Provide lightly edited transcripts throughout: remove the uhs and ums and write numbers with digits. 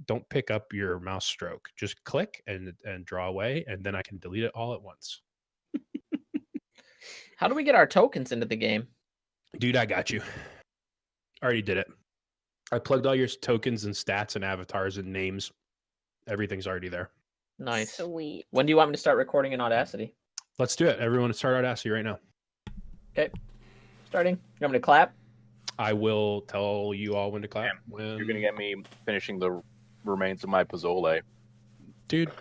don't pick up your mouse stroke. Just click and draw away, and then I can delete it all at once. How do we get our tokens into the game? Dude, I got you. Already did it. I plugged all your tokens and stats and avatars and names. Everything's already there. Nice. Sweet. When do you want me to start recording in Audacity? Let's do it. Everyone start Audacity right now. Okay. Starting. You want me to clap? I will tell you all when to clap. You're going to get me finishing the remains of my pozole. Dude,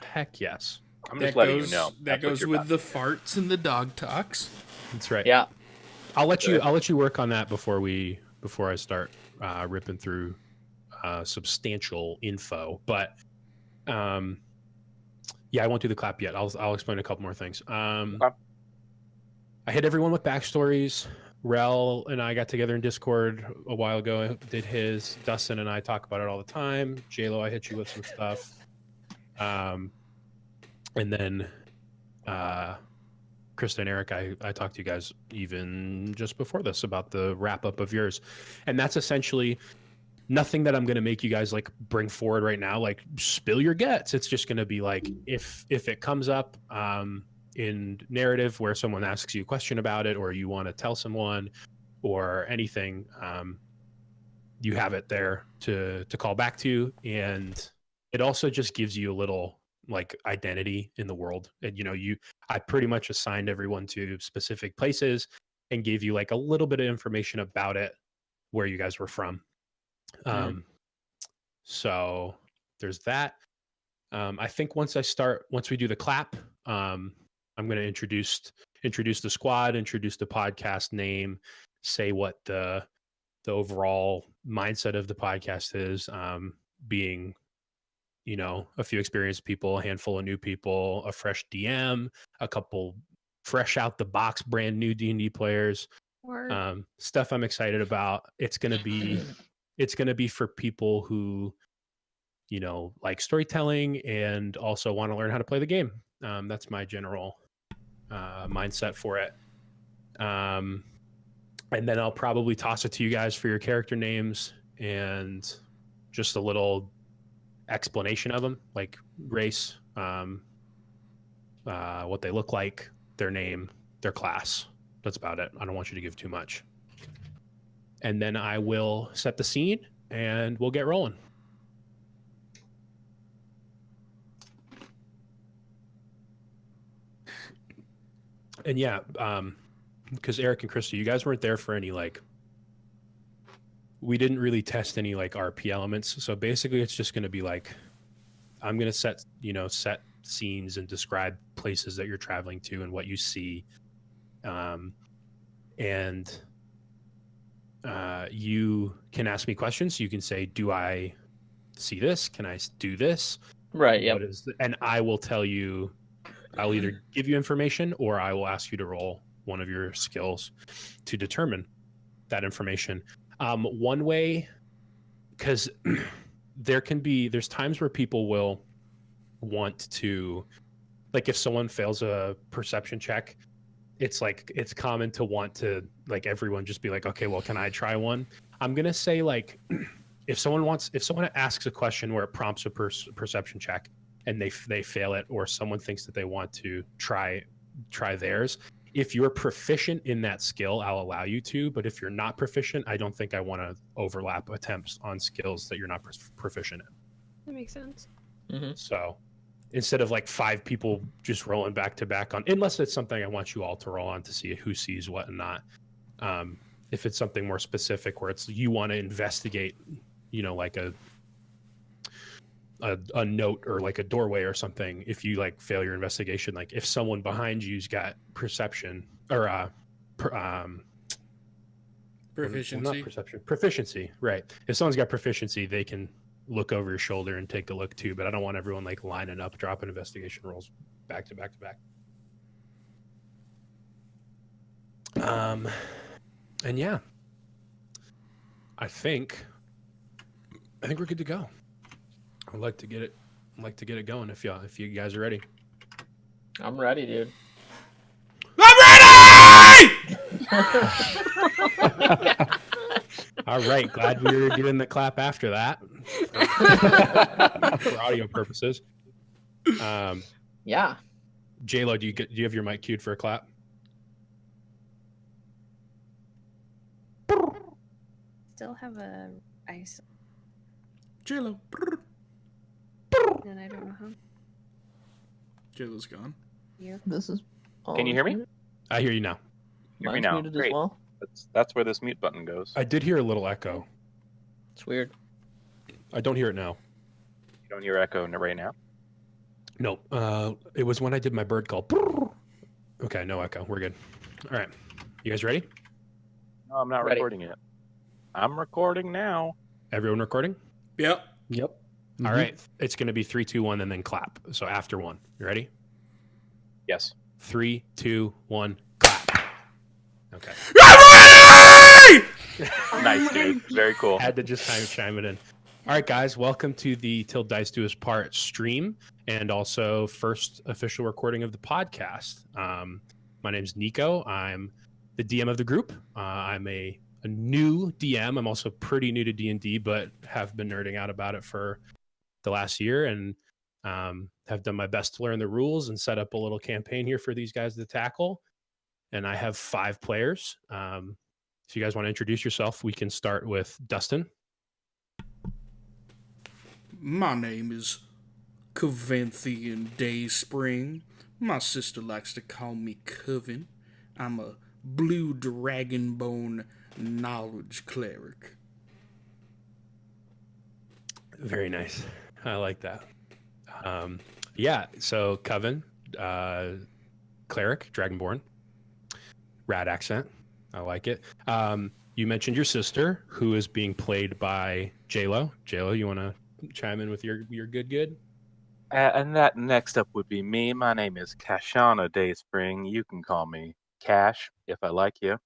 heck yes. I'm just letting you know. That goes with the farts and the dog talks. That's right. Yeah. I'll let you work on that before I start ripping through substantial info. But yeah, I won't do the clap yet. I'll explain a couple more things. Okay. I hit everyone with backstories. Rel and I got together in Discord a while ago. I did his. Dustin and I talk about it all the time. JLo, I hit you with some stuff. And then Krista and Eric, I talked to you guys even just before this about the wrap up of yours. And that's essentially nothing that I'm going to make you guys like bring forward right now, like spill your guts. It's just going to be like, if it comes up in narrative where someone asks you a question about it, or you want to tell someone or anything, you have it there to call back to. And it also just gives you a little like identity in the world. And, I pretty much assigned everyone to specific places and gave you like a little bit of information about it, where you guys were from. So there's that. I think once we do the clap, I'm going to introduce the squad, introduce the podcast name, say what the overall mindset of the podcast is, being, a few experienced people, a handful of new people, a fresh DM, a couple fresh out the box, brand new D&D players, stuff I'm excited about. It's going to be for people who, like storytelling and also want to learn how to play the game. That's my general mindset for it. And then I'll probably toss it to you guys for your character names and just a little explanation of them, like race, what they look like, their name, their class. That's about it. I don't want you to give too much. And then I will set the scene and we'll get rolling. And yeah, because Eric and Krista, you guys weren't there for any we didn't really test any RP elements. So basically it's just going to be I'm going to set scenes and describe places that you're traveling to and what you see. And you can ask me questions. You can say, do I see this? Can I do this? Right. Yeah. And I will tell you, I'll either give you information or I will ask you to roll one of your skills to determine that information. One way, because there's times where people will want to, if someone fails a perception check, it's common to want to everyone just be like, okay, well, can I try one? I'm going to say if someone asks a question where it prompts a perception check and they fail it, or someone thinks that they want to try theirs, if you're proficient in that skill, I'll allow you to. But if you're not proficient, I don't think I want to overlap attempts on skills that you're not proficient in. That makes sense. Mm-hmm. So instead of 5 people just rolling back to back on, unless it's something I want you all to roll on to see who sees what and not. If it's something more specific where it's you want to investigate, a note or a doorway or something, if you fail your investigation, if someone behind you's got perception or proficiency, right? If someone's got proficiency, they can look over your shoulder and take a look too. But I don't want everyone lining up, dropping investigation rolls back to back to back. And yeah, I think we're good to go. I'd like to get it going if you guys are ready. I'm ready, dude. I'm ready! All right, glad we were doing the clap after that for audio purposes. Yeah. JLo, do you have your mic queued for a clap? Still have a ice, Jello. and I don't know how Jello's gone. you. This is. Can you hear me? I hear you now. Hear me Mine's now. muted as Great. well. That's where this mute button goes. I did hear a little echo. It's weird. I don't hear it now. You don't hear echo right now? No, it was when I did my bird call. Okay, no echo. We're good. All right, you guys ready? No, I'm not Ready. recording yet. I'm recording now. Everyone recording? Yep. Yep. All right, it's going to be 3, 2, 1, and then clap. So after one, you ready? Yes. 3, 2, 1, clap. Okay. Nice, dude. Very cool. Had to just chime it in. All right, guys, welcome to the Till Dice Do Us Part stream and also first official recording of the podcast. My name's Nico. I'm the DM of the group. I'm a new DM. I'm also pretty new to D&D, but have been nerding out about it for the last year and have done my best to learn the rules and set up a little campaign here for these guys to tackle. And I have 5 players. If you guys want to introduce yourself, we can start with Dustin. My name is Coventhian Dayspring. My sister likes to call me Coven. I'm a blue dragonbone knowledge cleric. Very nice. I like that. Yeah, so Coven, cleric, dragonborn, rad accent. I like it. You mentioned your sister, who is being played by JLo. JLo, you want to chime in with your good? And that next up would be me. My name is Kashana Dayspring. You can call me Cash if I like you.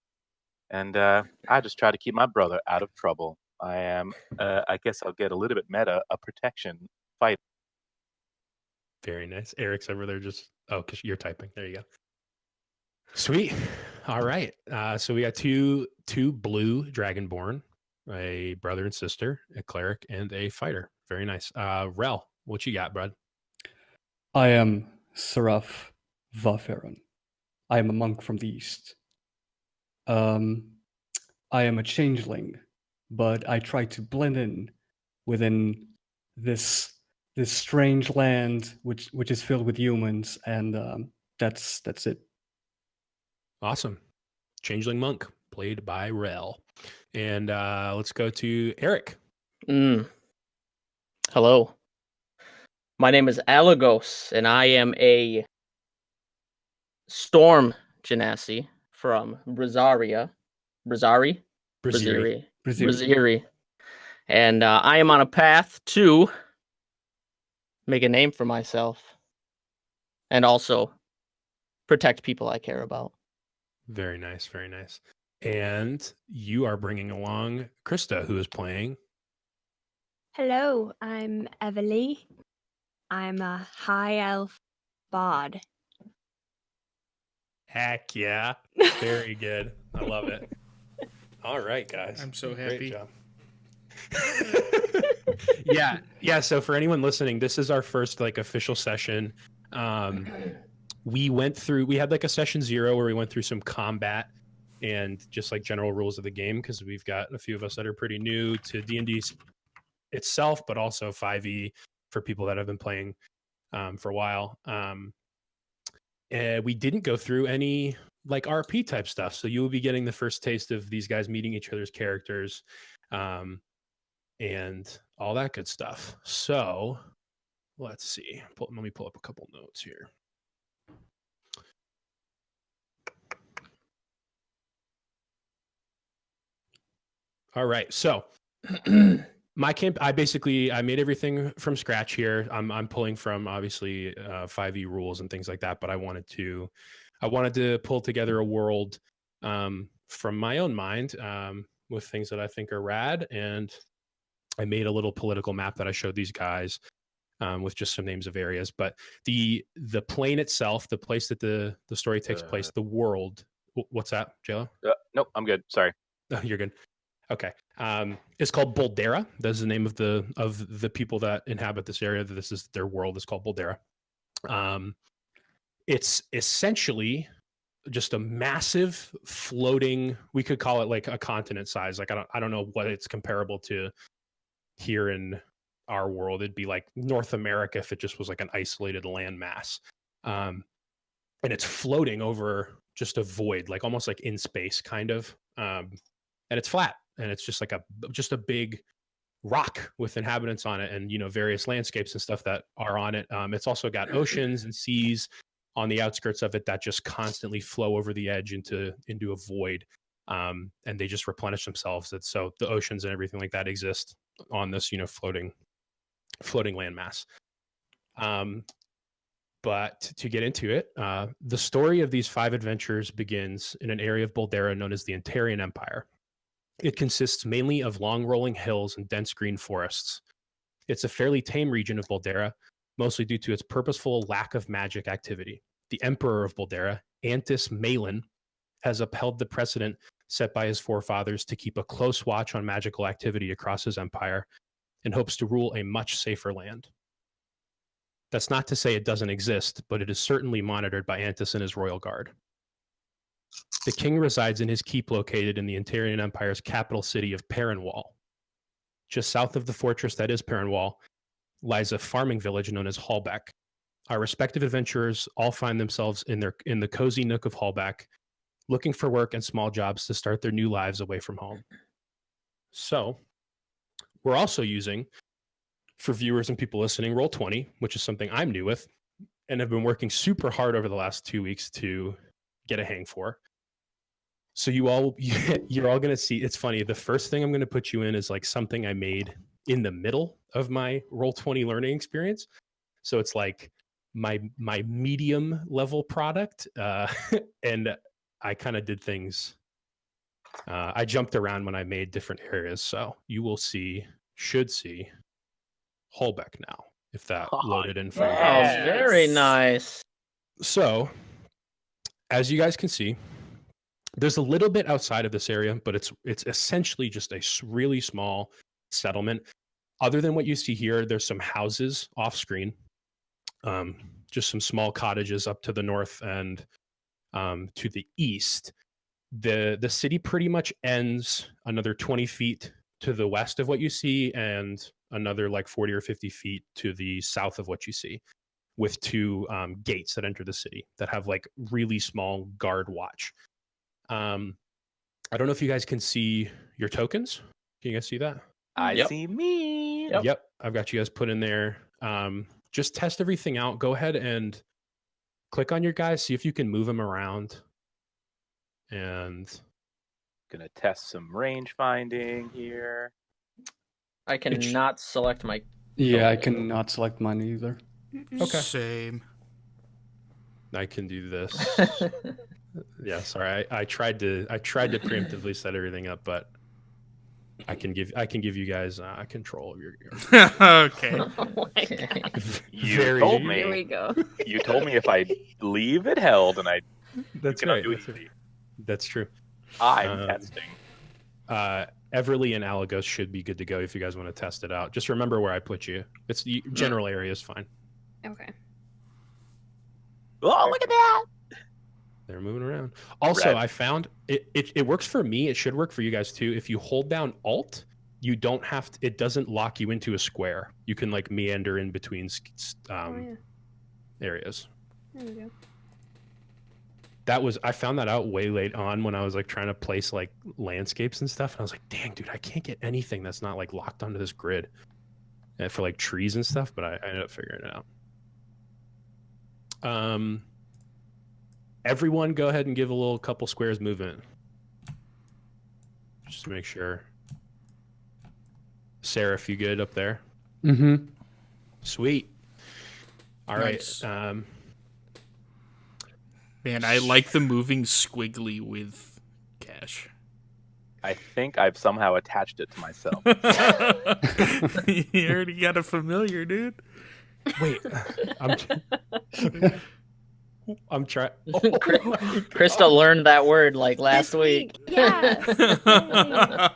And I just try to keep my brother out of trouble. I am, I guess I'll get a little bit meta, a protection fighter. Very nice. Eric's over there just, because you're typing. There you go. Sweet. All right. So we got two blue dragonborn, a brother and sister, a cleric, and a fighter. Very nice. Rel, what you got, bud? I am Seraph Vaferon. I am a monk from the east. I am a changeling, but I try to blend in within this strange land which is filled with humans, and that's it. Awesome. Changeling monk, played by Rel. And let's go to Eric. Hello. My name is Alagos, and I am a storm genasi from Brazaria. Brazari? Brazieri. Braziri. And I am on a path to make a name for myself and also protect people I care about. Very nice. Very nice. And you are bringing along Krista, who is playing. Hello, I'm Everly. I'm a high elf bard. Heck yeah. Very good. I love it. All right, guys. I'm so Great happy. job. Yeah. So for anyone listening, this is our first official session. We had a session 0 where we went through some combat and just general rules of the game, because we've got a few of us that are pretty new to D&D itself, but also 5e for people that have been playing for a while. We didn't go through any RP type stuff, so you will be getting the first taste of these guys meeting each other's characters and all that good stuff. So let's see. Let me pull up a couple notes here. All right, so my camp, I made everything from scratch here. I'm pulling from obviously 5e rules and things like that, but I wanted to pull together a world from my own mind with things that I think are rad, and I made a little political map that I showed these guys with just some names of areas. But the plane itself, the place that the story takes place, the world. What's that, JLo? Nope, I'm good. Sorry. Oh, you're good. Okay. It's called Boldera. That's the name of the people that inhabit this area. This is their world. Is called Boldera. It's essentially just a massive floating. We could call it like a continent size. Like I don't know what it's comparable to here in our world. It'd be like North America if it just was like an isolated land mass. And it's floating over just a void, like almost like in space, kind of. And it's flat, and it's just like a big rock with inhabitants on it, and various landscapes and stuff that are on it. It's also got oceans and seas on the outskirts of it that just constantly flow over the edge into a void, and they just replenish themselves. So the oceans and everything like that exist on this floating landmass. But to get into it, the story of these 5 adventures begins in an area of Boldera known as the Antarian Empire. It consists mainly of long rolling hills and dense green forests. It's a fairly tame region of Boldera, mostly due to its purposeful lack of magic activity. The Emperor of Boldera, Antis Malin, has upheld the precedent set by his forefathers to keep a close watch on magical activity across his empire and hopes to rule a much safer land. That's not to say it doesn't exist, but it is certainly monitored by Antis and his royal guard. The king resides in his keep located in the Antarian Empire's capital city of Perrinwall. Just south of the fortress that is Perrinwall lies a farming village known as Hallbeck. Our respective adventurers all find themselves in the cozy nook of Hallbeck, looking for work and small jobs to start their new lives away from home. So, we're also using, for viewers and people listening, Roll20, which is something I'm new with and have been working super hard over the last 2 weeks to get a hang for. So you're all going to see, it's funny, the first thing I'm going to put you in is like something I made in the middle of my Roll20 learning experience. So it's like my medium level product, and I kind of did things. I jumped around when I made different areas, so you should see Hallbeck now, if that loaded in for you guys. Oh, very nice. So, as you guys can see, there's a little bit outside of this area, but it's essentially just a really small settlement. Other than what you see here, there's some houses off screen, just some small cottages up to the north and to the east. The city pretty much ends another 20 feet to the west of what you see, and another like 40 or 50 feet to the south of what you see, with 2 gates that enter the city that have like really small guard watch. I don't know if you guys can see your tokens. Can you guys see that? I see me. Yep. I've got you guys put in there. Just test everything out. Go ahead and click on your guys. See if you can move them around. And Gonna test some range finding here. I cannot select my. Yeah, I cannot select mine either. Okay. Same. I can do this. Yeah, sorry. I tried to preemptively set everything up, but I can give you guys control of your Okay. Okay. You told Here we me. go. You told me if I leave it held, and I That's cannot right. do That's, it. right. That's true. I'm testing. Everly and Alagos should be good to go if you guys want to test it out. Just remember where I put you. It's the general area is fine. Okay. Oh, look at that! They're moving around. Also, Red. I found it works for me. It should work for you guys too. If you hold down Alt, you don't have to. It doesn't lock you into a square. You can like meander in between areas. There we go. I found that out way late on when I was like trying to place like landscapes and stuff, and I was like, dang, dude, I can't get anything that's not like locked onto this grid for like trees and stuff. But I ended up figuring it out. Everyone go ahead and give a little couple squares movement. Just to make sure. Sarah, if you good up there? Mm-hmm. Sweet. All right. Nice. Man, I like the moving squiggly with Cash. I think I've somehow attached it to myself. You already got a familiar, dude. Wait. I'm trying. Krista learned that word like last This week. Yeah.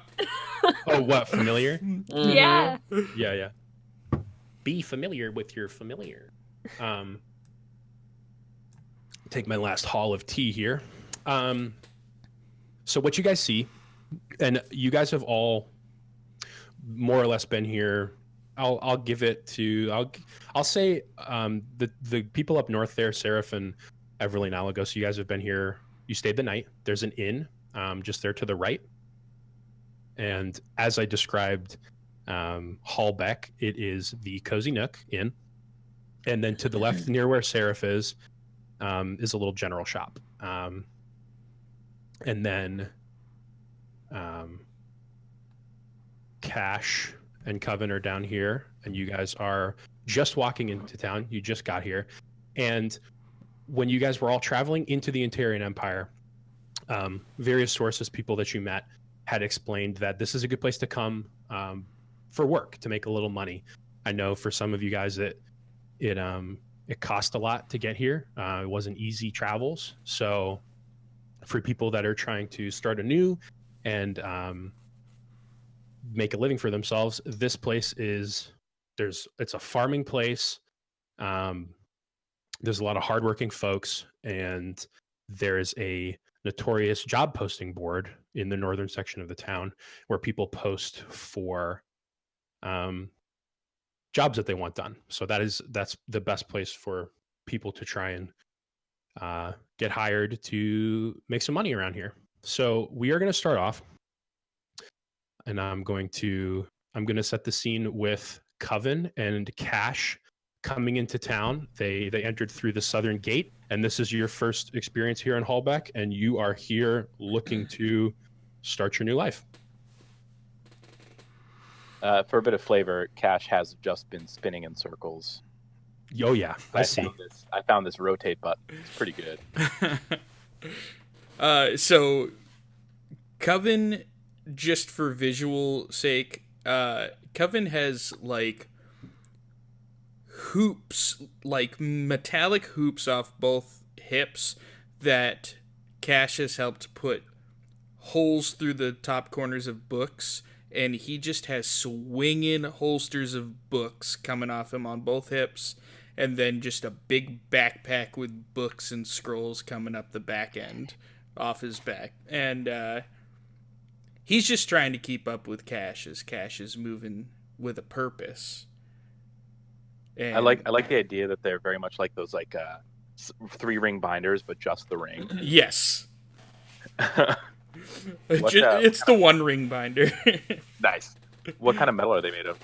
Oh, what, familiar? Yeah. Yeah. Be familiar with your familiar. Take my last haul of tea here. So what you guys see, and you guys have all more or less been here. I'll give it to I'll say the people up north there, Seraph and Everly and Alagos, you guys have been here. You stayed the night. There's an inn just there to the right. And as I described Hallbeck, it is the Cozy Nook Inn. And then to the left, near where Seraph is a little general shop. And then Cash and Coven are down here, and you guys are just walking into town. You just got here. And when you guys were all traveling into the Antarian Empire, various sources, people that you met, had explained that this is a good place to come for work, to make a little money. I know for some of you guys it cost a lot to get here. It wasn't easy travels. So for people that are trying to start anew and make a living for themselves, this place it's a farming place. There's a lot of hardworking folks, and there's a notorious job posting board in the northern section of the town where people post for jobs that they want done. So that's the best place for people to try and get hired to make some money around here. So we are going to start off, and I'm going to set the scene with Coven and Cash coming into town. They entered through the southern gate, and this is your first experience here in Hallbeck, and you are here looking to start your new life. For a bit of flavor, Cash has just been spinning in circles. Oh yeah, I see. I found this rotate button. It's pretty good. So Coven, just for visual sake, Coven has like hoops, like metallic hoops off both hips that Cash has helped put holes through the top corners of books, and he just has swinging holsters of books coming off him on both hips, and then just a big backpack with books and scrolls coming up the back end off his back. And he's just trying to keep up with Cash as Cash is moving with a purpose. And I like the idea that they're very much like those 3-ring binders, but just the ring. Yes. It's the 1-ring binder. Nice. What kind of metal are they made of?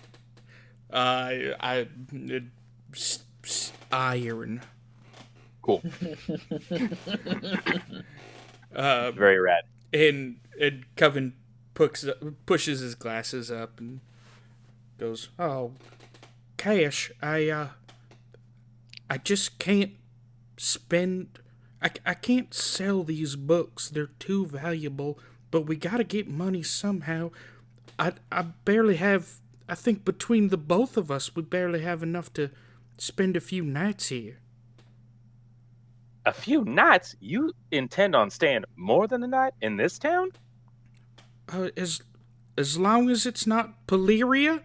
Iron. Cool. Very rad. And Coven pushes his glasses up and goes, "Oh, Cash, I just can't spend. I can't sell these books. They're too valuable. But we gotta get money somehow. I barely have. I think between the both of us, we barely have enough to spend a few nights here." A few nights? You intend on staying more than a night in this town? As long as it's not Polyria,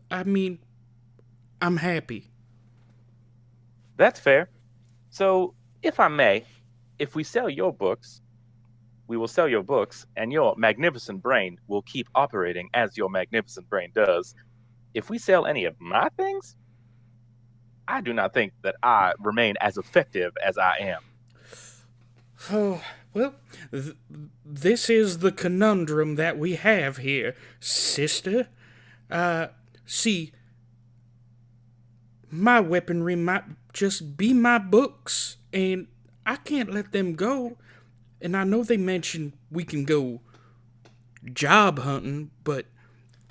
I mean, I'm happy. That's fair. So, if I may, if we sell your books, we will sell your books, and your magnificent brain will keep operating as your magnificent brain does. If we sell any of my things, I do not think that I remain as effective as I am. Oh, well, this is the conundrum that we have here, sister. See, my weaponry might just be my books, and I can't let them go. And I know they mentioned we can go job hunting, but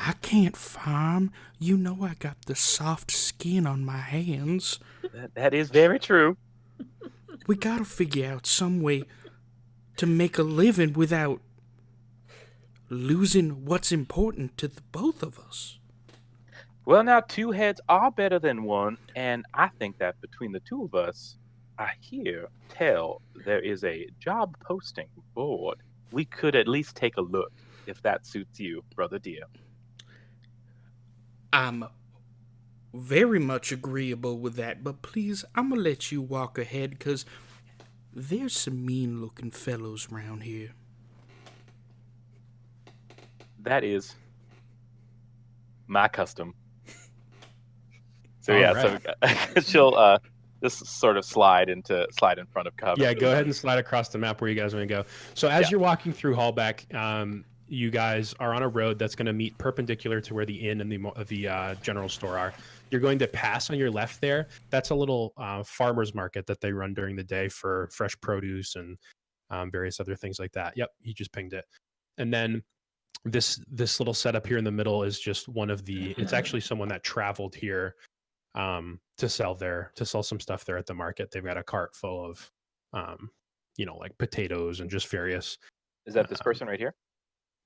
I can't farm. You know I got the soft skin on my hands. That is very true. We gotta figure out some way to make a living without losing what's important to the both of us. Well, now 2 heads are better than 1, and I think that between the 2 of us, I tell there is a job posting board. We could at least take a look. if that suits you, Brother Dio. I'm very much agreeable with that, but please, I'm gonna let you walk ahead, because there's some mean-looking fellows around here. That is my custom. So All yeah, right. so she'll just sort of slide in front of Coven. Yeah, go ahead and slide across the map where you guys want to go. So as you're walking through Hallback, you guys are on a road that's going to meet perpendicular to where the inn and the general store are. You're going to pass on your left there. That's a little farmer's market that they run during the day for fresh produce and various other things like that. Yep, he just pinged it. And then this little setup here in the middle is just one of the. It's actually someone that traveled here to sell some stuff there at the market. They've got a cart full of, like potatoes and just various. Is that this person right here?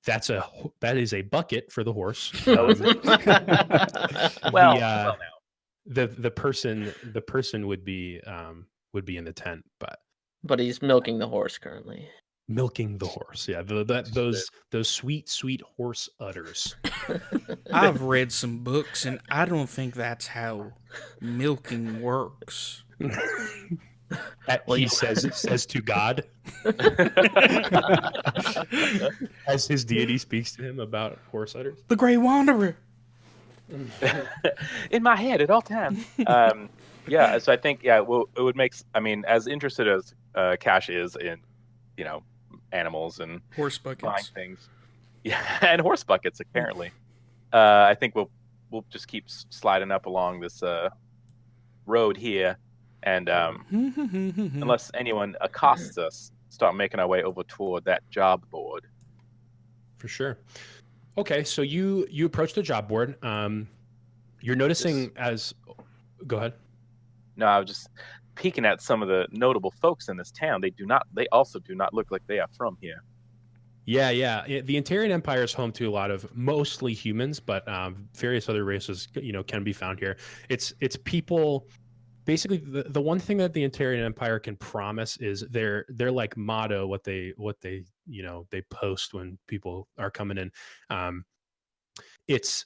That is a bucket for the horse. Oh, is it? Well, now. The person would be in the tent, But he's milking the horse currently. milking the horse. Yeah, those sweet horse udders. I've read some books, and I don't think that's how milking works. He says to God as his deity speaks to him about horse udders. The Grey Wanderer. In my head at all times. Yeah, so I think well, it would make. I mean, as interested as Cash is in, animals and Horse buying buckets. things, yeah, and horse buckets apparently. I think we'll just keep sliding up along this road here, and unless anyone accosts us, start making our way over toward that job board. For sure. Okay, so you approach the job board. You're noticing go ahead. No, I was just peeking at some of the notable folks in this town. They also do not look like they are from here. Yeah. The Antarian Empire is home to a lot of mostly humans, but various other races, can be found here. It's people. Basically, the one thing that the Antarian Empire can promise is their like motto, what they they post when people are coming in. It's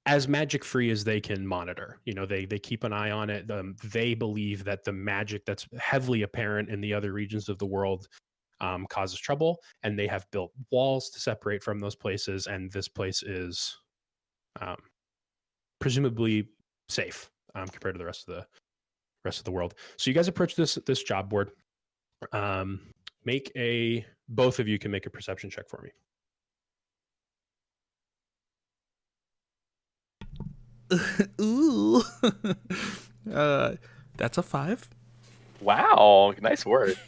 as magic free as they can monitor. They keep an eye on it. They believe that the magic that's heavily apparent in the other regions of the world causes trouble, and they have built walls to separate from those places. And this place is presumably safe compared to the rest of the world. So you guys approach this job board. Both of you can make a perception check for me. Ooh. That's a 5. Wow, nice word.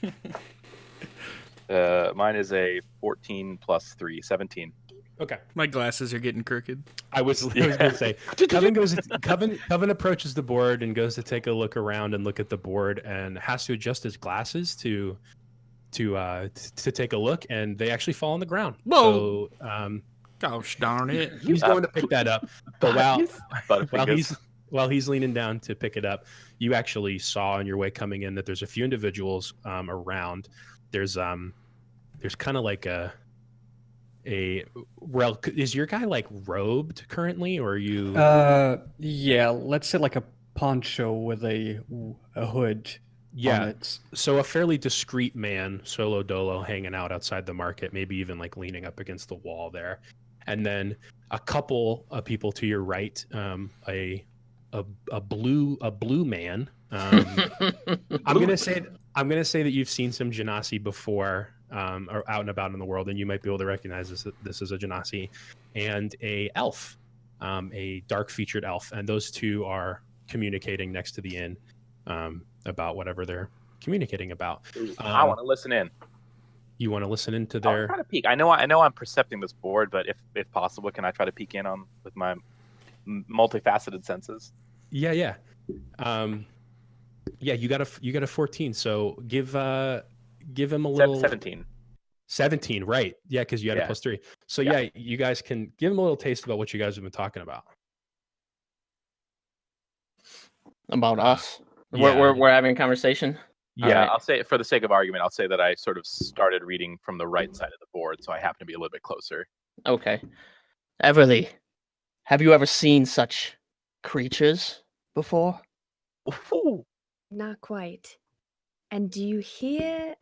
Mine is a 14 plus 3, 17. Okay. My glasses are getting crooked. I was going to say, Coven approaches the board and goes to take a look around and look at the board, and has to adjust his glasses to take a look, and they actually fall on the ground. Whoa. So Gosh darn it. he's going to pick that up, but Butterfingers. while he's leaning down to pick it up, you actually saw on your way coming in that there's a few individuals around. There's kind of like is your guy like robed currently, or are you? Yeah, let's say like a poncho with a hood. Yeah. On it. So a fairly discreet man, solo dolo, hanging out outside the market, maybe even like leaning up against the wall there. And then a couple of people to your right, a blue man. I'm gonna say that you've seen some Genasi before, or out and about in the world, and you might be able to recognize this is a Genasi, and a elf, a dark featured elf, and those two are communicating next to the inn about whatever they're communicating about. I want to listen in. You want to listen into I'll their? try to peek. I know I'm percepting this board, but if possible, can I try to peek in on with my multifaceted senses? Yeah. Yeah, you got a 14. So give him a little 17. 17, right? Yeah, because you had a +3. So yeah, you guys can give him a little taste about what you guys have been talking about. About us. Yeah. We're having a conversation. Yeah, right. I'll say for the sake of argument, I'll say that I sort of started reading from the right side of the board, so I happen to be a little bit closer. Okay. Everly, have you ever seen such creatures before? Ooh. Not quite. And do you hear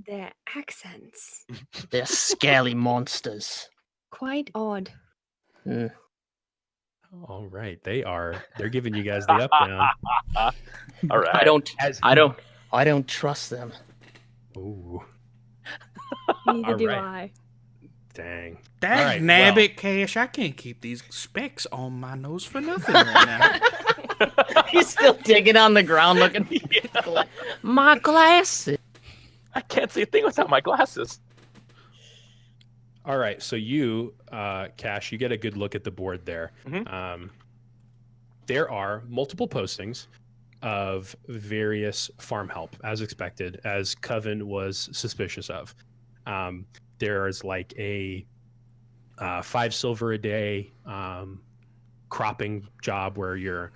their accents? They're scaly monsters. Quite odd. Mm. All right, they're giving you guys the up down. All right. I don't trust them. Ooh, Neither All do right. I. dang. Dag All right, nabbit, Cash. I can't keep these specs on my nose for nothing right now. He's still digging on the ground looking for my glasses. I can't see a thing without my glasses. All right, so you, Cash, you get a good look at the board there. Mhm. There are multiple postings of various farm help, as expected, as Coven was suspicious of. There's like a 5 silver a day cropping job where you're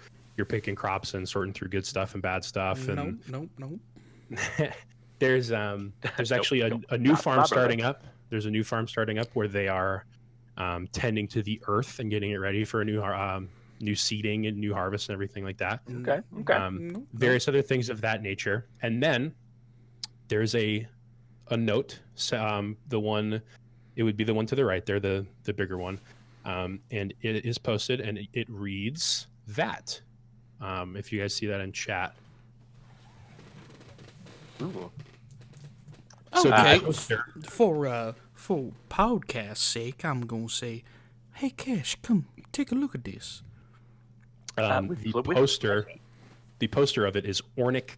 picking crops and sorting through good stuff and bad stuff. And Nope. there's actually a new Not farm my starting up. There's a new farm starting up where they are tending to the earth and getting it ready for a new seeding and new harvest and everything like that. Okay. Various other things of that nature. And then there's a note. It would be the one to the right there, the bigger one. And it is posted and it reads that. If you guys see that in chat. Ooh. So Okay. the poster- For podcast sake, I'm gonna say, hey Cash, come take a look at this. the poster of it is Ornick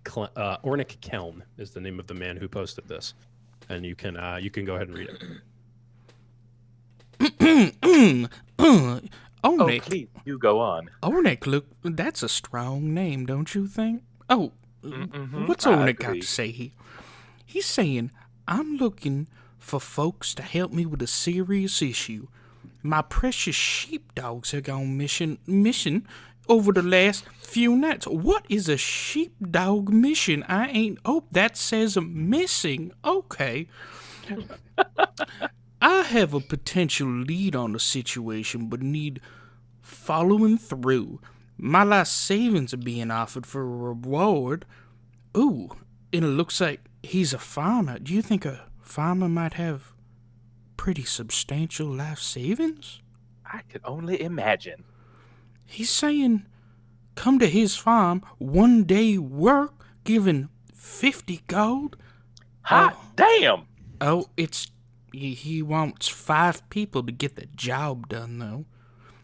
Keln is the name of the man who posted this, and you can go ahead and read it. Oh, Ornick, please, you go on. Ornick, look, that's a strong name, don't you think? Oh, Mhm, what's I Ornick got agree. to say here? He's saying, I'm looking for folks to help me with a serious issue. My precious sheepdogs have gone missing over the last few nights. What is a sheepdog mission? That says missing. Okay. I have a potential lead on the situation, but need following through. My last savings are being offered for a reward. Ooh, and it looks like he's a farmer. Do you think a farmer might have pretty substantial life savings? I could only imagine. He's saying, come to his farm, 1 day work, given 50 gold. Hot damn! Oh, he wants 5 people to get the job done, though.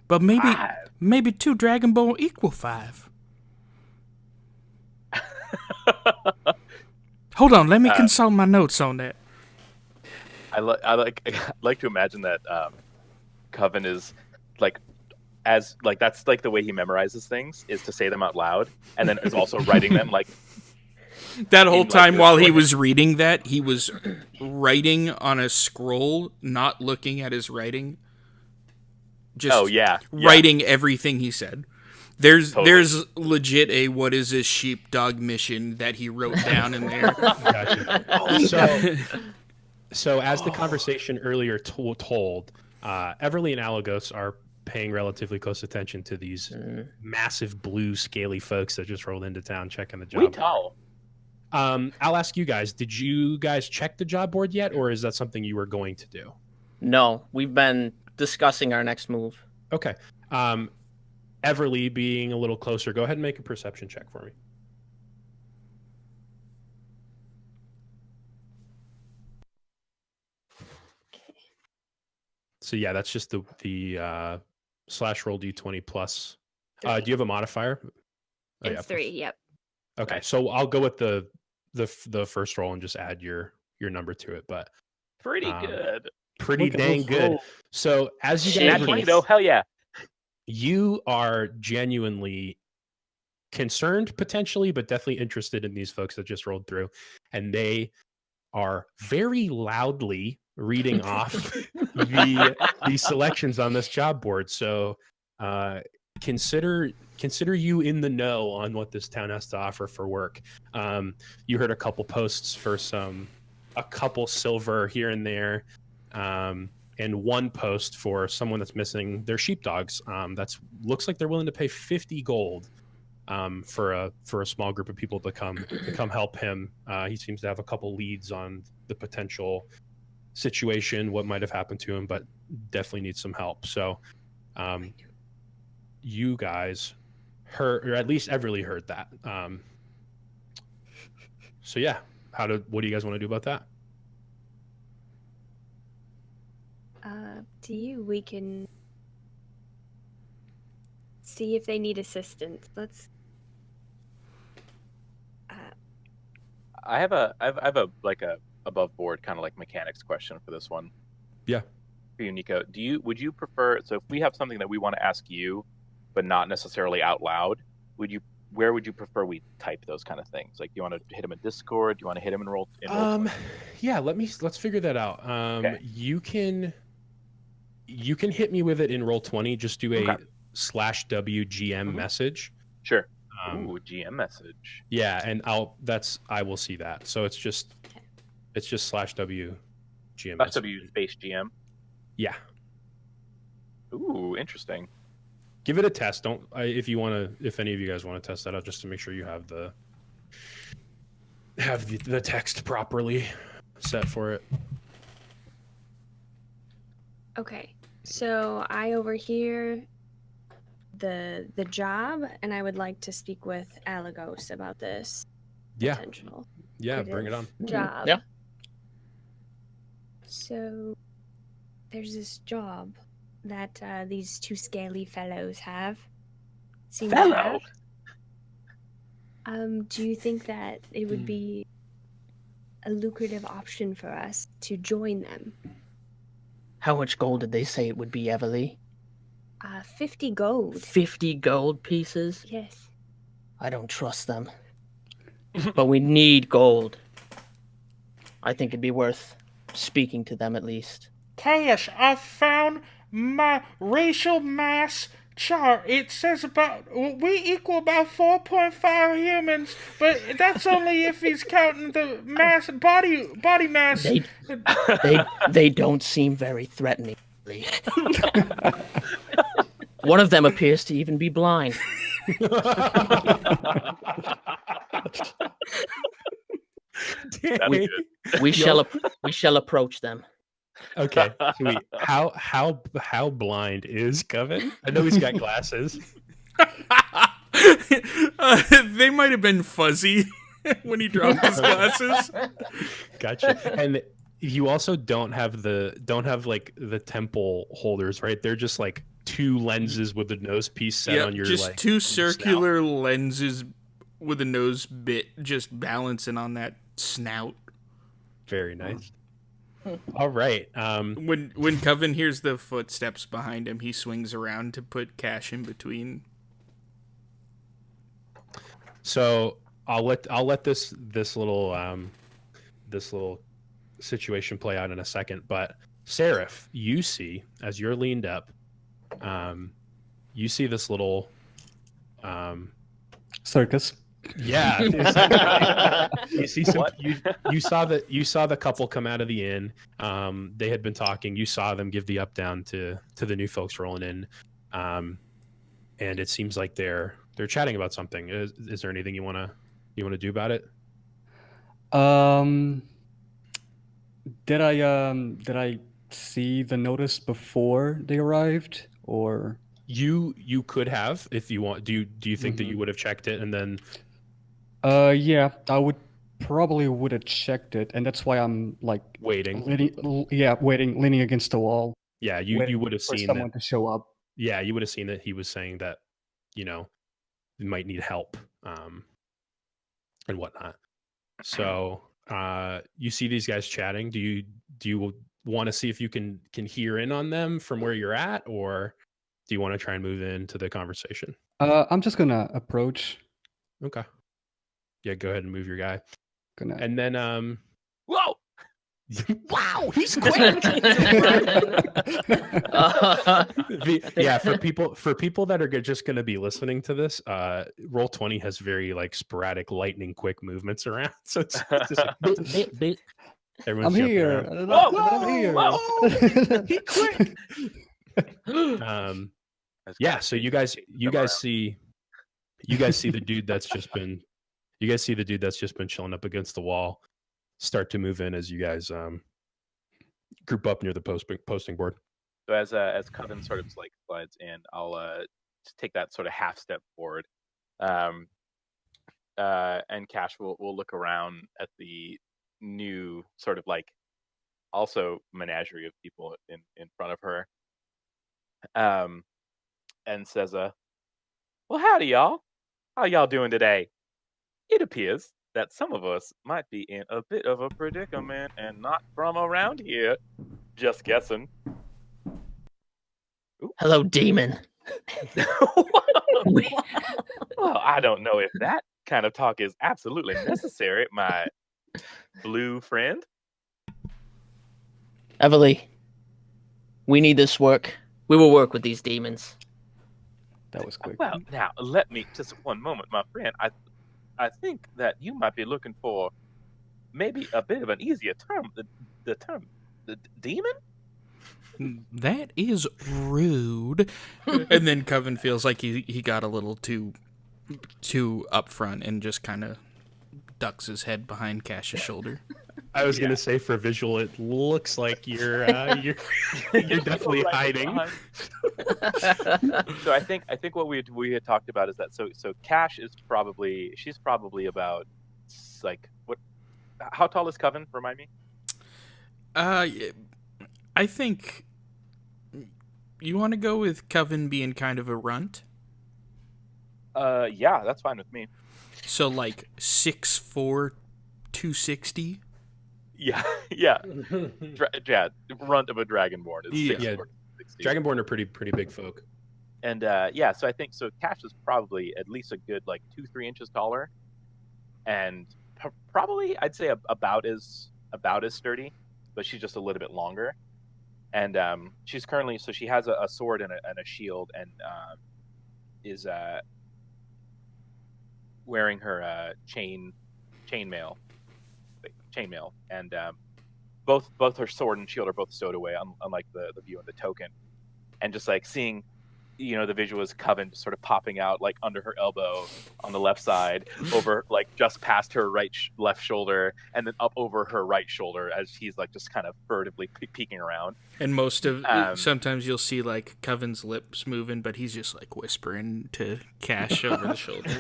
But maybe 2 Dragon Ball equal 5. Hold on, let me consult my notes on that. I like to imagine that Coven is that's like the way he memorizes things is to say them out loud, and then is also writing them like That whole like, time this while he way. was reading that, he was writing on a scroll, not looking at his writing. Just oh yeah. writing everything he said. There's Totally. legit a what is this sheepdog mission that he wrote down in there. Gotcha. So as the conversation earlier told, Everly and Alagos are paying relatively close attention to these massive blue scaly folks that just rolled into town checking the job. We tall. I'll ask you guys, did you guys check the job board yet, or is that something you were going to do? No, we've been discussing our next move. Okay. Everly being a little closer, go ahead and make a perception check for me. So yeah, that's just the slash roll d20 plus. Do you have a modifier? Oh, It's yeah, 3, yep. Okay, so I'll go with the first roll and just add your number to it, but Pretty good. pretty Look at dang those good. rolls. So as you Shit. guys Nat were 20 though, hell yeah. you are genuinely concerned potentially, but definitely interested in these folks that just rolled through, and they are very loudly reading off the selections on this job board. So consider you in the know on what this town has to offer for work. You heard a couple posts for a couple silver here and there, and one post for someone that's missing their sheepdogs. That's looks like they're willing to pay 50 gold for a small group of people to come help him. He seems to have a couple leads on the potential situation, what might have happened to him, but definitely needs some help. So you guys heard, or at least Everly heard that. So yeah, what do you guys want to do about that? To you, we can see if they need assistance. Let's. I have a like a above board kind of like mechanics question for this one. Yeah. For you, Nico, would you prefer, so if we have something that we want to ask you, but not necessarily out loud, where would you prefer we type those kind of things? Like, do you want to hit them in Discord? Do you want to hit them in roll? Yeah, let's figure that out. Okay. You can hit me with it in Roll20. Just do a /WGM message. Sure. Ooh, GM message. Yeah, and I will see that. So it's just /WGM. /W space GM. Yeah. Ooh, interesting. Give it a test. If any of you guys want to test that out, just to make sure you have the text properly set for it. Okay, so I overhear the job, and I would like to speak with Alagos about this Yeah. potential. Yeah, bring it on. Job. Yeah. So there's this job that these two scaly fellows have. seem to Fellow? have. Do you think that it would be a lucrative option for us to join them? How much gold did they say it would be, Everly? 50 gold. 50 gold pieces? Yes. I don't trust them. But we need gold. I think it'd be worth speaking to them at least. Cash, I found my racial mass chart. It says we equal about 4.5 humans, but that's only if he's counting the body mass. They don't seem very threatening. One of them appears to even be blind. We shall approach them. Okay, sweet. How blind is Coven? I know he's got glasses. They might have been fuzzy when he dropped his glasses. Gotcha. And you also don't have like the temple holders, right? They're just like two lenses with the nose piece set on your just like two circular snout. lenses with a nose bit just balancing on that snout. Very nice. All right. When Coven hears the footsteps behind him, he swings around to put Cash in between. So I'll let this little situation play out in a second. But Seraph, you see as you're leaned up, you see this little circus. Yeah. You see some. You saw the couple come out of the inn. They had been talking. You saw them give the up down to the new folks rolling in, and it seems like they're chatting about something. Is there anything you want to do about it? Did I see the notice before they arrived, or you could have if you want. Do you think that you would have checked it and then? Yeah, I would have checked it, and that's why I'm like waiting, leaning against the wall. Yeah, you would have seen someone to show up. Yeah, you would have seen that he was saying that, you might need help, and whatnot. So, you see these guys chatting. Do you want to see if you can hear in on them from where you're at, or do you want to try and move into the conversation? I'm just gonna approach. Okay. Yeah, go ahead and move your guy. Gonna. And then Whoa! Wow, he's quick. Yeah, for people that are just going to be listening to this, Roll20 has very like sporadic lightning quick movements around. So it's just like, everyone's I'm jumping here. around. And Whoa, I'm here. whoa, he quick. Yeah, so you guys see the dude that's just been chilling up against the wall start to move in as you guys group up near the posting board. So as Coven sort of like slides in, I'll just take that sort of half step forward, and Cash will look around at the new sort of like also menagerie of people in front of her, and says, "Well, howdy, y'all. How y'all doing today? It appears that some of us might be in a bit of a predicament and not from around here. Just guessing." Hello, demon. Well, I don't know if that kind of talk is absolutely necessary, my blue friend. Everly, we need this work. We will work with these demons. That was quick. Well, now let me just one moment, my friend. I think that you might be looking for maybe a bit of an easier term. The term, the demon. That is rude. And then Coven feels like he got a little too upfront and just kind of ducks his head behind Cash's shoulder. I was gonna say for visual, it looks like you're definitely hiding. So I think what we had talked about is that so Cash is she's probably about like what? How tall is Coven? Remind me. I think you want to go with Coven being kind of a runt. Yeah, that's fine with me. So like 6'4", 260. Yeah. Runt of a Dragonborn is Yeah. 6'4", 60. Dragonborn are pretty big folk. And so I think so. Cash is probably at least a good like 2-3 inches taller, and probably I'd say about as sturdy, but she's just a little bit longer. And she's currently she has a sword and a shield, and is wearing her chainmail, and both her sword and shield are both stowed away, unlike the view in the token. And just like seeing, the visual is Coven just sort of popping out like under her elbow on the left side, over like just past her left shoulder, and then up over her right shoulder as he's like just kind of furtively peeking around. And sometimes you'll see like Coven's lips moving, but he's just like whispering to Cash over the shoulder.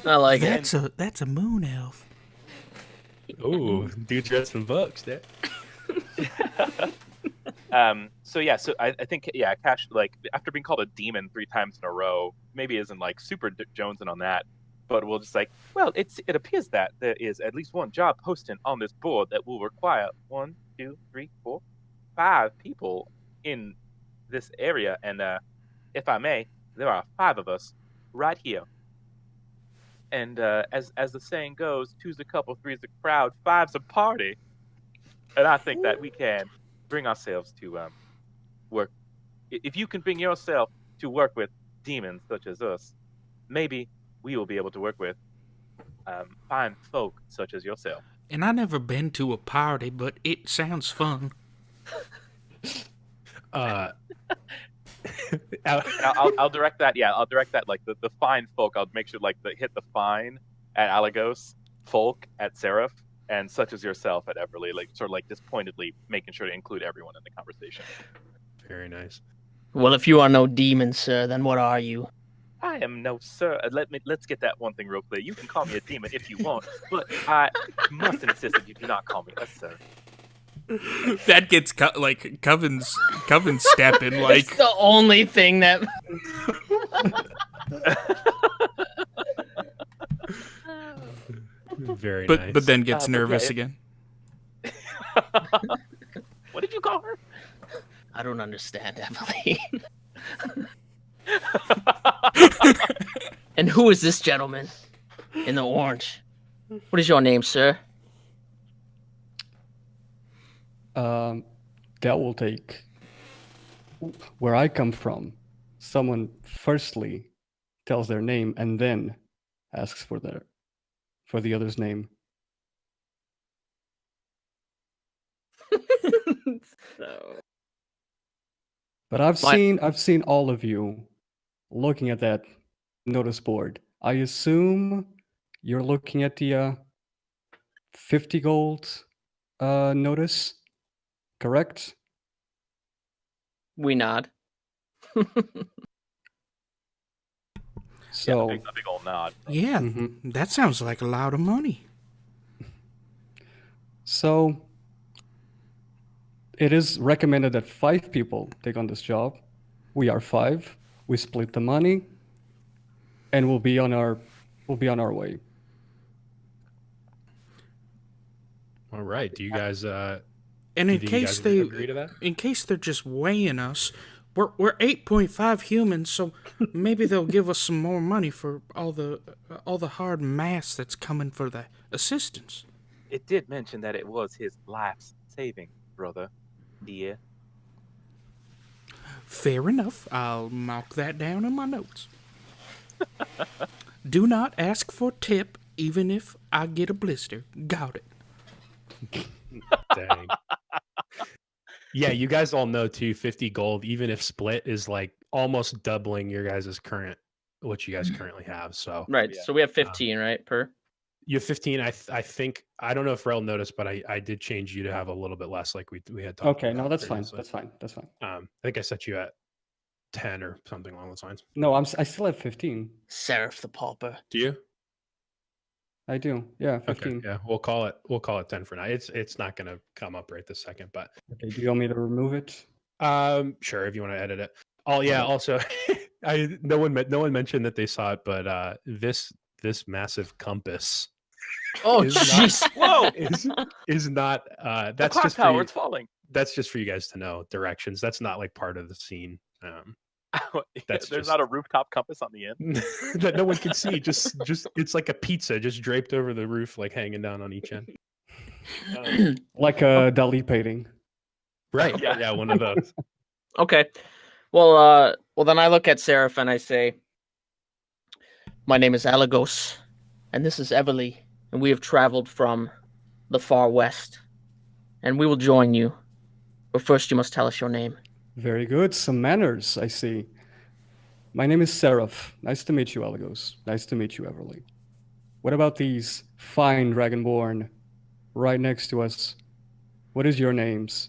I like it. That's a moon elf. Oh, dude's read some books there. So I think Cash, like after being called a demon 3 times in a row, maybe isn't like super jonesing on that, but we'll just like, well, it appears that there is at least one job posted on this board that will require 1, 2, 3, 4, 5 people in this area, and if I may, there are 5 of us right here. And as the saying goes, 2's a couple, 3's a crowd, 5's a party, and I think that we can bring ourselves to work. If you can bring yourself to work with demons such as us, maybe we will be able to work with fine folk such as yourself. And I never been to a party, but it sounds fun. I'll direct that. Yeah, I'll direct that. Like the fine folk, I'll make sure like hit the fine at Alagos, folk at Seraph, and such as yourself at Everly. Like sort of like just pointedly making sure to include everyone in the conversation. Very nice. Well, if you are no demon, sir, then what are you? I am no sir. Let's get that one thing real clear. You can call me a demon if you want, but I must insist that you do not call me a sir. That gets Coven's stepping like. It's the only thing that. Very nice. But then gets But nervous yeah, again. What did you call her? I don't understand, Emily. And who is this gentleman in the orange? What is your name, sir? that will take. Where I come from, someone firstly tells their name and then asks for the other's name. So But I've What? seen all of you looking at that notice board. I assume you're looking at the 50 gold notice, correct? we nod. So a big old nod. Yeah, Mhm. that sounds like a lot of money. So it is recommended that 5 people take on this job. We are 5. We split the money, and we'll be on our way. All right. Do you guys And in do you case guys they, agree to that? in case they're just weighing us, we're 8.5 humans, so maybe they'll give us some more money for all the hard mass that's coming for the assistance. It did mention that it was his life's saving, brother. Dear. Fair enough. I'll mark that down in my notes. Do not ask for tip, even if I get a blister. Got it. Dang. Yeah, you guys all know too, 50 gold, even if split, is like almost doubling your guys' what you guys currently have. So Right. Yeah. So we have 15, right? Per. you have 15. I think, I don't know if Rel noticed, but I did change you to have a little bit less, like we had talked Okay, about no, that's fine. previously. That's fine. I think I set you at 10 or something along those lines. No, I still have 15. Seraph the Pauper. Do you? I do. Yeah, Okay. 15. Yeah, we'll call it 10 for now. It's not gonna come up right this second, but Okay, do you want me to remove it? sure, if you want to edit it. Oh yeah, Okay. also no one mentioned that they saw it, but this massive compass Oh, Is not- jeez. Whoa! is not The that's clock just for tower, you, it's falling. that's just for you guys to know directions. That's not like part of the scene. That's There's just- not a rooftop compass on the end. That no one can see. Just it's like a pizza just draped over the roof, like hanging down on each end. Like a Dali painting. Right. Yeah. Yeah, one of those. Okay. Well, then I look at Seraph and I say, "My name is Alagos, and this is Everly, and we have traveled from the far west, and we will join you. But first, you must tell us your name." Very good. Some manners, I see. My name is Seraph. Nice to meet you, Alagos. Nice to meet you, Everly. What about these fine Dragonborn right next to us? What is your names?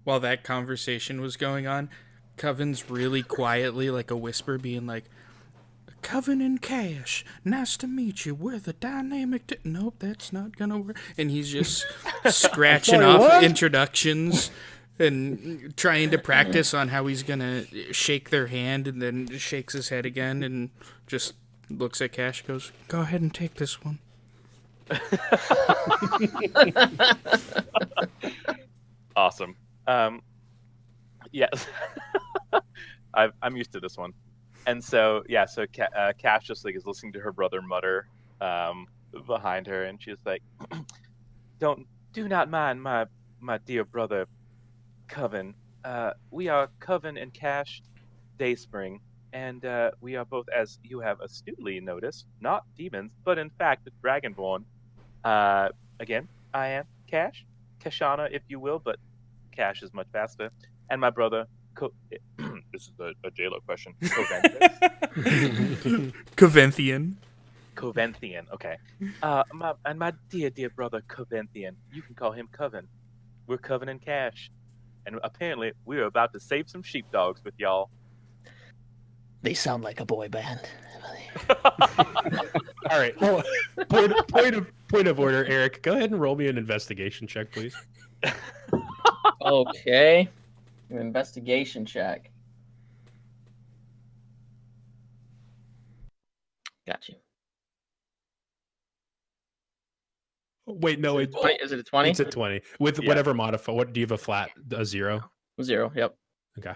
While that conversation was going on, Coven's really quietly, like a whisper, being like, "Coven and Cash, nice to meet you. We're the dynamic..." Nope, that's not gonna work. And he's just scratching Sorry, off what? introductions and trying to practice on how he's gonna shake their hand, and then shakes his head again and just looks at Cash and goes, "Go ahead and take this one." Awesome. Yes. I'm used to this one. And so, yeah, so Cash just like is listening to her brother mutter behind her, and she's like, do not mind my dear brother Coven. We are Coven and Cash Dayspring, and we are both, as you have astutely noticed, not demons, but in fact Dragonborn. Again, I am Cash, Kashana, if you will, but Cash is much faster. And my brother, this is a JLo question. Coventhian. Coventhian, okay. My dear brother Coventhian, you can call him Coven. We're Coven and Cash, and apparently we're about to save some sheepdogs with y'all. They sound like a boy band. All right. Well, point of order, Eric. Go ahead and roll me an investigation check, please. Okay. Your investigation check. Got you. Wait, no, Is it a 20? it's a 20 with Yeah. whatever modifier. What do you have? A 0? 0. Yep. Okay.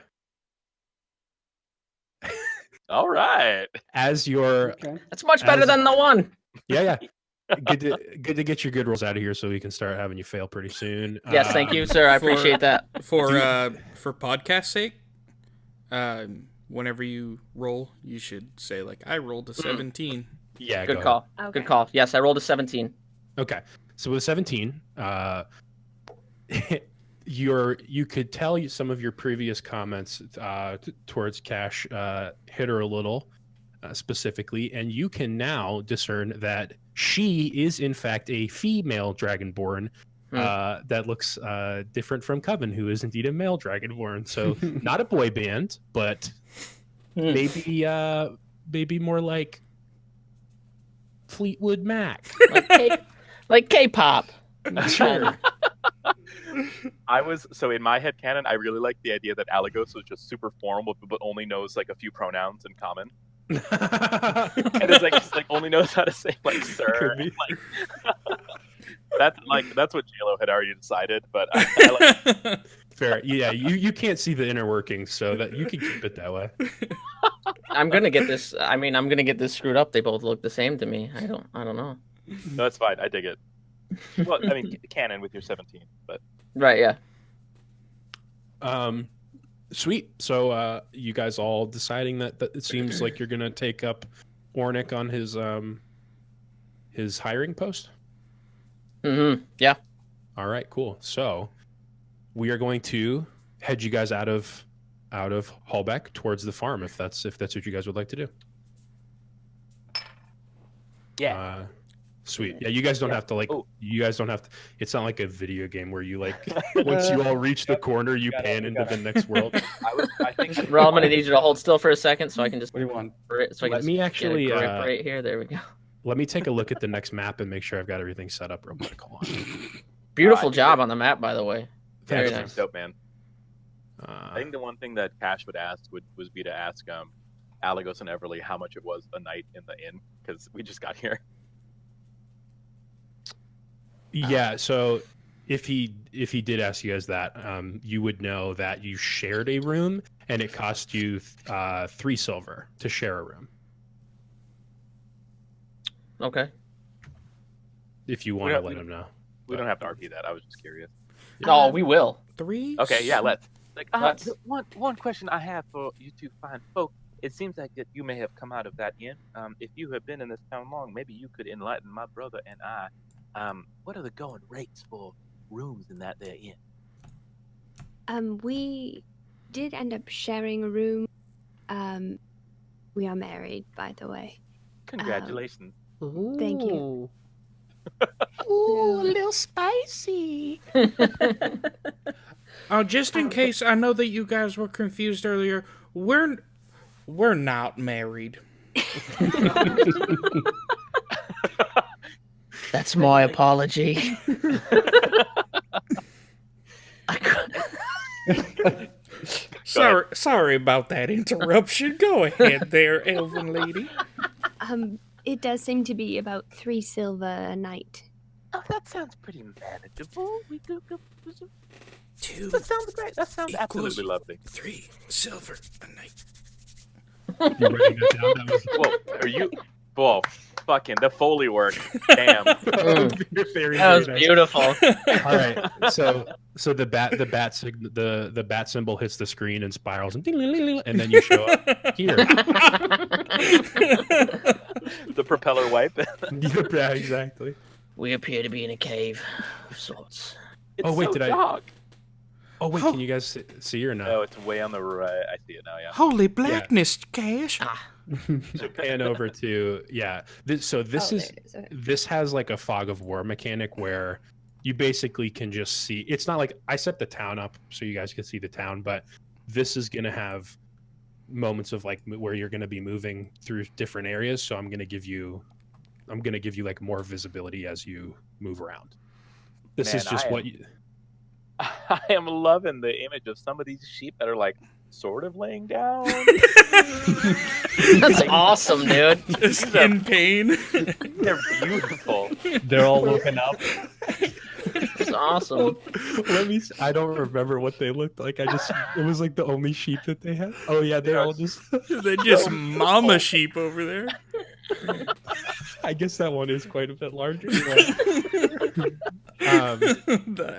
All right. As your Okay. That's much better As- than the 1. yeah, good to get your good rolls out of here so we can start having you fail pretty soon. Yes, thank you, sir. I appreciate that. For podcast sake, whenever you roll, you should say like, I rolled a 17. Yeah, Good go call. Okay. Good call. Yes, I rolled a 17. Okay, so with 17, you could tell some of your previous comments towards Cash hit her a little specifically, and you can now discern that she is in fact a female dragonborn that looks different from Coven, who is indeed a male dragonborn. So not a boy band, but maybe more like Fleetwood Mac. Like K-pop. Sure. So in my head canon, I really like the idea that Alagos was just super formal, but only knows like a few pronouns in common. And it's like just like only knows how to say like sir. And, that's what JLo had already decided, but I like. Fair. Yeah, you can't see the inner workings, so that you can keep it that way. I'm gonna get this. I mean, I'm gonna get this screwed up. They both look the same to me. I don't know. No, that's fine. I dig it. Well, I mean, canon with your 17, but Right? Yeah. Sweet. So you guys all deciding that it seems like you're gonna take up Ornick on his hiring post. Yeah. All right. Cool. So we are going to head you guys out of Hallbeck towards the farm, if that's what you guys would like to do. yeah. Sweet. Yeah, you guys don't have to like. Oh. You guys don't have to. It's not like a video game where you like once you all reach the corner, you pan into the next world. I think Ro, I'm gonna need you to hold still for a second so I can just. What do you want? So I can Let me actually. get a grip right here. There we go. Let me take a look at the next map and make sure I've got everything set up real quick. Hold on. Beautiful job on the map, by the way. Very Thanks. nice. dope, man. I think the one thing that Cash would ask would be to ask Alagos and Everly how much it was a night in the inn, because we just got here. Yeah. So if he did ask you guys that, you would know that you shared a room and it cost you 3 silver to share a room. Okay. If you want to let him know. We don't have to RP that. I was just curious. No, we will. 3? Okay, yeah, let's. Like, Let's- one question I have for you two fine folk. It seems like that you may have come out of that inn. If you have been in this town long, maybe you could enlighten my brother and I. What are the going rates for rooms in that there inn? We did end up sharing a room. We are married, by the way. Congratulations. Thank you. Ooh, a little spicy. Just in case, I know that you guys were confused earlier. We're not married. That's my apology. Sorry about that interruption. Go ahead there, elven lady. It does seem to be about 3 silver a night. Oh, that sounds pretty manageable. We do. 2 That sounds great. That sounds equals absolutely lovely. 3 silver a night. You writing that down? That was Whoa, are you? Whoa, fucking the Foley work. Damn. very, That was very nice. beautiful. All right, so the bat symbol hits the screen and spirals and and then you show up here. The propeller wipe. Yeah, exactly. We appear to be in a cave of sorts. Oh, wait, did I- dark. Oh wait, can you guys see or Oh, not? it's way on the right. I see it now. Yeah. Holy blackness, Cash. So pan over to this Oh, is there it is. Okay. this has like a fog of war mechanic where you basically can just see. It's not like I set the town up so you guys can see the town, but this is gonna have moments of like where you're gonna be moving through different areas. So I'm gonna give you like more visibility as you move around. This is Man, just I what am- you. I am loving the image of some of these sheep that are like sort of laying down. That's awesome, dude. Just in pain. They're beautiful. They're all looking up. That's awesome. Let me. I don't remember what they looked like. It was like the only sheep that they had. Oh yeah, they all just. They're just mama sheep over there. I guess that one is quite a bit larger. The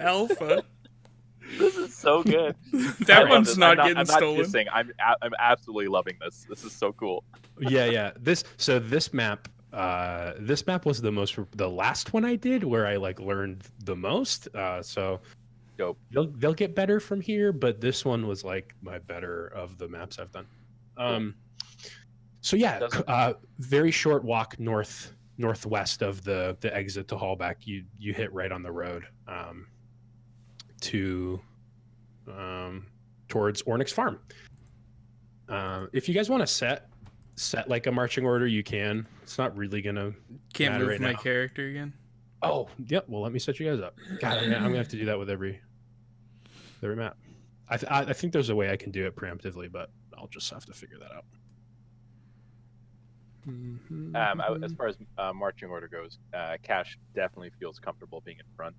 alpha. This is so good. I That love one's this. not I'm getting not stolen. dissing. I'm absolutely loving this. This is so cool. Yeah. This map was the last one I did where I like learned the most. So Dope. they'll get better from here, but this one was like my better of the maps I've done. So yeah, very short walk northwest of the exit to Hallback. You hit right on the road to towards Ornyx Farm. If you guys want to set like a marching order, you can. It's not really gonna Can't matter move right my now. character again. Oh, yep. Well, let me set you guys up. God, I'm gonna have to do that with every map. I think there's a way I can do it preemptively, but I'll just have to figure that out. As far as marching order goes, Cash definitely feels comfortable being in front.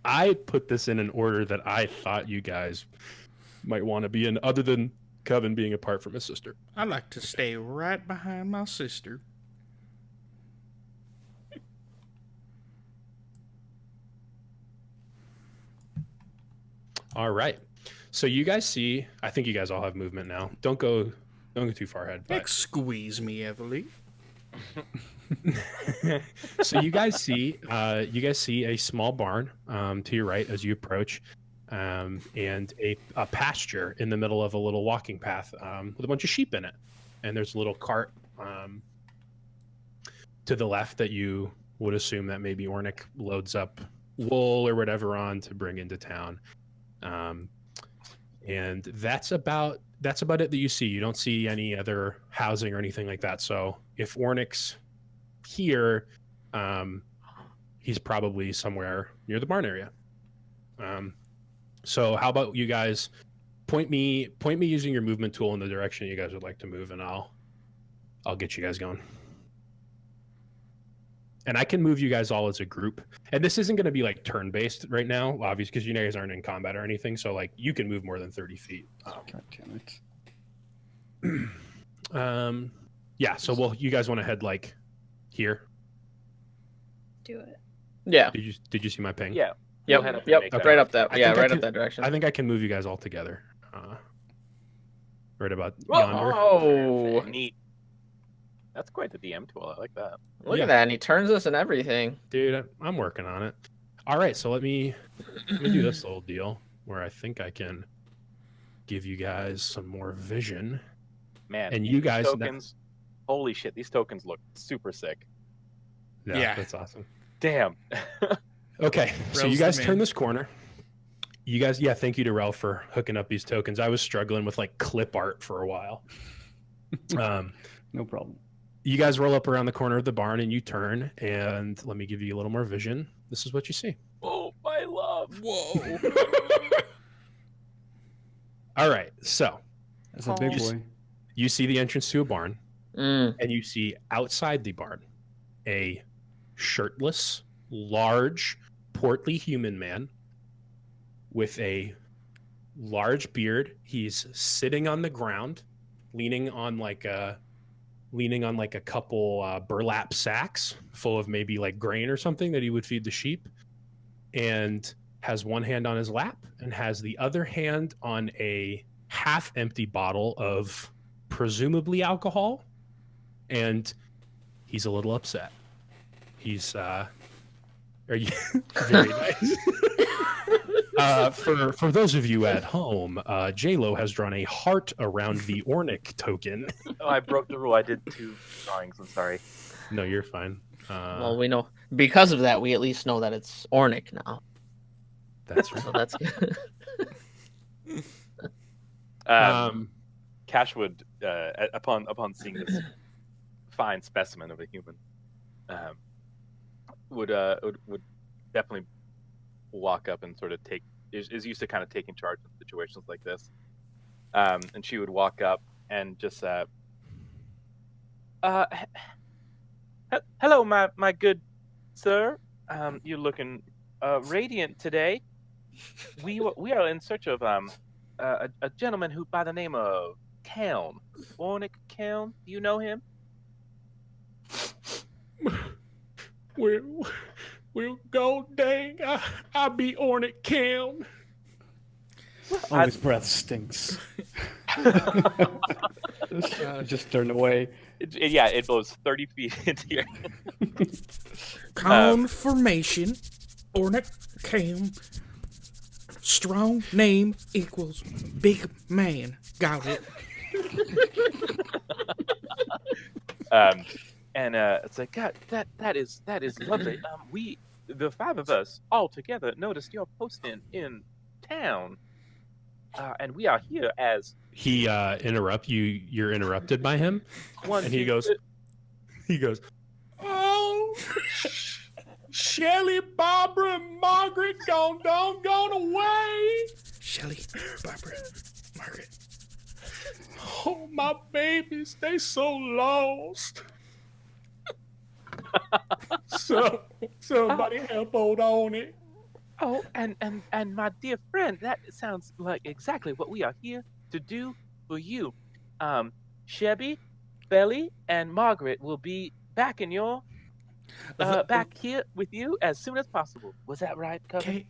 I put this in an order that I thought you guys might want to be in, other than Coven being apart from his sister. I like to stay right behind my sister. All right. So you guys see, I think you guys all have movement now. Don't go too far ahead. But... Squeeze me, Evely. So you guys see a small barn to your right as you approach, and a pasture in the middle of a little walking path with a bunch of sheep in it. And there's a little cart to the left that you would assume that maybe Ornyx loads up wool or whatever on to bring into town. And that's about it that you see. You don't see any other housing or anything like that. So if Ornyx here, he's probably somewhere near the barn area. So how about you guys point me using your movement tool in the direction you guys would like to move, and I'll get you guys going. And I can move you guys all as a group. And this isn't going to be like turn-based right now, obviously, because you guys aren't in combat or anything. So like you can move more than 30 feet. God damn it. Yeah. So you guys want to head like here? Do it. Yeah. Did you see my ping? Yeah. Yep. We'll head up and Yep. make that. Right up that. I Yeah. think I Right can- up that direction. I think I can move you guys all together. Right about yonder. Oh, Neat. That's quite the DM tool. I like that. look Yeah. at that! And he turns us and everything. Dude, I'm working on it. All right, so let me do this little deal where I think I can give you guys some more vision. Man, And you these guys- tokens. Holy shit! These tokens look super sick. Yeah. That's awesome. Damn. Okay, so Rel's you the guys man. turn this corner. You guys, yeah, thank you to Rel for hooking up these tokens. I was struggling with like clip art for a while. No problem. You guys roll up around the corner of the barn and you turn, and let me give you a little more vision. This is what you see. Oh my love. Whoa. All right, so As a big Oh. boy. you see the entrance to a barn, Mm. and you see outside the barn a shirtless, large, portly human man with a large beard. He's sitting on the ground, leaning on like a couple burlap sacks full of maybe like grain or something that he would feed the sheep, and has one hand on his lap and has the other hand on a half empty bottle of presumably alcohol, and he's a little upset. He's are you very nice. For those of you at home, J-Lo has drawn a heart around the Ornyx token. Oh, I broke the rule. I did 2 drawings. I'm sorry. No, you're fine. Well, we know because of that. We at least know that it's Ornyx now. That's right. So that's good. Cash would, upon seeing this fine specimen of a human, would definitely walk up and sort of is used to kind of taking charge in situations like this, and she would walk up and just hello, my good sir. You're looking radiant today. We are in search of a gentleman who by the name of Kelm, Ornyx Kelm. Do you know him? We'll go dang. I'll be on it, Cam. Oh, his breath stinks. Just turn away. It blows 30 feet into your. Confirmation. Ornate Cam. Strong name equals big man. Got it. It's like, God, that is lovely. We, the 5 of us, all together, noticed your posting in town, and we are here as He interrupt you. You're interrupted by him, one. and he two, goes, "Oh, Shelly, Barbara, and Margaret gone away. Shelly, Barbara, Margaret. Oh, my babies, they so lost. Somebody help old on it." Oh, and my dear friend, that sounds like exactly what we are here to do for you. Chevy, Belly, and Margaret will be back in your back here with you as soon as possible. Was that right, Coven?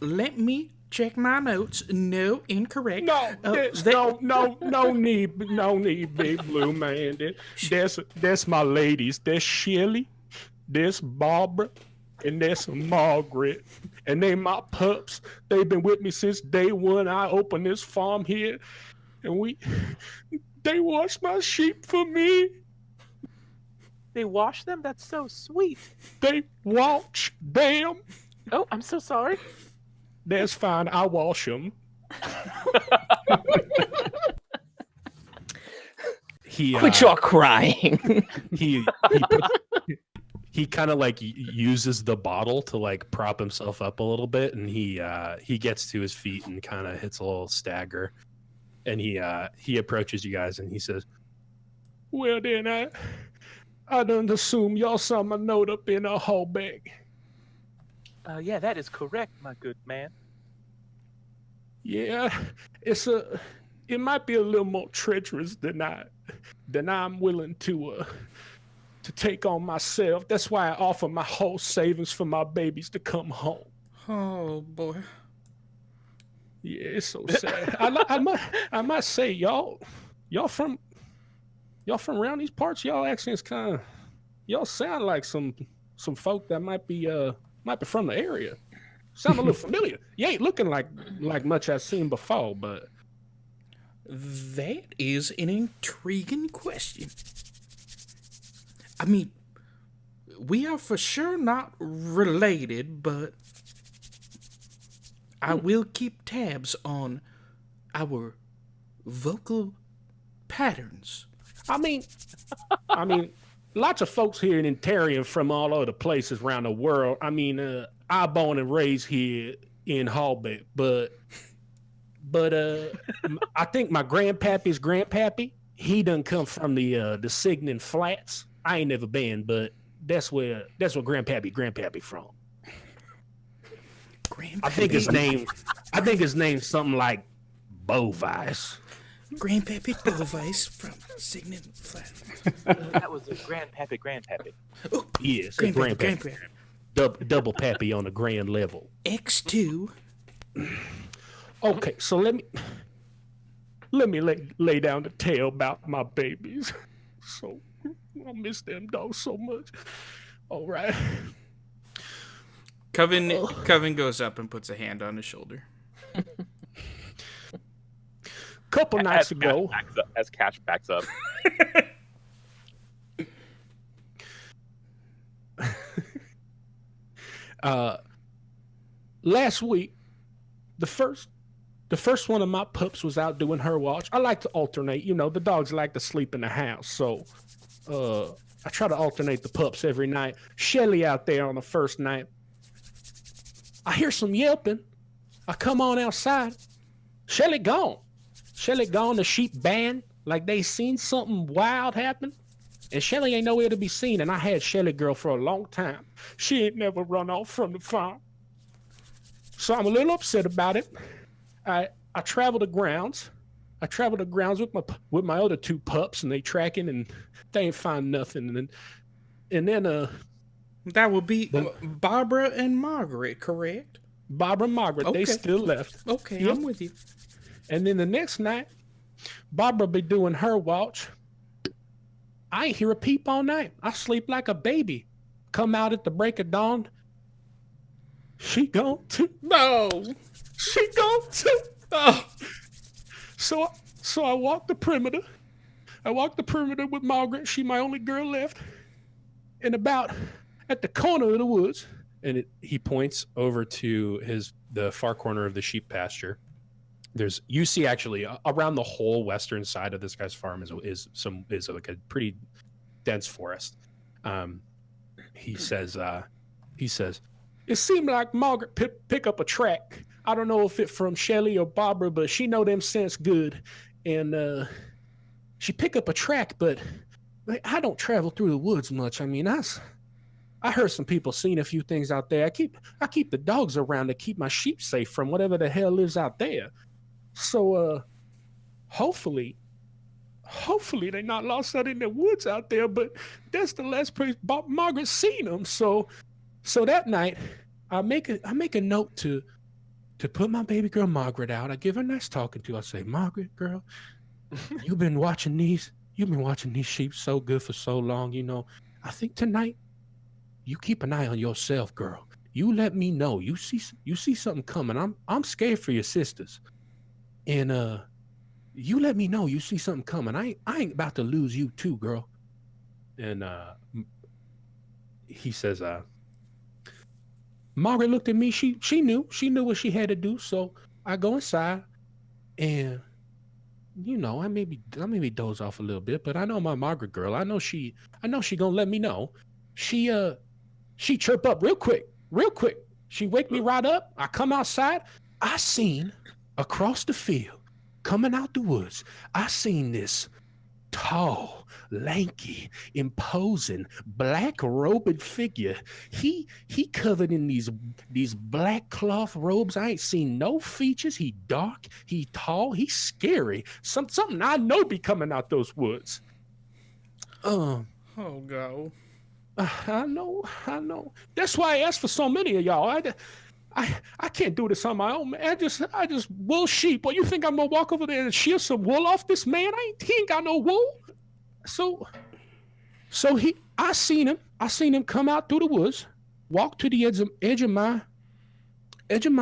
Let me check my notes. No, incorrect. No, no need, Big Blue Man. That's my ladies. That's Shelly, that's Barbara, and that's Margaret. And they my pups. They've been with me since day one. I opened this farm here, and they wash my sheep for me. They wash them? That's so sweet. They wash them. Oh, I'm so sorry. That's fine. I wash them. Quit your crying. He kind of like uses the bottle to like prop himself up a little bit, and he gets to his feet and kind of hits a little stagger, and he approaches you guys and he says, "Well then, I don't assume y'all saw my note up in a hall bag." Yeah, that is correct, my good man. Yeah, it might be a little more treacherous than I'm willing to take on myself. That's why I offer my whole savings for my babies to come home. Oh boy. Yeah, it's so sad. I must say, y'all from around these parts. Y'all accents y'all sound like some folk that might be from the area. Sound a little familiar. You ain't looking like much I've seen before, but That is an intriguing question. I mean, we are for sure not related, but I will keep tabs on our vocal patterns. I mean, lots of folks here in Ontario from all over the places around the world. I mean, I born and raised here in Hallbeck, but I think my grandpappy's grandpappy, he done come from the Signan Flats. I ain't never been, but that's where grandpappy from. I think his name's something like Bovice. Grandpappy Bovice from Signan Flat. That was a grandpappy. Oh, Yes, grandpappy. Double pappy on a grand level. X2. Okay, so let me lay down the tale about my babies. So I miss them dogs so much. All right. Coven goes up and puts a hand on his shoulder. Couple nights ago, as Cash backs up. last week, the first one of my pups was out doing her watch. I like to alternate, the dogs like to sleep in the house, so I try to alternate the pups every night. Shelly out there on the first night. I hear some yelping. I come on outside. Shelly gone. The sheep banned like they seen something wild happen. And Shelly ain't nowhere to be seen, and I had Shelly girl for a long time. She ain't never run off from the farm. So I'm a little upset about it. I travel the grounds. with my other two pups, and they tracking, and they ain't find nothing. And then That would be The- Barbara and Margaret, correct? Barbara and Margaret, they Okay. still left. Okay, Yep. I'm with you. And then the next night, Barbara be doing her watch. I ain't hear a peep all night. I sleep like a baby. Come out at the break of dawn. She gone too. No. She gone too. Oh. So I walked the perimeter. I walked the perimeter with Margaret. She my only girl left. And about at the corner of the woods, and he points over to the far corner of the sheep pasture. You see actually around the whole western side of this guy's farm is like a pretty dense forest. He says it seemed like Margaret pick up a track. I don't know if it from Shelly or Barbara, but she know them scents good, and she pick up a track. But I don't travel through the woods much. I mean, I heard some people seen a few things out there. I keep the dogs around to keep my sheep safe from whatever the hell lives out there. So, hopefully they not lost out in the woods out there. But that's the last place Margaret seen them. So that night, I make a note to put my baby girl Margaret out. I give her a nice talking to. I say, Margaret, girl, you've been watching these sheep so good for so long. You know, I think tonight you keep an eye on yourself, girl. You let me know. You see something coming. I'm scared for your sisters. And you let me know you see something coming. I ain't about to lose you too, girl. And he says, Margaret looked at me. She knew what she had to do. So I go inside, and you know, I maybe doze off a little bit, but I know my Margaret girl. I know she gonna let me know. She chirp up real quick. She wake me right up. I come outside. I seen across the field, coming out the woods, I seen this tall, lanky, imposing, black-robed figure. He covered in these black cloth robes. I ain't seen no features. He dark, he tall, he's scary. Something I know be coming out those woods. Oh, go. I know. That's why I asked for so many of y'all. I can't do this on my own, man. I just wool sheep. Well, you think I'm gonna walk over there and shear some wool off this man? He ain't got no wool. So I seen him come out through the woods, walk to the edge of my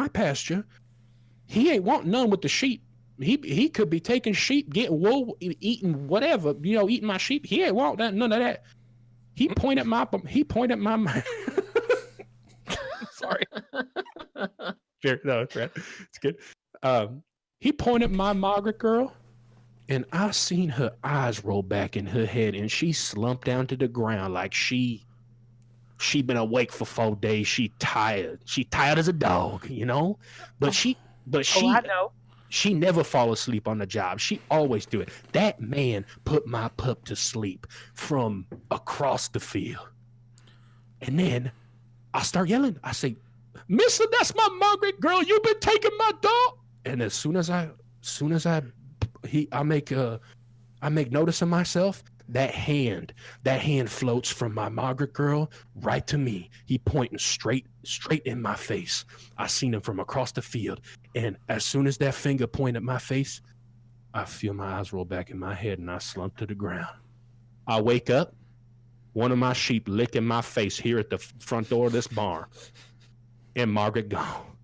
pasture. He ain't want none with the sheep. He could be taking sheep, getting wool, eating whatever, eating my sheep. He ain't want none of that. He pointed my sorry. No, it's right. It's good. He pointed my Margaret girl, and I seen her eyes roll back in her head, and she slumped down to the ground like she been awake for 4 days. She tired. She tired as a dog, But she I know. She never fall asleep on the job. She always do it. That man put my pup to sleep from across the field. And then I start yelling. I say, Mister, that's my Margaret girl. You been taking my dog. And as soon as I make notice of myself, that hand floats from my Margaret girl right to me. He pointing straight in my face. I seen him from across the field. And as soon as that finger pointed at my face, I feel my eyes roll back in my head and I slump to the ground. I wake up, one of my sheep licking my face here at the front door of this barn. And Margaret gone.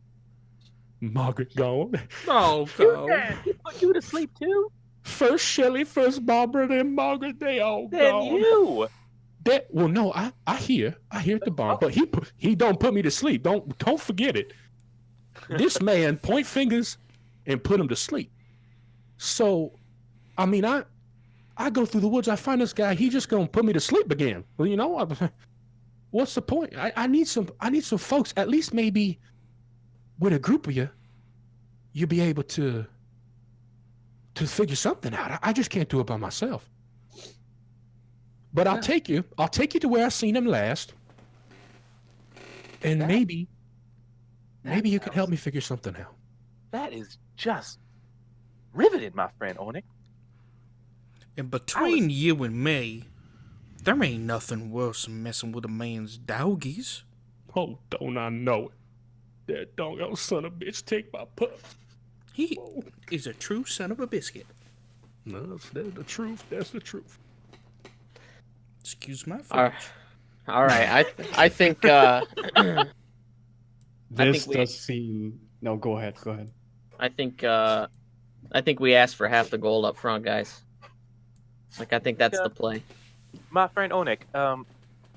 Margaret gone. Oh, go. He put you to sleep too? First Shelly, first Barbara, then Margaret. They all Then gone. you. No, I hear at the barn, but he don't put me to sleep. Don't forget it. This man point fingers and put him to sleep. So, I mean, I go through the woods. I find this guy. He just gonna put me to sleep again. Well, what's the point? I need some folks. At least maybe with a group of you'll be able to figure something out. I just can't do it by myself. But I'll take you to where I seen him last, and maybe you can help me figure something out. That is just riveted, my friend Onyx. And between you and me, There ain't nothing worse than messing with a man's doggies. Oh, don't I know it? That doggone son of a bitch take my pup. He is a true son of a biscuit. No, that's the truth. That's the truth. Excuse my All right. French. All right. I think This we- does seem. No, go ahead. Go ahead. I think we asked for half the gold up front, guys. Like I think that's Yeah. the play. My friend Onik,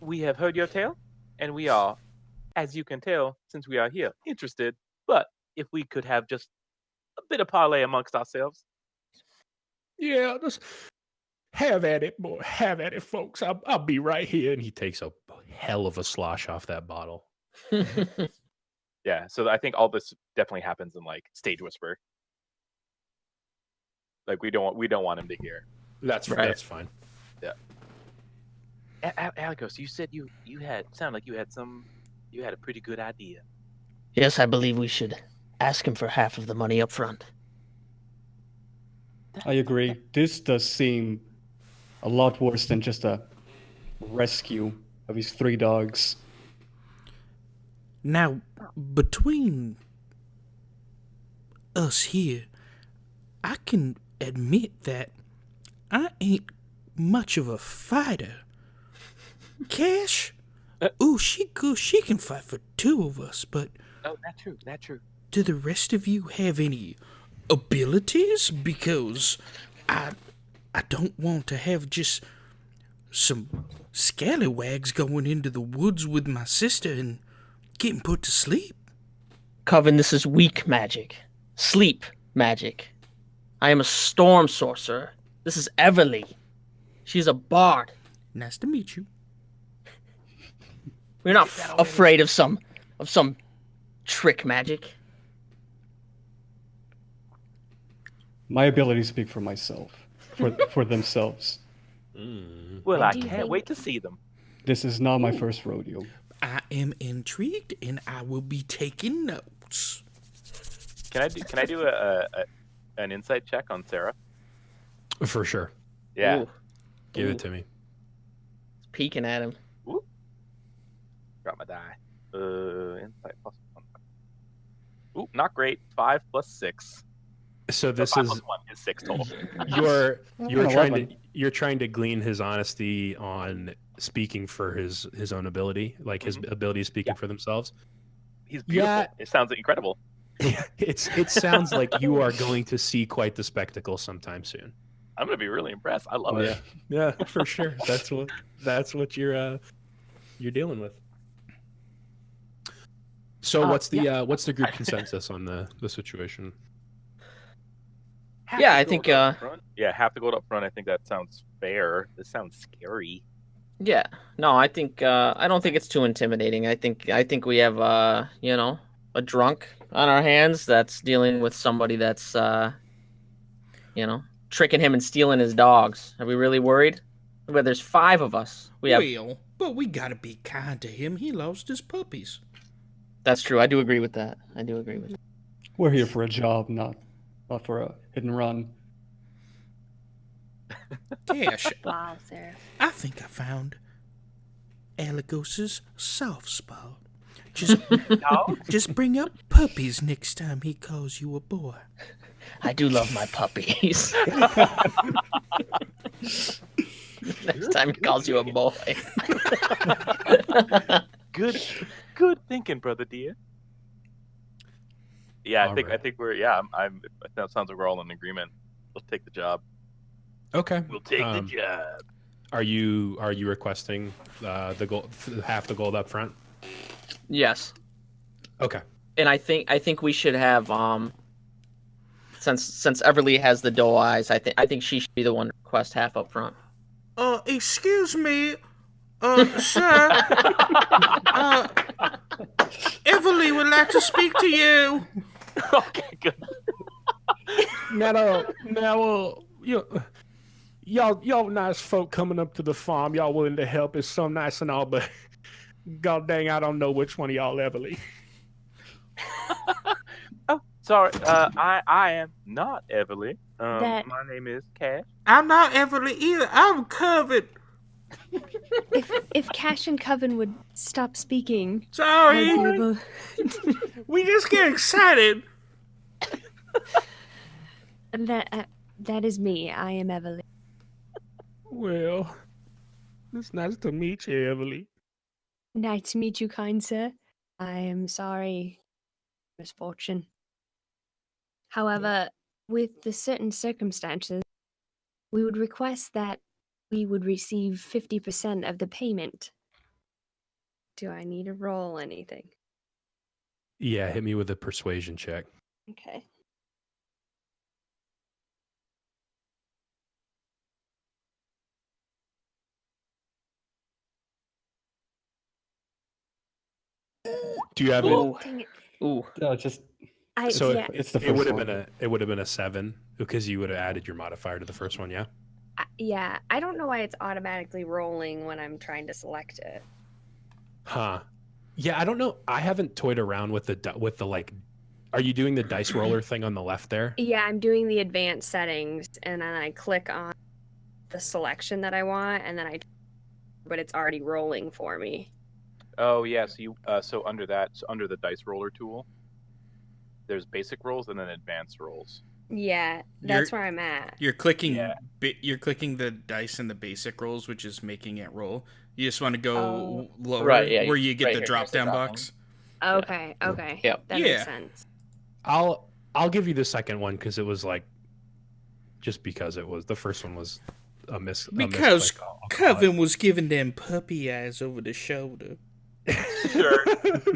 we have heard your tale, and we are, as you can tell, since we are here, interested. But if we could have just a bit of parlay amongst ourselves. Yeah, just have at it, boy. Have at it, folks. I'll be right here. And he takes a hell of a slosh off that bottle. Yeah, so I think all this definitely happens in like Stage Whisper. Like we don't want him to hear. That's Right. that's fine. Alikos, you said you sounded like you had a pretty good idea. Yes, I believe we should ask him for half of the money up front. I agree. This does seem a lot worse than just a rescue of his 3 dogs. Now, between us here, I can admit that I ain't much of a fighter. Cash? Ooh, she good. She can fight for 2 of us, but Oh, not true. do the rest of you have any abilities? Because I don't want to have just some scallywags going into the woods with my sister and getting put to sleep. Coven, this is weak magic. Sleep magic. I am a storm sorcerer. This is Everly. She's a bard. Nice to meet you. We're not afraid of some trick magic. My abilities speak for myself, for themselves. Well, What I do you can't think? wait to see them. This is not my first rodeo. I am intrigued, and I will be taking notes. Can I do an insight check on Sarah? For sure. Yeah. Ooh, Give Ooh. it to me. peeking at him. Drop my die. Insight plus 1. Ooh, not great. 5 plus 6. So this 5 is plus 1 is 6 total. you're An trying 11. to you're trying to glean his honesty on speaking for his own ability, like his abilities speaking for themselves. He's beautiful. Yeah. It sounds incredible. It sounds like you are going to see quite the spectacle sometime soon. I'm gonna be really impressed. I love it. Yeah, for sure. That's what you're dealing with. So what's the group consensus on the situation? Half Yeah, the I gold think, up front. Yeah, half the gold up front. I think that sounds fair. This sounds scary. Yeah. No, I think I don't think it's too intimidating. I think we have a drunk on our hands that's dealing with somebody that's tricking him and stealing his dogs. Are we really worried? Well, there's 5 of us. Well, but we gotta be kind to him. He lost his puppies. That's true. I do agree with that. We're here for a job, not for a hit and run. Cash, Wow, Sarah. I think I found Aligos's soft spot. Just bring up puppies next time he calls you a boy. I do love my puppies. Next time he calls you a boy. Good thinking, brother dear. Yeah, All I right. think we're that sounds like we're all in agreement. We'll take the job. Okay. We'll take the job. Are you requesting the gold, half the gold up front? Yes. Okay. And I think we should have since Everly has the doe eyes, I think she should be the one to request half up front. Excuse me, sir. Everly would like to speak to you. Okay, good. Now, y'all nice folk coming up to the farm. Y'all willing to help is so nice and all, but god dang, I don't know which one of y'all Everly. Oh, sorry. I am not Everly. That- My name is Cash. I'm not Everly either. I'm covered. If Cash and Coven would stop speaking, Sorry, I'd be able. we just get excited. That is me. I am Evelyn. Well, it's nice to meet you, Emily. Nice to meet you, kind sir. I am sorry, misfortune. However, with the certain circumstances, we would request that we would receive 50% of the payment. Do I need to roll anything? Yeah, hit me with a persuasion check. Okay. Do you have it? Ooh. Dang it. Ooh. No, just So yeah, it's the it first would have one. been a 7 because you would have added your modifier to the first one, yeah? yeah. I don't know why it's automatically rolling when I'm trying to select it. Huh. Yeah, I don't know. I haven't toyed around with the like. Are you doing the dice roller thing on the left there? Yeah, I'm doing the advanced settings, and then I click on the selection that I want, and then but it's already rolling for me. Oh yeah, so you so under the dice roller tool, there's basic rolls and then advanced rolls. Yeah, that's where I'm at. You're clicking. Yeah. You're clicking the dice in the basic rolls, which is making it roll. You just want to go lower, Right, yeah, where you get right the here, drop here's the down drop box. Okay, okay. Yep. That Yeah. makes sense. I'll give you the second one because it was like, just because it was the first one was a miss. Because I'll call it. Coven was giving them puppy eyes over the shoulder. Sure.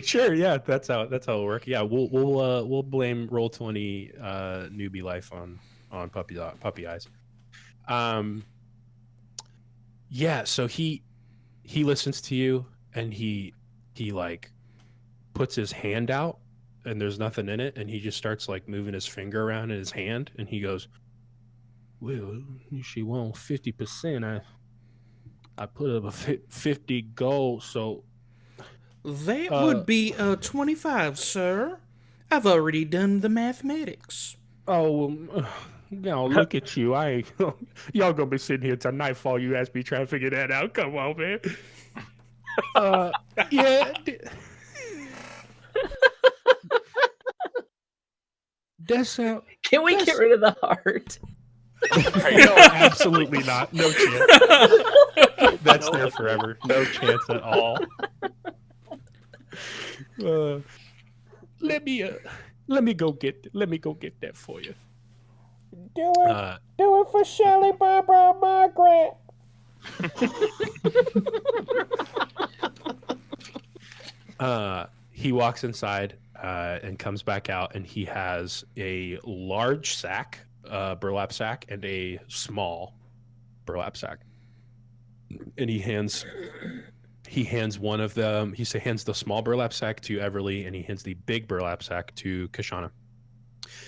Sure, yeah, that's how it'll work. Yeah, we'll blame Roll20 newbie life on puppy eyes. Yeah, so he listens to you and he like puts his hand out and there's nothing in it and he just starts like moving his finger around in his hand and he goes, well, she won 50%. I put up a 50 gold, so That would be 25, sir. I've already done the mathematics. oh, now look at you. Y'all gonna be sitting here till nightfall. You ask me trying to figure that out. Come on, man. Yeah. That's Can we get rid of the heart? no, absolutely not. No chance. That's there forever. No chance at all. Let me go get that for you. Do it for Shelley, Barbara, Margaret. He walks inside and comes back out, and he has a large sack, burlap sack, and a small burlap sack. And he hands one of them. He hands the small burlap sack to Everly, and he hands the big burlap sack to Kashana.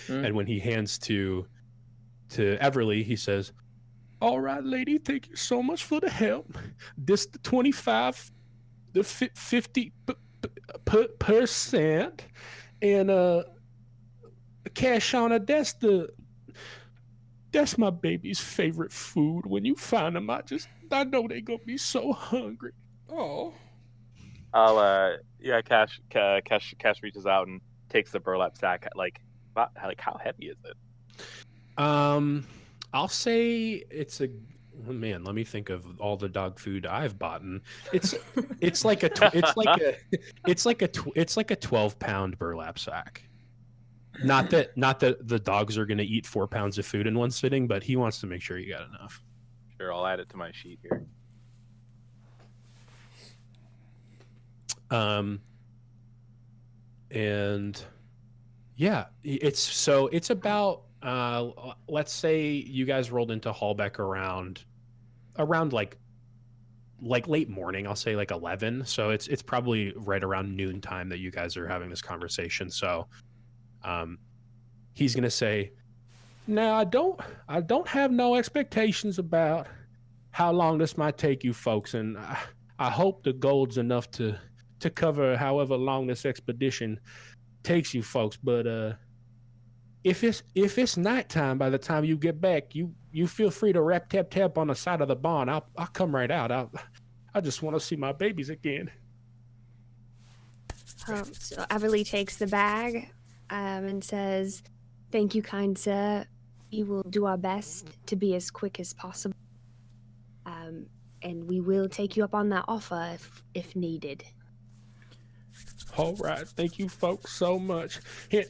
And when he hands to Everly, he says, "All right, lady, thank you so much for the help. This the 25, the 50%, and Kashana, that's my baby's favorite food. When you find them, I know they gonna be so hungry." Oh. I'll Cash reaches out and takes the burlap sack. How heavy is it? I'll say it's man. Let me think of all the dog food I've bought. It's like a 12-pound burlap sack. Not that the dogs are going to eat 4 pounds of food in one sitting, but he wants to make sure you got enough. Sure, I'll add it to my sheet here. And yeah, it's about let's say you guys rolled into Hallbeck around like late morning. I'll say like 11. So it's probably right around noon time that you guys are having this conversation. So he's gonna say, "Now I don't have no expectations about how long this might take you folks, and I hope the gold's enough to cover however long this expedition takes you folks. But if it's nighttime by the time you get back, you feel free to tap on the side of the barn. I'll come right out. I just want to see my babies again. So Everly takes the bag and says, "Thank you, kind sir. We will do our best to be as quick as possible. And we will take you up on that offer if needed." All right, thank you folks so much.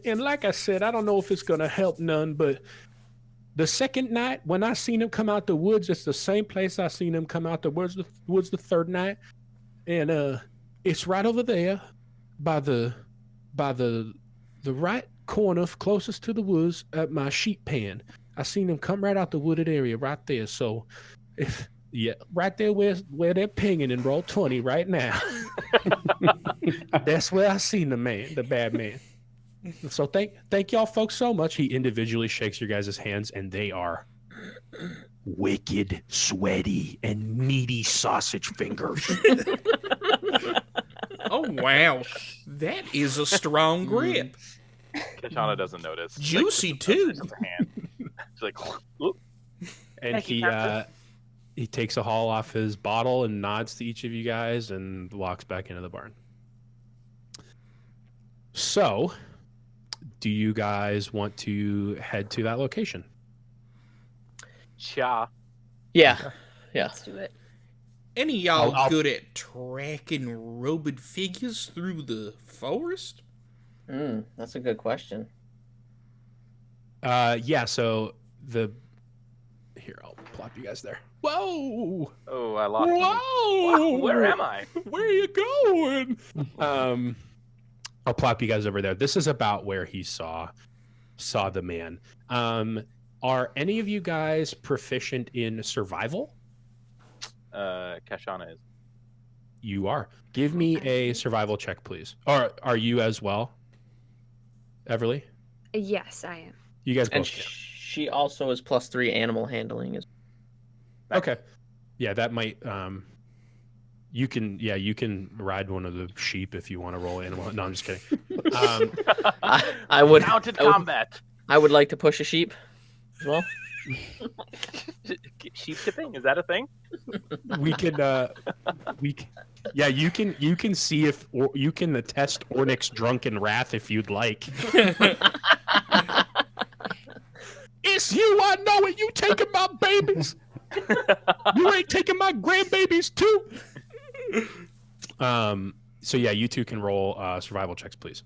And like I said, I don't know if it's gonna help none, but the second night when I seen him come out the woods, it's the same place I seen him come out the woods the third night, and it's right over there by the right corner closest to the woods at my sheep pen. I seen him come right out the wooded area right there. So, right there where they're pinging in roll 20 right now. That's where I seen the bad man. So thank y'all folks so much. He individually shakes your guys' hands, and they are wicked, sweaty, and meaty sausage fingers. Oh wow, that is a strong grip. Kashana doesn't notice. Juicy, like, too. Just a hand. She's like, "Oop." And Thank you, Captain. he takes a haul off his bottle and nods to each of you guys and walks back into the barn. So, do you guys want to head to that location? Cha. Yeah. Yeah. Let's do it. Any of y'all I'll- good at tracking robed figures through the forest? That's a good question. Yeah, so here, I'll plop you guys there. Whoa! Oh, I lost him. Whoa! Where am I? Where are you going? I'll plop you guys over there. This is about where he saw the man. Are any of you guys proficient in survival? Kashana is. You are. Give me a survival check, please. Or are you as well, Everly? Yes, I am. You guys And both can. she also is +3 animal handling. Okay. Yeah, that might. You can ride one of the sheep if you want to roll animal. No, I'm just kidding. I would. Mounted I would- combat. I would like to push a sheep as well. Sheep tipping, is that a thing? We can. Yeah, you can see if or you can attest Ornix drunken wrath if you'd like. It's you, I know it. You taking my babies. You ain't taking my grandbabies too. So yeah, you two can roll survival checks, please.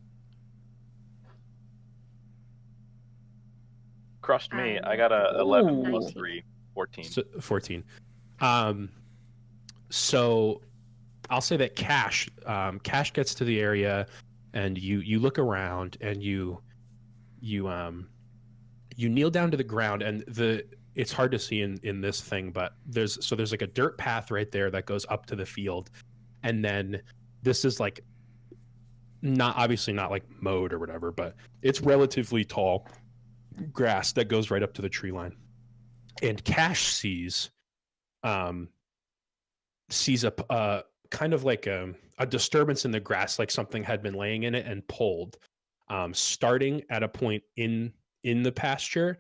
Crushed me. I got a 11 plus 19. 3, 14. So, 14. So I'll say that Cash gets to the area, and you look around, and you kneel down to the ground, and it's hard to see in this thing, but there's like a dirt path right there that goes up to the field, and then this is like not like mowed or whatever, but it's relatively tall grass that goes right up to the tree line. And Cash sees a kind of like a disturbance in the grass, like something had been laying in it and pulled, starting at a point in the pasture,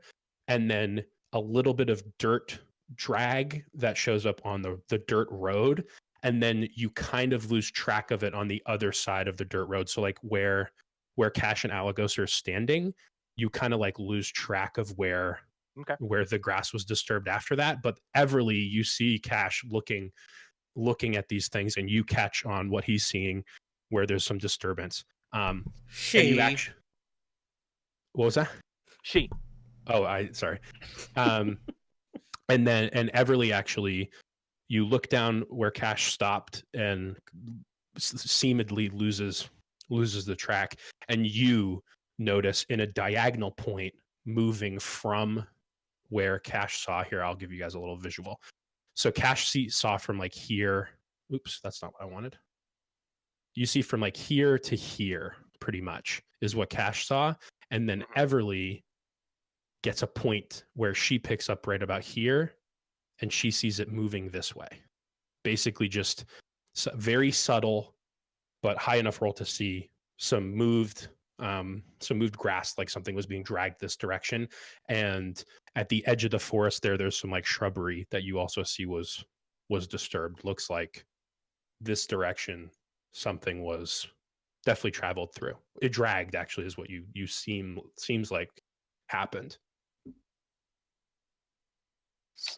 and then a little bit of dirt drag that shows up on the dirt road, and then you kind of lose track of it on the other side of the dirt road. So like where Cash and Alagos are standing, you kind of like lose track of where the grass was disturbed after that. But Everly, you see Cash looking at these things, and you catch on what he's seeing where there's some disturbance. She. What was that? She. Oh, sorry. And Everly, actually, you look down where Cash stopped and seemingly loses the track, and you notice in a diagonal point moving from where Cash saw. Here, I'll give you guys a little visual. So Cash saw from like here. Oops, that's not what I wanted. You see from like here to here, pretty much, is what Cash saw. And then Everly gets a point where she picks up right about here, and she sees it moving this way. Basically just very subtle, but high enough roll to see some moved grass, like something was being dragged this direction. And at the edge of the forest there's some like shrubbery that you also see was disturbed. Looks like this direction something was definitely traveled through. It dragged, actually, is what you seems like happened.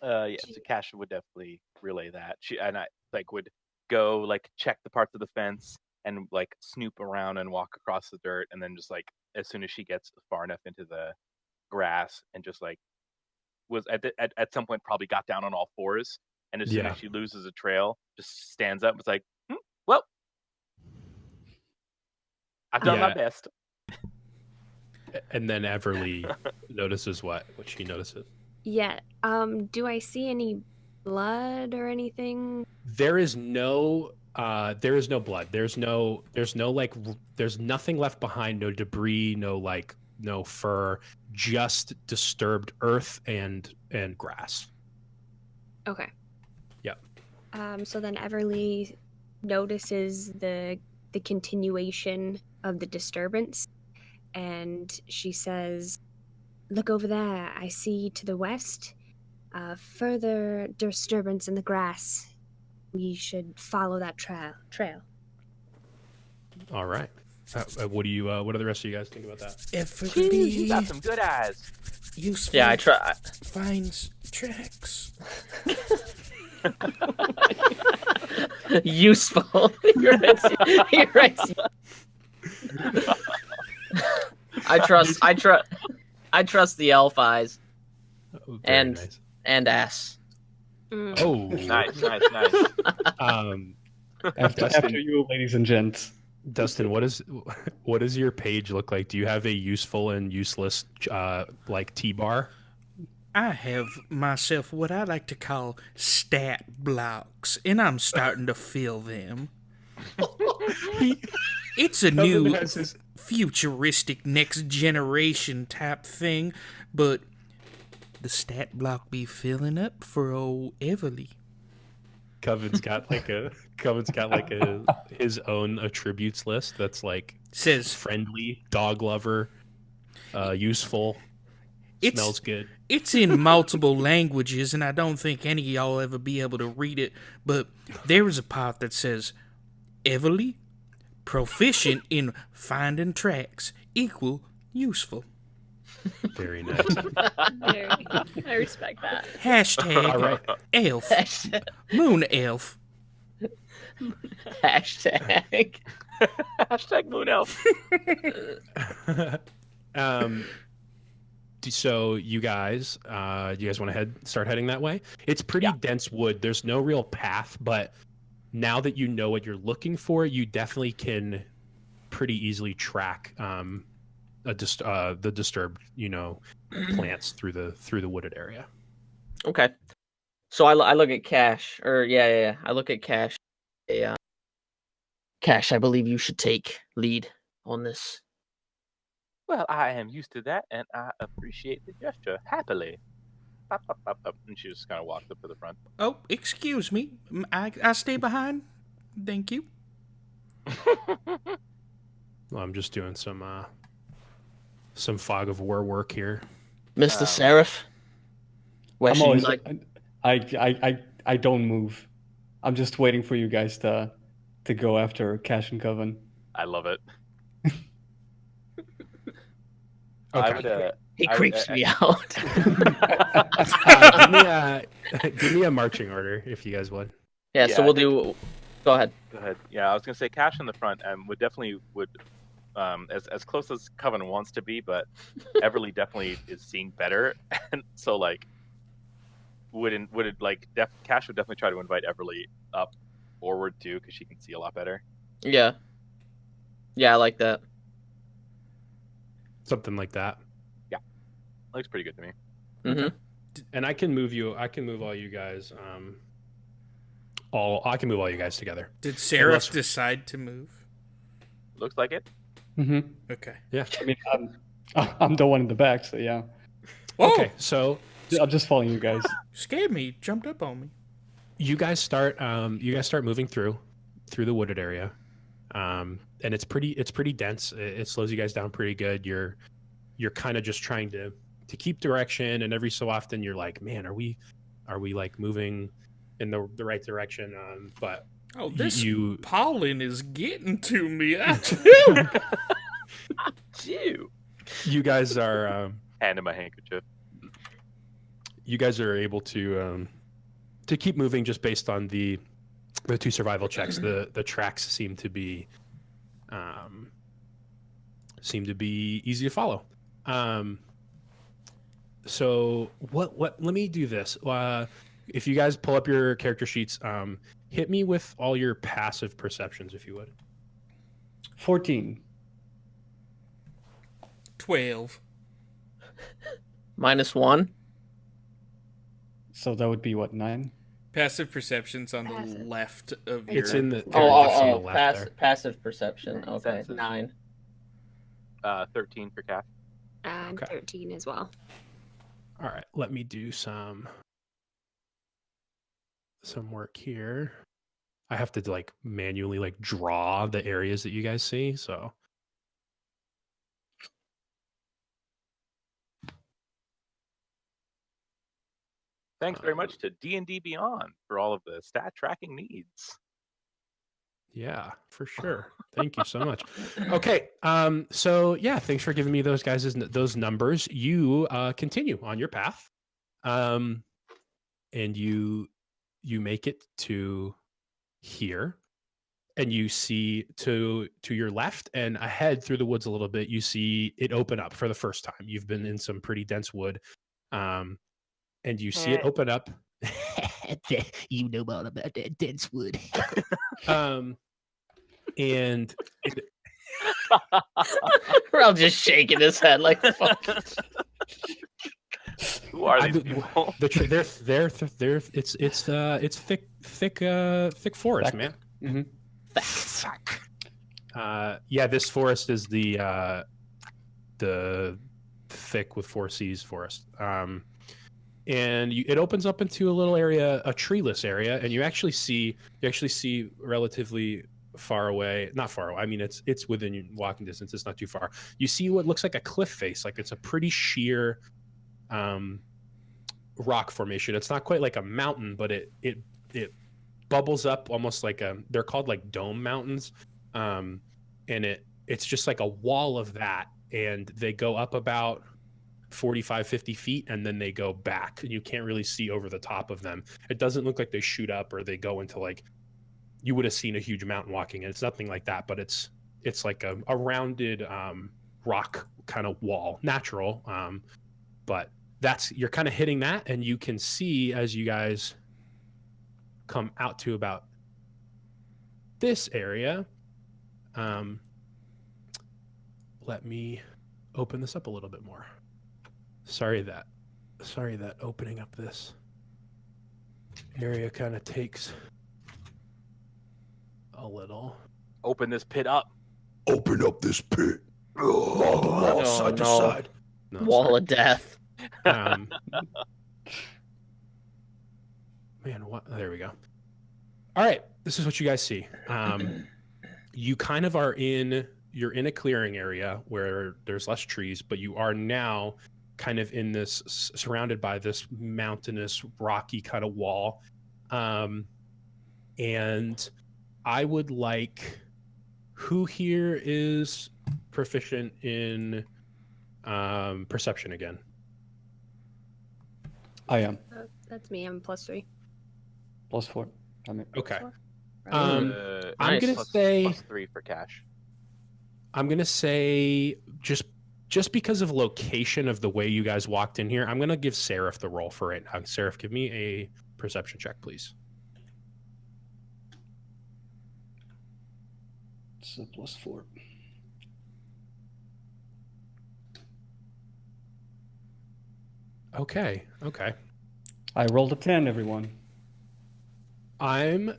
Yeah, so Cash would definitely relay that. I like would go like check the parts of the fence and like snoop around and walk across the dirt, and then just like as soon as she gets far enough into the grass and just like was at some point probably got down on all fours, and as soon Yeah. as she loses a trail, just stands up and is like, well, I've done my Yeah. best. And then Everly notices what she notices. Yeah. Do I see any blood or anything? There is no blood. There's nothing left behind, no debris, no fur, just disturbed earth and grass. Okay. Yep. So then Everly notices the continuation of the disturbance, and she says, "Look over there. I see to the west further disturbance in the grass. We should follow that trail." All right. What do the rest of you guys think about that? You got Everly some good eyes. useful Yeah, I try. finds tracks. Useful. He writes. I trust the elf eyes Very and nice. and ass. Mm. Oh, Nice. After you, ladies and gents. Dustin, what does your page look like? Do you have a useful and useless like T-bar? I have myself what I like to call stat blocks, and I'm starting to fill them. It's a new futuristic next generation type thing, but the stat block be filling up for old Everly. Coven's got like his own attributes list that's like Says friendly, dog lover, useful, smells good. It's in multiple languages, and I don't think any of y'all ever be able to read it, but there is a part that says, Everly, proficient in finding tracks, equal useful. Very nice. I respect that. Hashtag All right. elf. Moon elf. Hashtag. Hashtag Moon Elf. So you guys want to start heading that way? It's pretty dense wood. There's no real path, but now that you know what you're looking for, you definitely can pretty easily track the disturbed, plants through the wooded area. Okay. So I look at Cash, or yeah. I look at Cash. Cash, I believe you should take lead on this. Well, I am used to that, and I appreciate the gesture happily. Pop, pop, pop, pop. And she just kind of walks up to the front. Oh, excuse me. I stay behind. Thank you. Well, I'm just doing some fog of war work here. Mr. Seraph. Where I'm should you always like? I don't move. I'm just waiting for you guys to go after Cash and Coven. I love it. Okay. He creeps me out. Give me a marching order if you guys would. Yeah, Yeah, so I we'll think- do. Go ahead. Go ahead. Yeah, I was gonna say Cash in the front would definitely as close as Coven wants to be, but Everly definitely is seeing better, and so like Cash would definitely try to invite Everly up forward too, because she can see a lot better. Yeah. Yeah, I like that. Something like that. Looks pretty good to me. Mm-hmm. And I can move all you guys. I can move all you guys together. Did Seraph Unless- decide to move? Looks like it. Mm-hmm. Okay. Yeah. I mean, I'm the one in the back, so yeah. Oh, Okay, so I'm just following you guys. scared me. Jumped up on me. you guys start moving through the wooded area, and it's pretty dense. It slows you guys down pretty good. You're kind of just trying to keep direction, and every so often you're like, man, are we like moving in the right direction? But Oh, this you pollen is getting to me. Ew. you guys are Hand him a handkerchief. able to keep moving just based on the 2 survival checks. The tracks seem to be easy to follow. So what let me do this. If you guys pull up your character sheets, hit me with all your passive perceptions if you would. 14. 12. -1. So that would be what, 9? Passive perception's on the Passive. left of It's your... in the Oh, on the left there. passive perception. Nice. Okay, Senses. 9. 13 for Cash. And Okay. 13 as well. All right, let me do some work here. I have to like manually like draw the areas that you guys see, so Thanks very much to D&D Beyond for all of the stat tracking needs. yeah, for sure. Thank you so much. Okay, so yeah, thanks for giving me those numbers. You continue on your path, and you make it to here, and you see to your left and ahead through the woods a little bit. You see it open up for the first time. You've been in some pretty dense wood, and you see it open up. You know all about that dense wood. And Rel just shaking his head like fuck. Who are I- these people? they're it's thick forest, Thick. man. Mhm. Yeah, this forest is the thick with 4 C's forest. And it opens up into a little area, a treeless area, and you actually see relatively far away, not far away. I mean, it's within your walking distance. It's not too far. You see what looks like a cliff face, like it's a pretty sheer rock formation. It's not quite like a mountain, but it bubbles up almost like they're called like dome mountains. And it's just like a wall of that, and they go up about 45-50 feet, and then they go back, and you can't really see over the top of them. It doesn't look like they shoot up or they go into like you would have seen a huge mountain walking, and it's nothing like that, but it's like a rounded rock kind of wall, natural, but you're kind of hitting that, and you can see as you guys come out to about this area. Let me open this up a little bit more. Sorry that opening up this area kind of takes a little. Open this pit up. Open up this pit. Wall to wall, Oh, side to no. side. No, Wall sorry. of death. Man, what? There we go. All right, this is what you guys see. You kind of you're in a clearing area where there's less trees, but you are now kind of in this surrounded by this mountainous, rocky kind of wall. And I would like, who here is proficient in perception again? I am. That's me. I'm +3. +4. I mean, Okay. Right. I'm Nice. gonna say +3 for Cash. I'm gonna say just because of location of the way you guys walked in here, I'm gonna give Seraph the roll for it now. Seraph, give me a perception check, please. it's a +4. Okay. I rolled a 10, everyone. I'm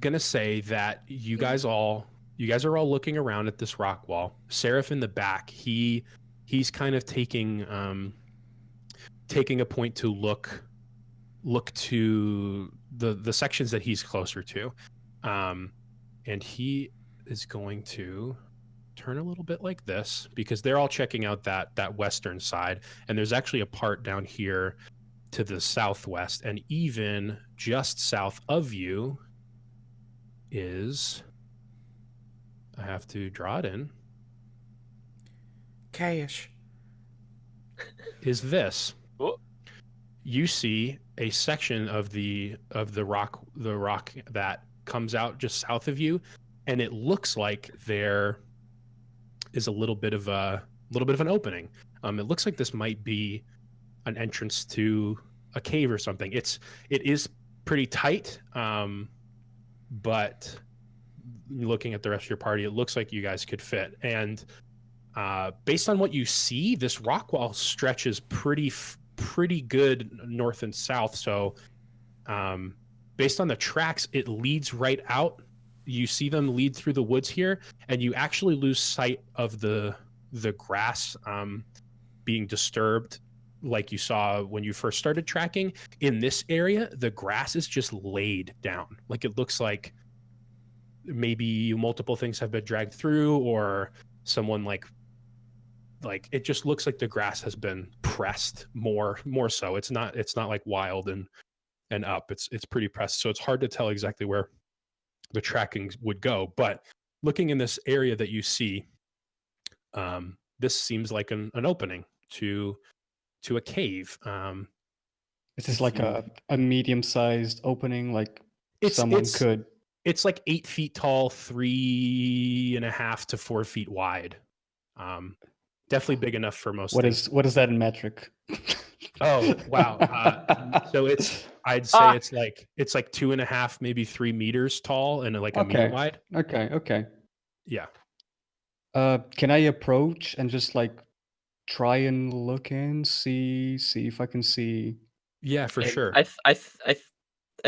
gonna say that you guys are all looking around at this rock wall. Seraph in the back, he's kind of taking a point to look to the sections that he's closer to, and he is going to turn a little bit like this because they're all checking out that western side, and there's actually a part down here to the southwest, and even just south of you is, I have to draw it in, Cash. is this. Oh. You see a section of the rock that comes out just south of you, and it looks like there is a little bit of an opening. It looks like this might be an entrance to a cave or something. It is pretty tight, but looking at the rest of your party, it looks like you guys could fit. And based on what you see, this rock wall stretches pretty good north and south. So based on the tracks, it leads right out. You see them lead through the woods here, and you actually lose sight of the grass being disturbed like you saw when you first started tracking. In this area, the grass is just laid down. Like, it looks like maybe multiple things have been dragged through, or someone like it just looks like the grass has been pressed more so. It's not like wild and up. It's pretty pressed. So it's hard to tell exactly where the tracking would go. But looking in this area that you see, this seems like an opening to a cave. Is this like a medium-sized opening? Like It's could. It's like 8 feet tall, 3.5 to 4 feet wide. Definitely big enough for most. What is that in metric? Oh wow! So I'd say it's like 2.5, maybe 3 meters tall, and like a meter wide. Okay. Yeah. Can I approach and just like try and look in, see if I can see? Yeah, for sure. I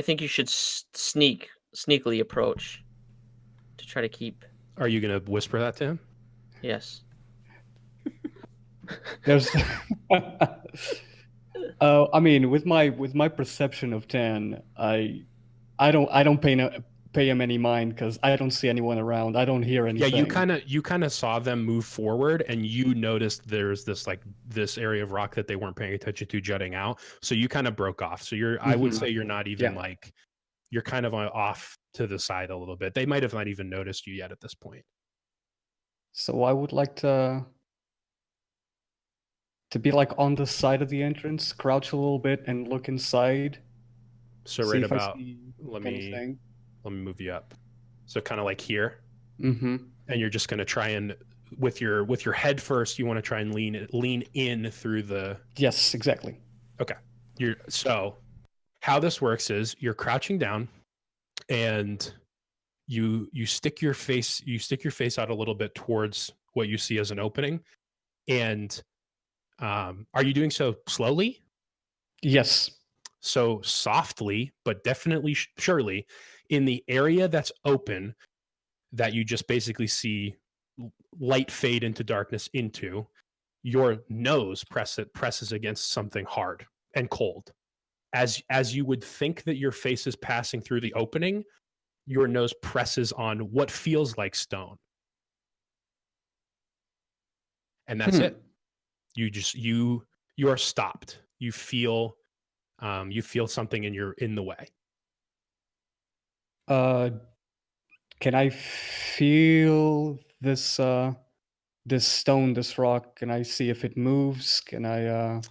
think you should sneakily approach to try to keep. Are you gonna whisper that to him? Yes. There's. I mean, with my perception of 10, I don't pay him any mind because I don't see anyone around. I don't hear anything. Yeah, you kind of saw them move forward, and you noticed there's this area of rock that they weren't paying attention to jutting out. So you kind of broke off. So I would say you're not even like, you're kind of off to the side a little bit. They might have not even noticed you yet at this point. So I would like to be like on the side of the entrance, crouch a little bit, and look inside. So right about, let me move you up. So kind of like here. Mm-hmm. And you're just going to try and with your head first, you want to try and lean in through the. Yes, exactly. Okay. So how this works is you're crouching down, and you stick your face out a little bit towards what you see as an opening. And are you doing so slowly? Yes. So softly, but definitely surely, in the area that's open, that you just basically see light fade into darkness into, your nose presses against something hard and cold. As you would think that your face is passing through the opening, your nose presses on what feels like stone. And that's it. You are stopped. You feel something in the way. Can I feel this stone, this rock? Can I see if it moves? Can I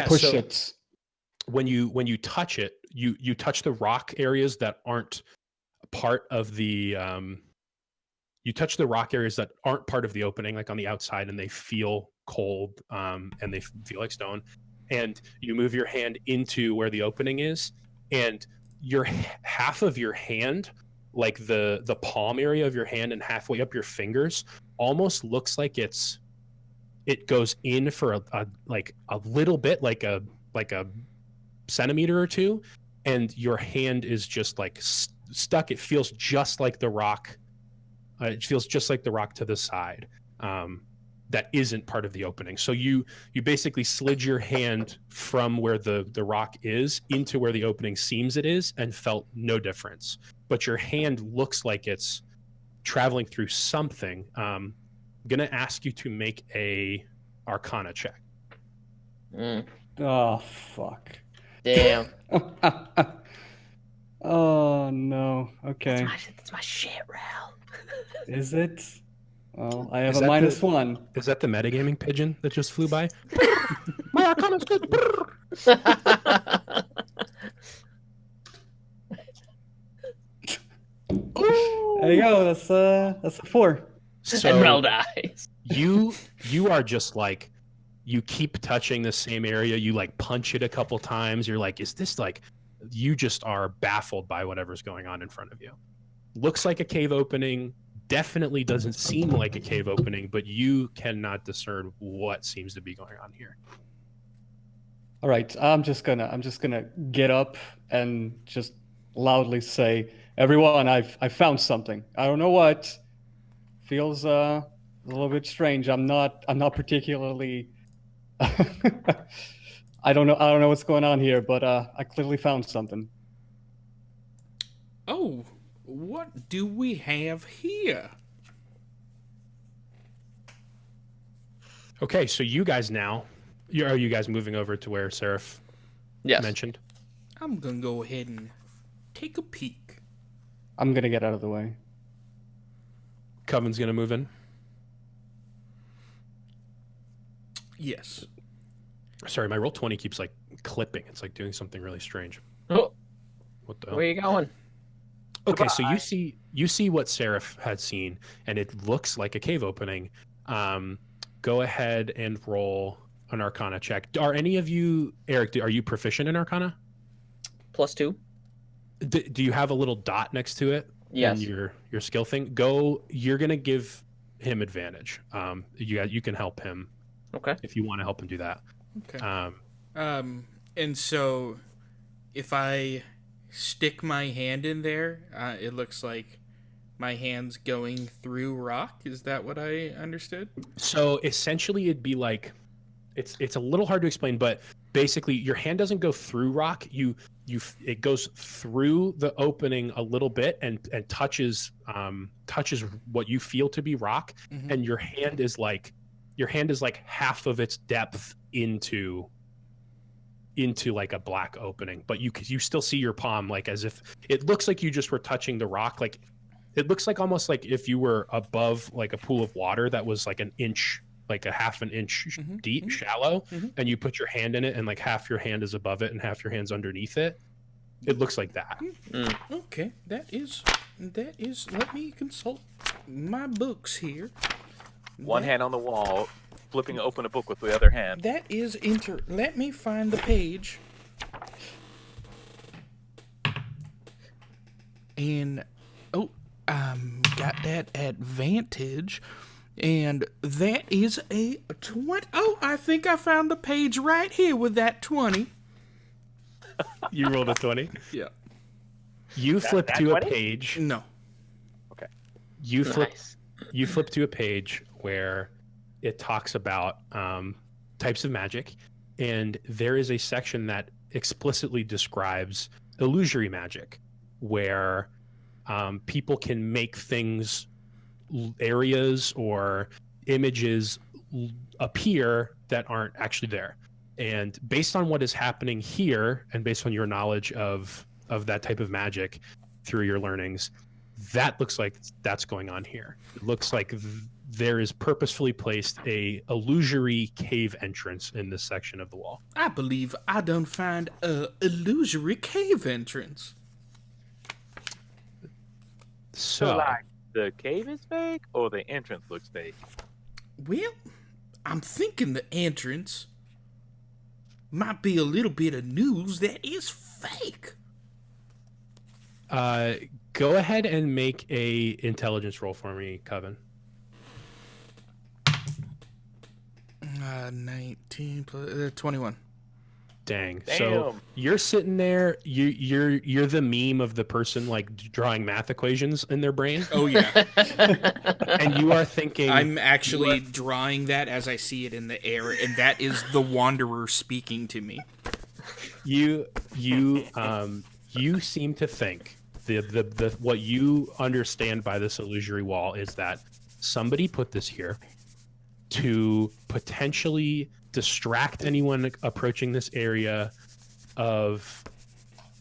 push it? When you touch it, you touch the rock areas that aren't part of the you touch the rock areas that aren't part of the opening, like on the outside, and they feel cold, and they feel like stone. And you move your hand into where the opening is, and your half of your hand, like the palm area of your hand and halfway up your fingers, almost looks like it goes in for a little bit, like a centimeter or two, and your hand is just like stuck. It feels just like the rock. It feels just like the rock to the side. That isn't part of the opening. So you basically slid your hand from where the rock is into where the opening seems it is, and felt no difference. But your hand looks like it's traveling through something. I'm gonna ask you to make a Arcana check. Oh fuck. Damn. Oh no. That's Okay. that's my shit, Ral. Is it? Well, I have Is a that minus the- 1. Is that the metagaming pigeon that just flew by? My Arcana's good. There you go. That's a 4. So Emerald eyes. you are just like, you keep touching the same area. You like punch it a couple times. You're like, is this like? You just are baffled by whatever's going on in front of you. Looks like a cave opening. Definitely doesn't seem like a cave opening, but you cannot discern what seems to be going on here. All right, I'm just gonna get up and just loudly say, "Everyone, I've found something. I don't know what. Feels a little bit strange. I'm not particularly. I don't know what's going on here, but I clearly found something." Oh, what do we have here? Okay, so you guys now, are you guys moving over to where Seraph Yes. mentioned? I'm gonna go ahead and take a peek. I'm gonna get out of the way. Coven's gonna move in. Yes. Sorry, my roll 20 keeps like clipping. It's like doing something really strange. Oh, What the hell? where you going? Okay, so Goodbye. you see what Seraph had seen, and it looks like a cave opening. Go ahead and roll an Arcana check. Are any of you, Eric? Are you proficient in Arcana? +2. Do you have a little dot next to it? Yes. In your skill thing. You're gonna give him advantage. You can help him Okay. if you want to help him do that. Okay. And so if I stick my hand in there, it looks like my hand's going through rock. Is that what I understood? So essentially, it'd be like, it's a little hard to explain, but basically, your hand doesn't go through rock. It goes through the opening a little bit and touches what you feel to be rock, Mhm. and your hand is like half of its depth into like a black opening, but you still see your palm, like as if it looks like you just were touching the rock. Like it looks like almost like if you were above like a pool of water that was like an inch, like a half an inch Mhm, deep, mhm, shallow, mhm. and you put your hand in it and like half your hand is above it and half your hand's underneath it. It looks like that. Okay, that is. Let me consult my books here. One That- hand on the wall, flipping open a book with the other hand. That is Let me find the page. And got that advantage, and that is a 20. Oh, I think I found the page right here with that 20. You rolled a 20. Yeah. You flip that to a 20? page. No. You flip Nice. you flip to a page where it talks about types of magic, and there is a section that explicitly describes illusory magic, where people can make things, areas or images appear that aren't actually there. And based on what is happening here, and based on your knowledge of that type of magic through your learnings, that looks like that's going on here. It looks like there is purposefully placed a illusory cave entrance in this section of the wall. I believe I done find a illusory cave entrance. So, like the cave is fake or the entrance looks fake? Well, I'm thinking the entrance might be a little bit of news that is fake. go ahead and make a intelligence roll for me, Coven. 19 plus 21. Dang. Damn. So you're sitting there, you're the meme of the person like drawing math equations in their brain, Oh yeah. and you are thinking, I'm actually drawing that as I see it in the air, and that is the Wanderer speaking to me. you seem to think the what you understand by this illusory wall is that somebody put this here to potentially distract anyone approaching this area of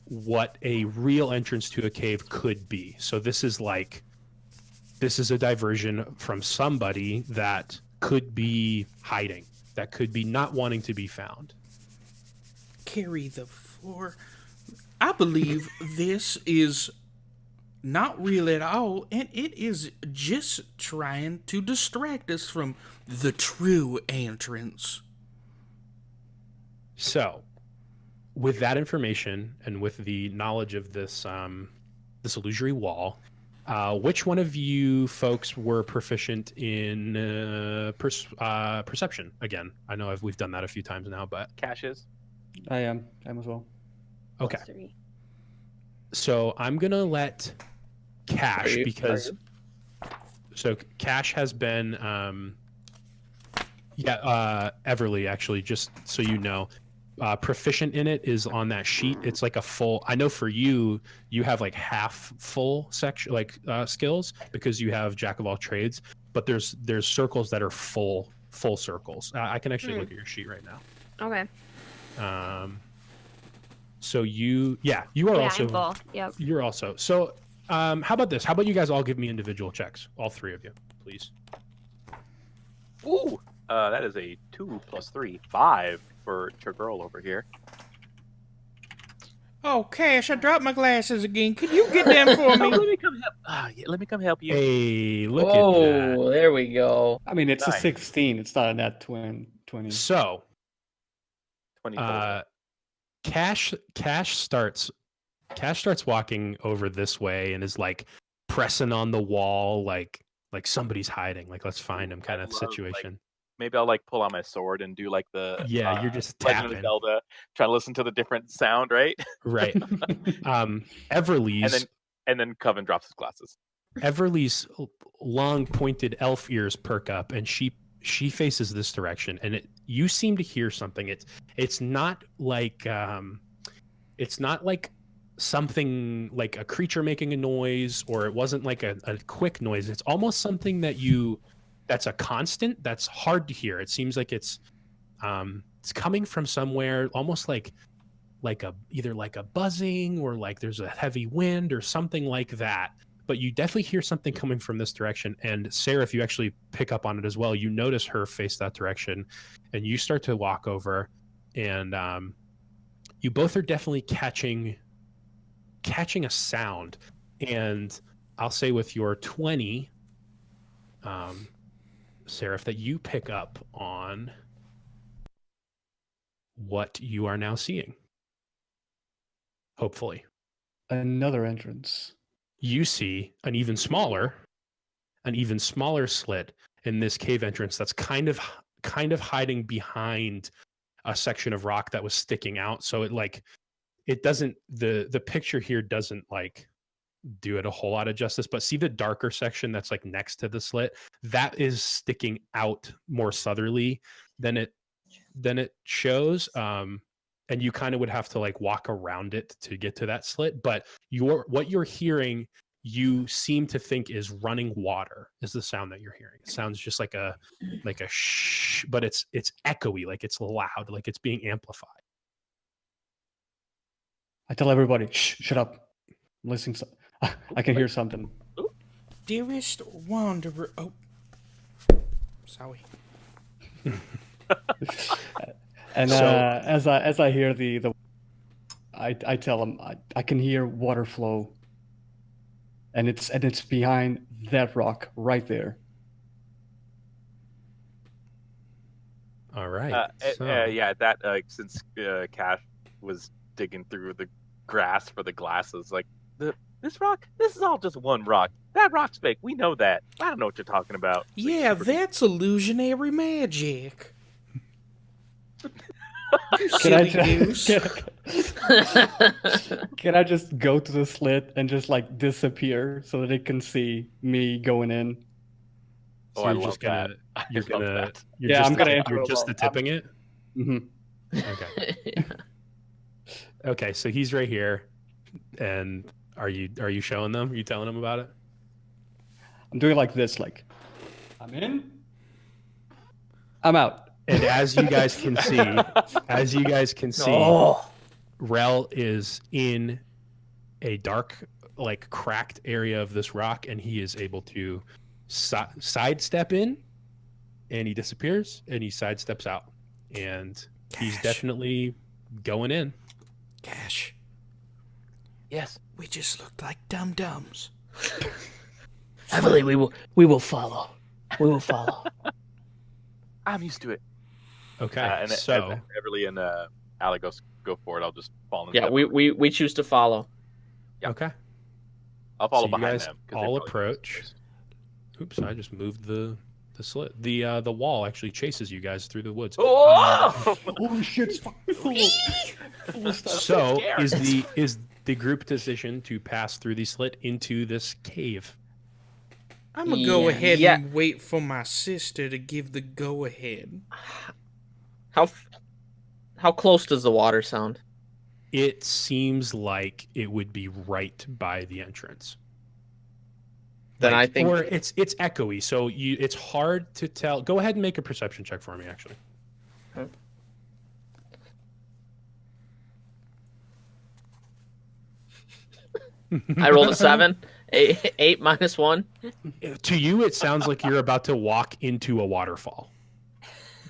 what a real entrance to a cave could be. So this is a diversion from somebody that could be hiding, that could be not wanting to be found. Carry the floor. I believe this is not real at all, and it is just trying to distract us from the true entrance. So, with that information and with the knowledge of this this illusory wall, which one of you folks were proficient in perception? Again, I know we've done that a few times now, but Cash is. I am as well. okay. +3. So I'm gonna let Cash Are you- because so Cash has been Everly, actually, just so you know, proficient in it is on that sheet. It's like a full. I know for you, you have like half full section skills because you have Jack of all trades. But there's circles that are full circles. I can actually look at your sheet right now. Okay. So you are also I'm full. Yep. you're also so. How about this? How about you guys all give me individual checks, all three of you, please. Ooh, that is a 2 + 3, 5 for your girl over here. Oh, Cash, I dropped my glasses again. Could you get them for Oh, me? let me come help. Let me come help you. Hey, look at Oh, there we go. I mean, it's Nice. a 16. It's not a nat 20. that. So, 24. Cash starts walking over this way and is like pressing on the wall, like somebody's hiding, like let's find him kind I of love, like, situation. Maybe I'll like pull out my sword and do like the Yeah, you're just Legend of tapping. Zelda, trying to listen to the different sound, right? Right. Everly's and then Coven drops his glasses. Everly's long pointed elf ears perk up and she faces this direction and you seem to hear something. It's not like something like a creature making a noise, or it wasn't like a quick noise. It's almost something that's a constant that's hard to hear. It seems like it's coming from somewhere, almost like either like a buzzing or like there's a heavy wind or something like that. But you definitely hear something coming from this direction. And Sarah, if you actually pick up on it as well, you notice her face that direction and you start to walk over and you both are definitely catching a sound. And I'll say with your 20, Seraph, that you pick up on what you are now seeing. Hopefully. Another entrance. You see an even smaller slit in this cave entrance that's kind of hiding behind a section of rock that was sticking out. So it doesn't, the picture here doesn't like do it a whole lot of justice, but see the darker section that's like next to the slit, that is sticking out more southerly than it shows. And you kind of would have to like walk around it to get to that slit. But what you're hearing, you seem to think is running water is the sound that you're hearing. It sounds just like a shh, but it's echoey, like it's loud, like it's being amplified. I tell everybody, shh, shut up. I'm listening. I can hear something. Dearest wanderer. Oh, sorry. And So- as I hear I tell him I can hear water flow, and it's behind that rock right there. All right. Yeah, that since Cash was digging through the grass for the glasses, like this rock, this is all just one rock. That rock's fake. We know that. I don't know what you're talking about. Like, Yeah, super- that's illusionary magic. You Can I silly goose. can I just go to the slit and just like disappear so that they can see me going in? Oh, So I you're love just gonna, that. you're I love gonna, that. you're Yeah, just I'm gonna the- enter you're a just the wall. tipping it. Hmm. Okay. Okay. So he's right here, and are you showing them? Are you telling them about it? I'm doing like this, like I'm in, I'm out. And as you guys can see, Oh, Rel is in a dark, like cracked area of this rock, and he is able to sidestep in, and he disappears, and he sidesteps out, and he's Cash. definitely going in. Cash, Yes. we just looked like dum-dums. Heavily, we will follow. We will follow. I'm used to it. Okay, And so as Everly and Alagos go for it, I'll just follow. Yeah, we choose to follow. Yeah. okay, I'll follow so you behind guys them. 'cause they all probably approach. first. Oops, I just moved the slit. The wall actually chases you guys through the woods. Oh! Oh shit! It's full of stuff. So scared. is the group decision to pass through the slit into this cave? I'm gonna go Yeah. ahead Yeah. and wait for my sister to give the go-ahead. How close does the water sound? It seems like it would be right by the entrance. Then I think or it's echoey, so it's hard to tell. Go ahead and make a perception check for me, actually. I rolled a 7. 8 minus 1. To you, it sounds like you're about to walk into a waterfall.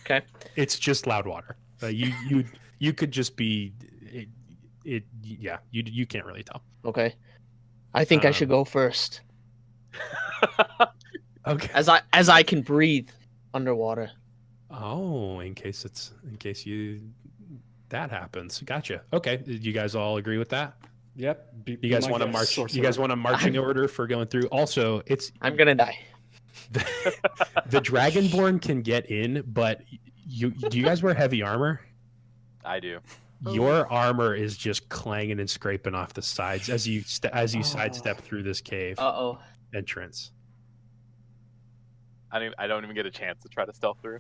Okay. It's just loud water. You could just be yeah. You can't really tell. Okay. I think I should go first, Okay. as I can breathe underwater. Oh, in case that happens. Gotcha. Okay. You guys all agree with that? Yep. You guys want to march? You guys want a marching order for going through? Also, it's I'm gonna die. the Dragonborn can get in, but do you guys wear heavy armor? I do. Your armor is just clanging and scraping off the sides as you sidestep through this cave Uh-oh. entrance. I don't even get a chance to try to stealth through.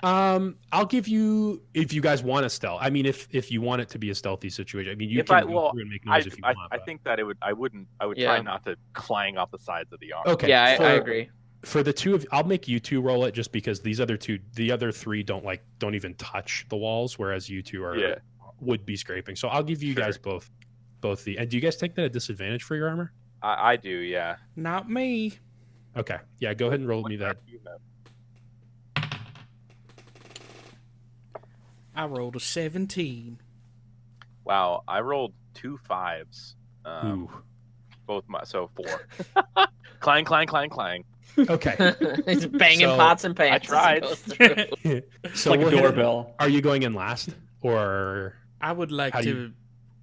I'll give you, if you guys want to stealth. I mean, if you want it to be a stealthy situation. I mean, you If can I- go well, through and make noise if you want. I but- think that I would Yeah. try not to clang off the sides of the arm. Okay. Yeah, I for- agree. For the two of, I'll make you two roll it just because the other three don't even touch the walls, whereas you two would be scraping. So I'll give you Sure. guys both the. And do you guys take that at disadvantage for your armor? I do, yeah. Not me. Okay. Yeah. Go ahead and roll me that. I rolled a 17. Wow, I rolled 2 5s. Ooh. Both so 4. Clang, clang, clang, clang. Okay. He's banging So, pots and pans. as he tried. goes through. So Like a we'll hit- doorbell. Are you going in last or? I would like How do to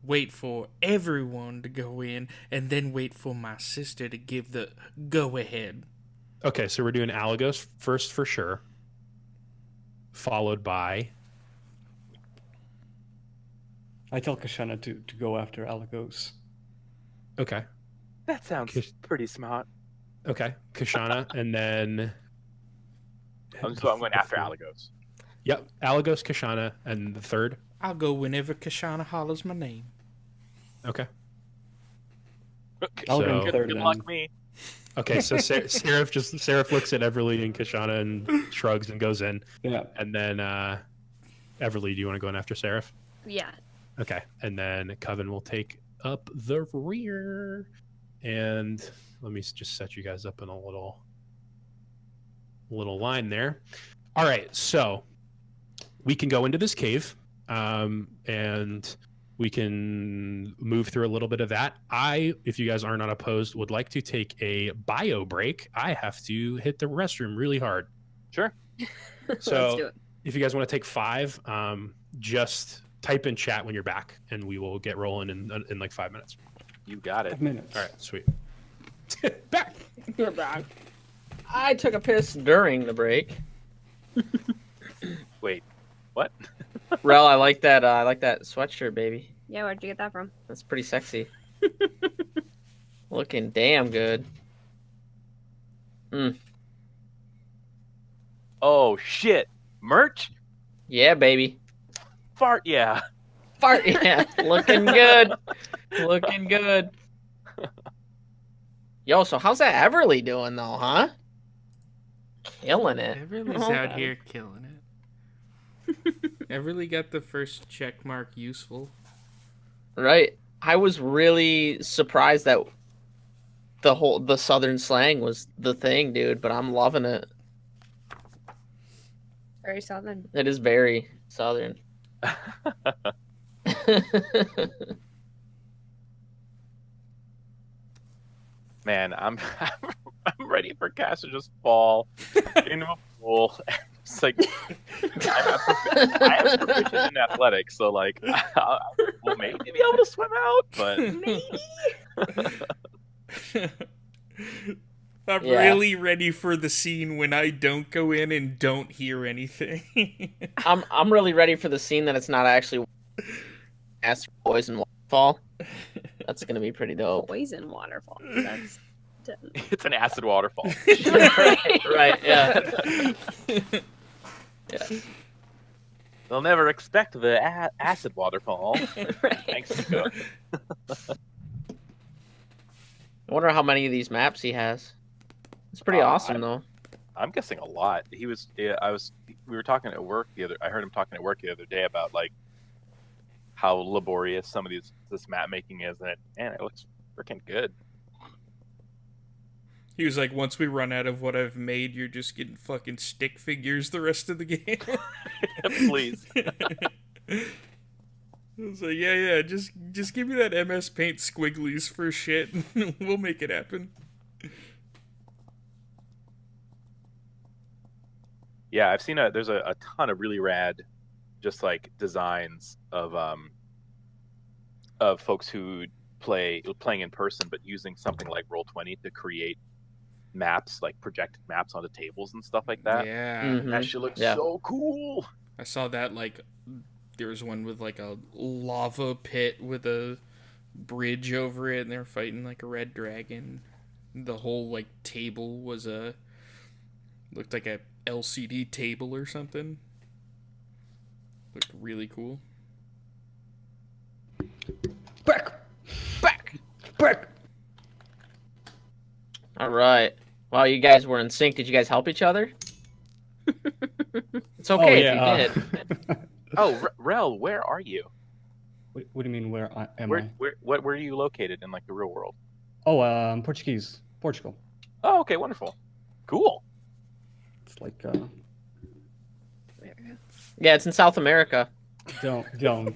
wait for everyone to go in and then wait for my sister to give the go-ahead. Okay, so we're doing Alagos first for sure, followed by. I tell Kashana to go after Alagos. Okay. That sounds Kish- pretty smart. Okay, Kashana, and then. So I'm going after Alagos. Yep, Alagos, Kashana, and the third. I'll go whenever Kashana hollers my name. Okay. I'll go So- third Good then. luck, me. Okay, so Seraph looks at Everly and Kashana and shrugs and goes in, Yeah. and then Everly, do you want to go in after Seraph? Yeah. Okay, and then Coven will take up the rear, and let me just set you guys up in a little line there. All right, so we can go into this cave, and we can move through a little bit of that. If you guys are not opposed, would like to take a bio break. I have to hit the restroom really hard. Sure. So Let's do it. if you guys want to take 5, just type in chat when you're back, and we will get rolling in like 5 minutes. You got it. 5 minutes. All right, sweet. Back. You're back. I took a piss during the break. Wait, what? Rel, I like that. I like that sweatshirt, baby. Yeah, where'd you get that from? That's pretty sexy. Looking damn good. Oh shit! Merch? Yeah, baby. Fart, yeah. Fart. Yeah, looking good. Looking good. Yo, so how's that Everly doing though, huh? Killing it. Everly's Oh, out God. here killing it. Everly got the first check mark useful. Right. I was really surprised that the southern slang was the thing, dude, but I'm loving it. Very southern. It is very southern. Man, I'm I'm ready for Cass to just fall into a pool. It's like I am proficient in athletics, so like we'll maybe be able to swim out, but I'm Yeah. really ready for the scene when I don't go in and don't hear anything. I'm really ready for the scene that it's not actually acid poison waterfall. That's gonna be pretty dope. Poison waterfall. That's it's an acid waterfall. Right, yeah. Yeah. They'll never expect the acid waterfall. right. Thanks, Nico. I wonder how many of these maps he has. It's pretty awesome though. I'm guessing a lot. We were talking at work I heard him talking at work the other day about like how laborious some of this map making is, and it looks freaking good. He was like, once we run out of what I've made, you're just getting fucking stick figures the rest of the game. Please. I was like, yeah, just give me that MS Paint squigglies for shit. We'll make it happen. Yeah, I've seen there's a ton of really rad, just like designs of folks who playing in person, but using something like Roll20 to create maps, like projected maps onto tables and stuff like that. Yeah. Mhm. That shit looks Yeah. so cool. I saw that, like, there was one with, like, a lava pit with a bridge over it, and they were fighting, like, a red dragon. The whole, like, table was looked like a LCD table or something. Looked really cool. Back. All right. Wow, you guys were in sync. Did you guys help each other? It's okay if you did. Oh, Rel, where are you? What do you mean? Where am I? Where are you located in like the real world? Oh, Portuguese, Portugal. Oh, okay, wonderful, cool. It's like Yeah, it's in South America. don't. No.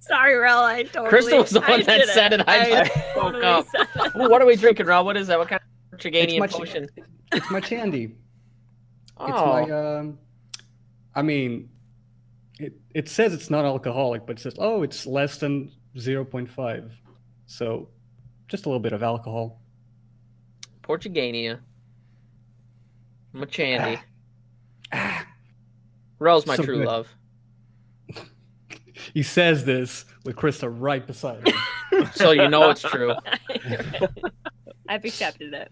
Sorry, Rel. I totally. Crystal was the one that did said it. I just spoke totally up. said it. Ooh, what are we drinking, Rob? What is that? What kind of It's Portuganian my potion? It's my chandy. Oh, It's my I mean, it says it's not alcoholic, but it says it's less than 0.5, so just a little bit of alcohol. Portuganian. Machandy. Rel's my So true good. love. He says this with Krista right beside him. So you know it's true. I've accepted it.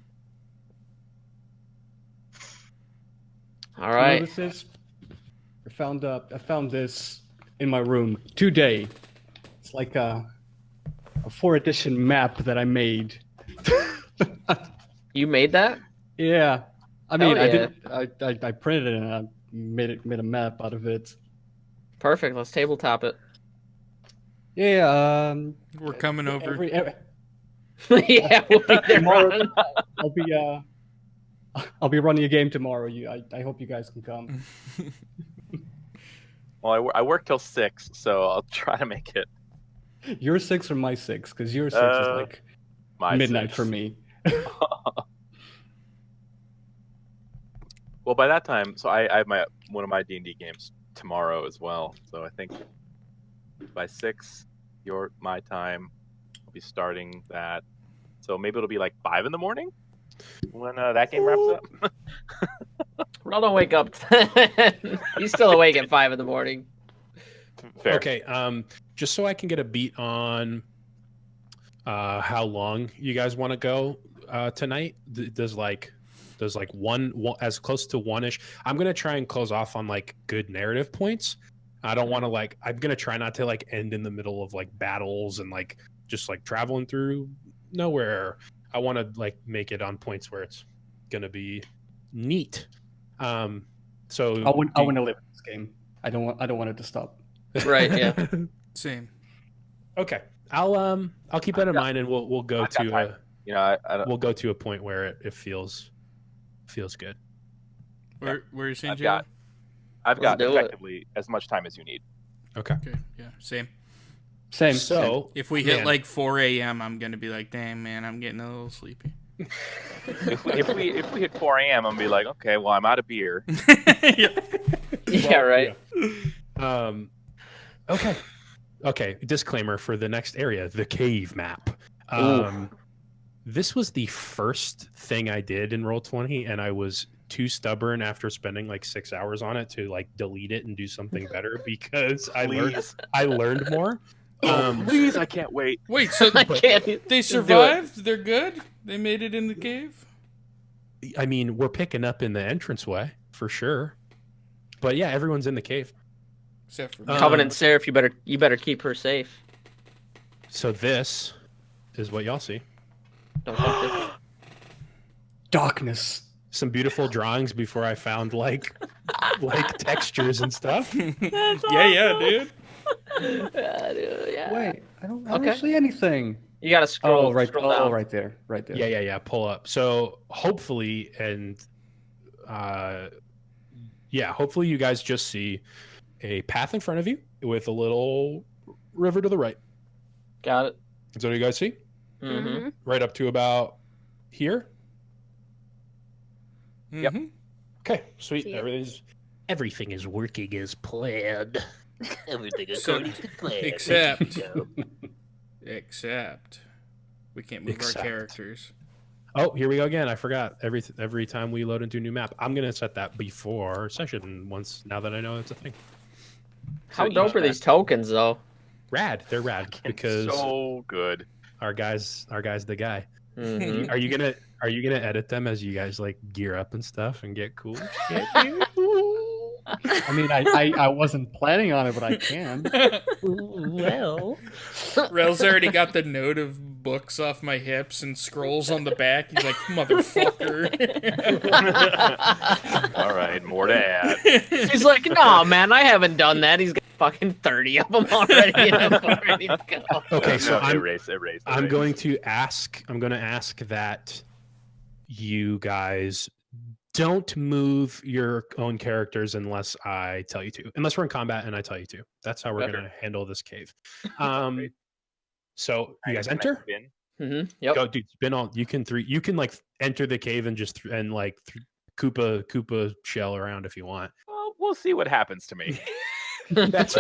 All You know right. what this is? I found this in my room today. It's like a 4th edition map that I made. You made that? Yeah, I Hell mean, yeah. I printed it and I made a map out of it. Perfect. Let's tabletop it. Yeah, We're coming over. Yeah, we'll be there. Tomorrow- Ron. I'll be running a game tomorrow. I hope you guys can come. Well, I work till 6, so I'll try to make it. Your 6 or my 6? Because your 6 is like My midnight 6. for me. Well, by that time, so I have one of my D&D games tomorrow as well. So I think by 6, my time, I'll be starting that. So maybe it'll be like 5 in the morning when that game wraps up. Ron, don't wake up. He's still awake at 5 in the morning. Fair. Okay, just so I can get a beat on how long you guys want to go tonight. Does one as close to 1-ish? I'm gonna try and close off on like good narrative points. I don't want to I'm gonna try not to end in the middle of like battles and just traveling through nowhere. I want to make it on points where it's gonna be neat. So I want to live in this game. I don't want it to stop. Right, yeah. Same. Okay. I'll keep that in mind, and we'll go I've got to time. You know, I don't, we'll go to a point where it feels good. Where are you saying, I've Jay? got- I've Let's got do it. effectively as much time as you need. Okay. Okay, yeah, same. Same. So If we hit man, like 4 a.m., I'm gonna be like, "Dang, man, I'm getting a little sleepy." If we hit 4 a.m., I'm gonna be like, okay, well, I'm out of beer. Yeah, right. yeah. Okay. Disclaimer for the next area: the cave map. This was the first thing I did in Roll20, and I was too stubborn after spending like 6 hours on it to like delete it and do something better because I learned more. Please, I can't wait. Wait, so I can't. they do it. survived? They're good? They made it in the cave? I mean, we're picking up in the entranceway for sure. But yeah, everyone's in the cave. Except for Covenant Seraph, you better keep her safe. So this is what y'all see. Don't touch it. Darkness. Some beautiful drawings before I found like textures and stuff. Yeah, dude. Yeah. Wait, I don't Okay. see anything. You gotta scroll. Oh, right. Scroll down. Right there. Right there. Yeah. Pull up. So hopefully, and hopefully you guys just see a path in front of you with a little river to the right. Got it. Is that what you guys see? Mm-hmm. Right up to about here. Yep. Mhm. Okay, sweet. See it. Everything is working as planned. Everything is So- going to plan. except- Except we can't move Except. our characters. Oh, here we go again. I forgot. Every time we load into a new map, I'm gonna set that before session once. Now that I know it's a thing. How So dope each are these tokens, though? Rad. They're rad because So good. our guy's the guy. Mhm. Are you gonna edit them as you guys like gear up and stuff and get cool? I mean, I wasn't planning on it, but I can. Well, Rel's already got the note of books off my hips and scrolls on the back. He's like, motherfucker. All right, more to add. He's like, nah, man, I haven't done that. He's got fucking 30 of them already. Ready to go. Okay, so No, I'm erase. I'm going to ask that you guys don't move your own characters unless I tell you to. Unless we're in combat and I tell you to. That's how we're Okay. going to handle this cave. So you guys Can I enter. spin? Mm-hmm. Yep. Go, dude. Spin all. You can like enter the cave and just Koopa shell around if you want. Well, we'll see what happens to me. That's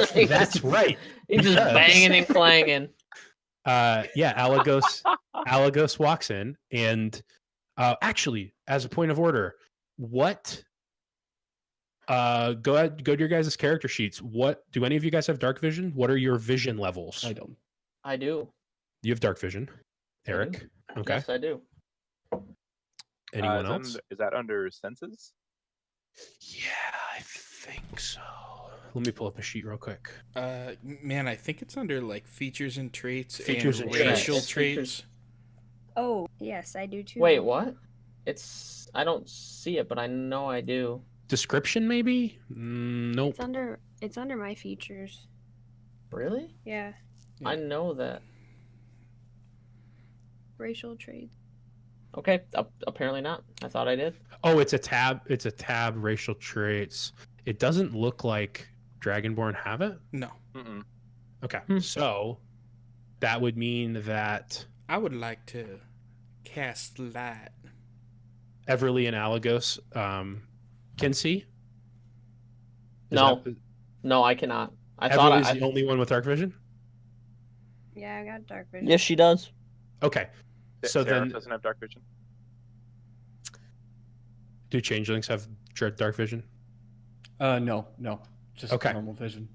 right. He's just Because- banging and clanging. Alagos walks in and actually, as a point of order, what go to your guys' character sheets. What do any of you guys have dark vision? What are your vision levels? I don't. I do. You have dark vision. Eric. Okay. Yes, I do. Anyone is else? Is that under senses? Yeah, I think so. Let me pull up a sheet real quick. Man, I think it's under like features and traits Features and and traits. racial Yes, traits. features. Oh, yes, I do too. Wait, what? I don't see it, but I know I do. Description, maybe? Nope. It's under my features. Really? Yeah, Yeah. I know that. racial traits. Okay, apparently not. I thought I did. Oh, it's a tab. It's a tab. Racial traits. It doesn't look like Dragonborn have it. No, Mm-mm. Okay, Hmm. so that would mean that I would like to cast light. Everly and Alagos can see. No. No, I cannot. I thought Everly's I. the only one with dark vision. Yeah, I got dark vision. Yes, she does. Okay, so Sarah then doesn't have dark vision. do changelings have dark vision? No. Just Okay. normal vision.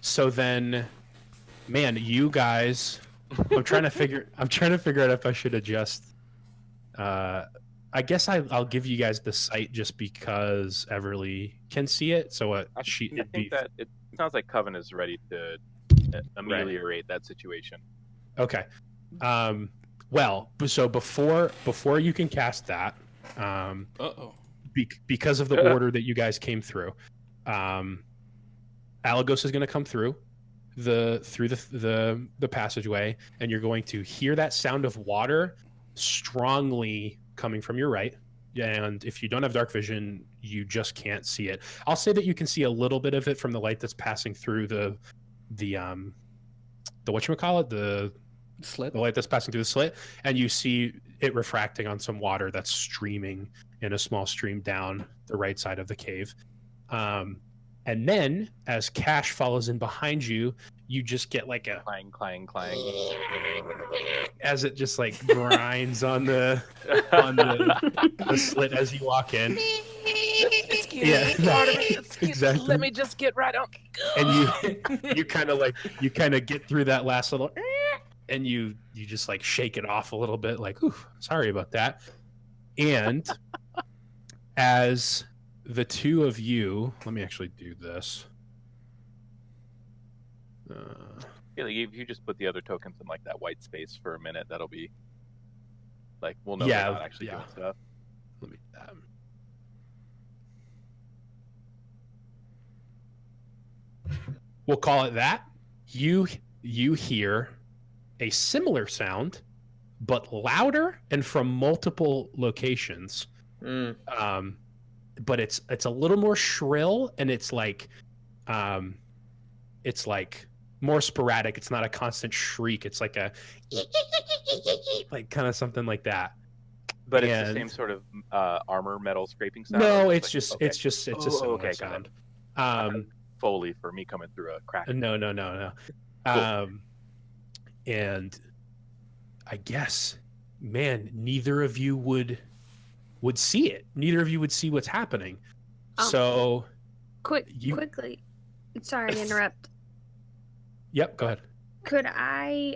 So then, man, you guys, I'm trying to figure out if I should adjust. I guess I'll give you guys the site just because Everly can see it. So I think that it sounds like Coven is ready to ameliorate that situation. okay. Well, so before you can cast that, Uh-oh. because of the order that you guys came through, Alagos is going to come through the passageway, and you're going to hear that sound of water strongly coming from your right. And if you don't have dark vision, you just can't see it. I'll say that you can see a little bit of it from the light that's passing through the whatchamacallit, the Slit. the light that's passing through the slit, and you see it refracting on some water that's streaming in a small stream down the right side of the cave. And then as Cash follows in behind you, you just get like a Clang, clang, clang. as it just like grinds on the slit as you walk in. Yeah, exactly. Let me just get right on. And you kind of get through that last little, and you just like shake it off a little bit, like, ooh, sorry about that. And as the two of you, let me actually do this. Yeah, like if you just put the other tokens in like that white space for a minute, that'll be like we'll know Yeah, they're not actually yeah. doing stuff. Let me. We'll call it that. You hear a similar sound, but louder and from multiple locations. But it's a little more shrill, and it's like more sporadic. It's not a constant shriek. It's like a like kind of something like that. But it's the And- same sort of armor metal scraping sound. No, or it's like- just okay. it's a Oh, similar okay, got sound. Foley for me coming through a crack. No. Cool. And I guess, man, neither of you would see it. Neither of you would see what's happening. So, you- Quickly. Sorry to interrupt. yep, go ahead. Could I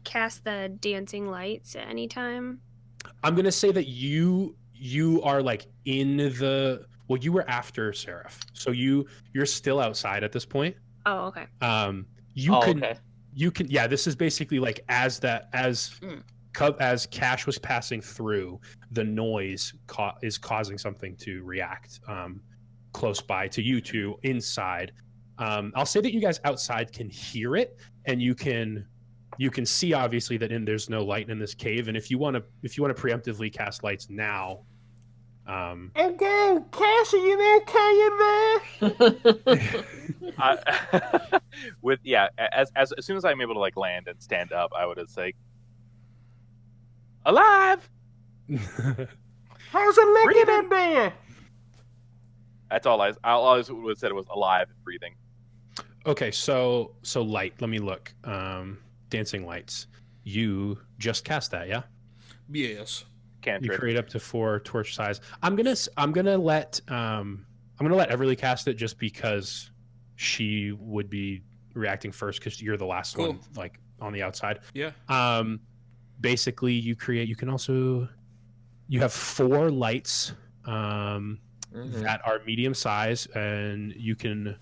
cast the dancing lights at any time? I'm gonna say that you are like in the you were after Seraph, so you're still outside at this point. Oh, okay. You can yeah, this is basically like as Cash was passing through, the noise is causing something to react close by to you two inside. I'll say that you guys outside can hear it, and you can see obviously that there's no light in this cave, and if you want to preemptively cast lights now. Okay, Cash, are you there? As soon as I'm able to like land and stand up, I would have said, "Alive!" How's it looking Breathing. in there? That's all I always would have said. It was alive and breathing. Okay, so light. Let me look. Dancing lights. You just cast that, yeah? Yes. You Cantrip. create up to 4 torch size. I'm gonna let Everly cast it just because she would be reacting first because you're the last Cool. one, like on the outside. Yeah. Basically, you have 4 lights that are medium size, and you can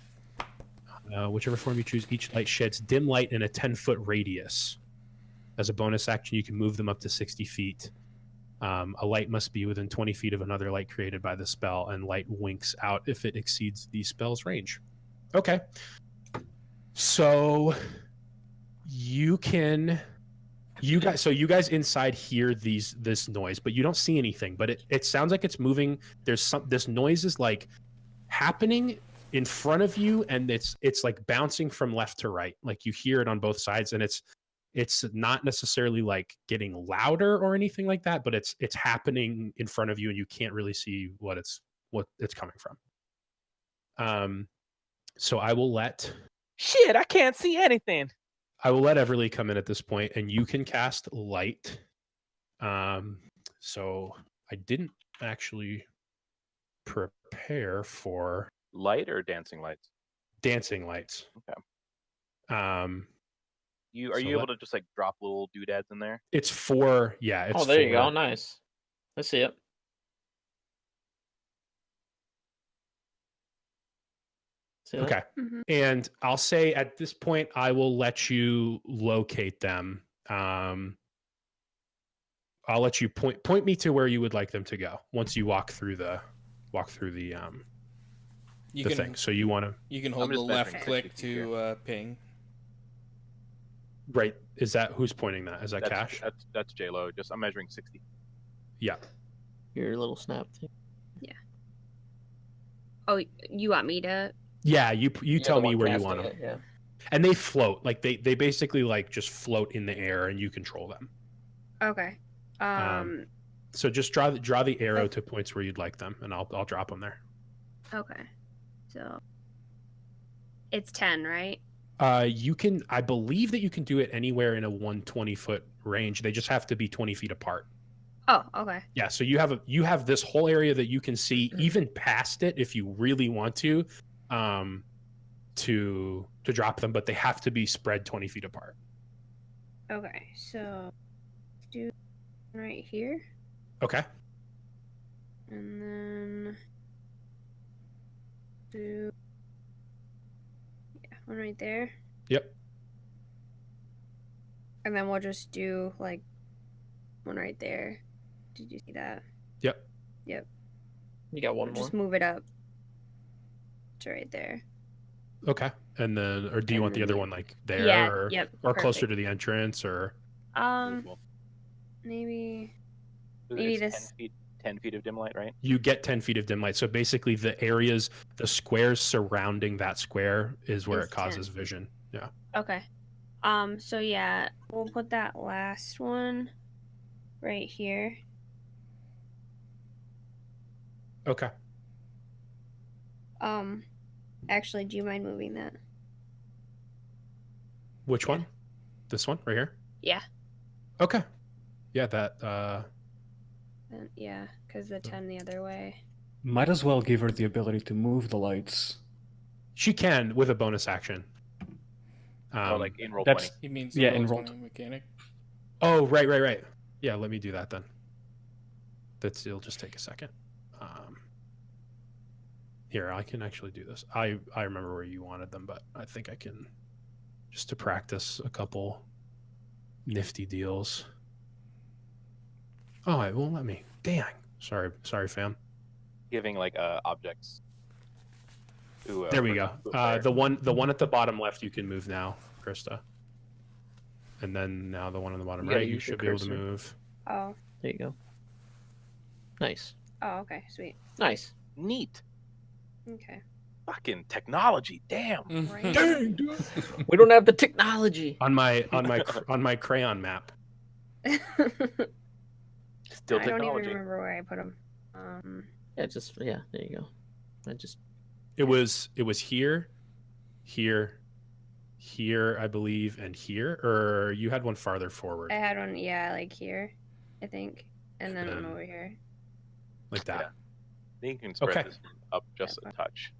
whichever form you choose. Each light sheds dim light in a 10-foot radius. As a bonus action, you can move them up to 60 feet. A light must be within 20 feet of another light created by the spell, and light winks out if it exceeds the spell's range. Okay. So you guys inside hear this noise, but you don't see anything, but it sounds like it's moving. This noise is like happening in front of you, and it's like bouncing from left to right. Like you hear it on both sides, and it's not necessarily like getting louder or anything like that, but it's happening in front of you, and you can't really see what it's coming from. So I will let Shit, I can't see anything. Everly come in at this point, and you can cast light. So I didn't actually prepare for Light or dancing lights? dancing lights. Okay. Are You So able let- to just like drop little doodads in there? It's 4. Yeah. It's Oh, there you 4. go. Nice. Let's see it. See that? Okay. Mhm. And I'll say at this point, I will let you locate them. I'll let you point me to where you would like them to go once you walk through the You the can thing. So you want to you can hold the just left measuring click 60 feet to ping. right? Is that who's pointing that? Is that Cash? That's J-Lo. Just I'm measuring 60. Yeah. Your little snap thing. Oh, you want me to? Yeah. You You're tell the me one where you casting want them, it, Yeah. and they float like they basically like just float in the air, and you control them. Okay. So just draw the arrow to points where you'd like them, and I'll drop them there. Okay. So it's 10, right? You can, I believe that you can do it anywhere in a 120-foot range. They just have to be 20 feet apart. Oh, okay. Yeah, so you have this whole area that you can see even past it if you really want to drop them, but they have to be spread 20 feet apart. Okay. So do right here, Okay. and then do one right there, Yep. and then we'll just do like one right there. Did you see that? Yep. Yep. You got one We'll more. just move it up to right there. Okay. And then, or do you want the other one like there, Yeah. or Yep. or closer perfect. to the entrance, or Maybe It's this. 10 feet of dim light, right? you get 10 feet of dim light. So basically, the squares surrounding that square is where Is it causes 10. vision. Yeah. Okay. So yeah, we'll put that last one right here. Okay. Actually, do you mind moving that? Which one? This one right here. Yeah. Okay. Yeah. That. And yeah, because the 10 the other way. Might as well give her the ability to move the lights. She can with a bonus action. Or like in roll that's- 20. He means Yeah, the in roll roll 20 mechanic. Oh, right. Yeah, let me do that then. It'll just take a second. Here, I can actually do this. I remember where you wanted them, but I think I can just to practice a couple nifty deals. Oh, it won't let me. Dang. Sorry, fam. Giving like objects. To, There we go. to a player. The one at the bottom left you can move now, Krista. And then now the one on the bottom You gotta right you use your should be able to cursor. move. Oh. There you go. Nice. Oh, okay. Sweet. Nice. Neat. Okay. Fucking technology. Damn. Right. Dang, dude. We don't have the technology. on my crayon map. Still I don't even technology. remember where I put them. Yeah, there you go. It was here, I believe, and here. Or you had one farther forward, I had one, yeah, like here, I think, and then one Um, over here. like that. Yeah. I think you can spread Okay. this up just a touch.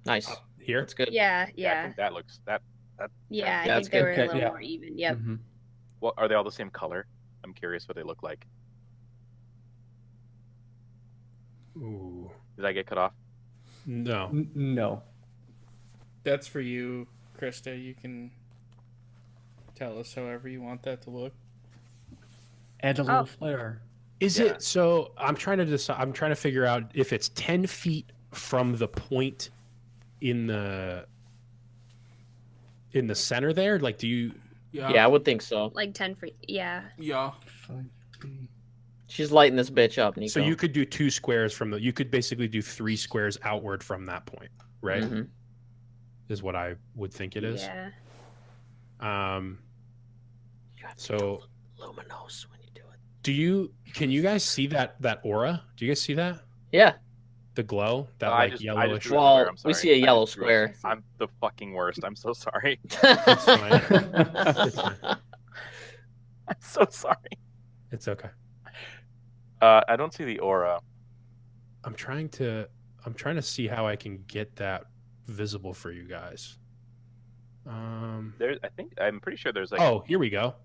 Nice. Here. That's good. Yeah, I yeah, think that looks that. yeah. I That's think they good. were a Okay, little yeah. more even. Yep. Mhm. What are they all the same color? I'm curious what they look like. Ooh. Did I get cut off? No. No. That's for you, Krista. You can tell us however you want that to look. Add a little Oh. flair. Is Yeah. it so? I'm trying to decide. I'm trying to figure out if it's 10 feet from the point in the center there. Like, do you? Yeah, I would think so. Like 10 feet. Yeah. Yeah. 5, She's lighting this bitch up, Nico. So you could do 2 squares from the. You could basically do 3 squares outward from that point, right? Mhm. Is what I would think it is. Yeah. You have to So go luminous when you do it. can you guys see that aura? Do you guys see that? Yeah. The glow, that I like just yellowish. drew a Well, square, I'm we sorry. see a I just yellow drew square. I'm the fucking worst. I'm so sorry. It's fine. It's fine. I'm so sorry. It's okay. I don't see the aura. I'm trying to see how I can get that visible for you guys. I'm pretty sure there's like. Oh, here we go.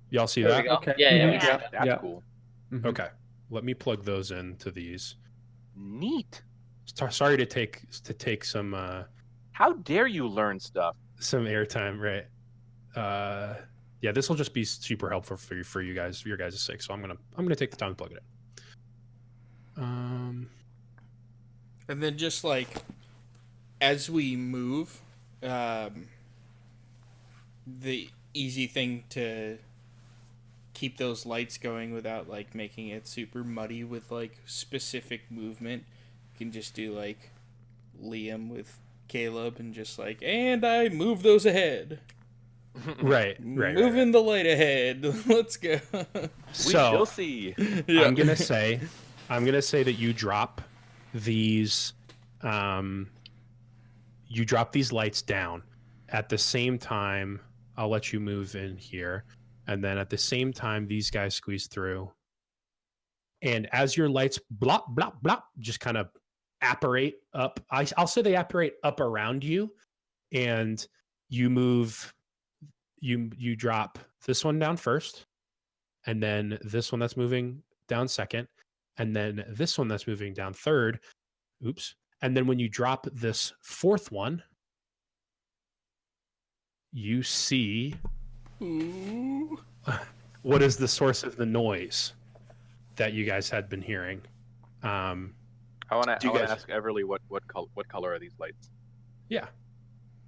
Y'all see There that? we go. Okay. Yeah, Mhm. Yeah. That's Yeah. cool. Mhm. Okay. Let me plug those into these. Neat. Sorry to take some How dare you learn stuff? airtime, right? Yeah, this will just be super helpful for you guys, for your guys' sake. So I'm gonna take the time to plug it in. And then just like as we move, the easy thing to keep those lights going without like making it super muddy with like specific movement, you can just do like Liam with Caleb and just like, and I move those ahead. Right. Moving the light ahead. Let's go. We So shall see. Yeah. I'm gonna say that you drop these lights down. At the same time, I'll let you move in here, and then at the same time, these guys squeeze through. And as your lights blop blop blop, just kind of apparate up. I'll say they apparate up around you, and you move. You drop this one down first, and then this one that's moving down second, and then this one that's moving down third. Oops. And then when you drop this fourth one, you see Ooh. what is the source of the noise that you guys had been hearing. I want Do to you guys- ask Everly what color are these lights? Yeah.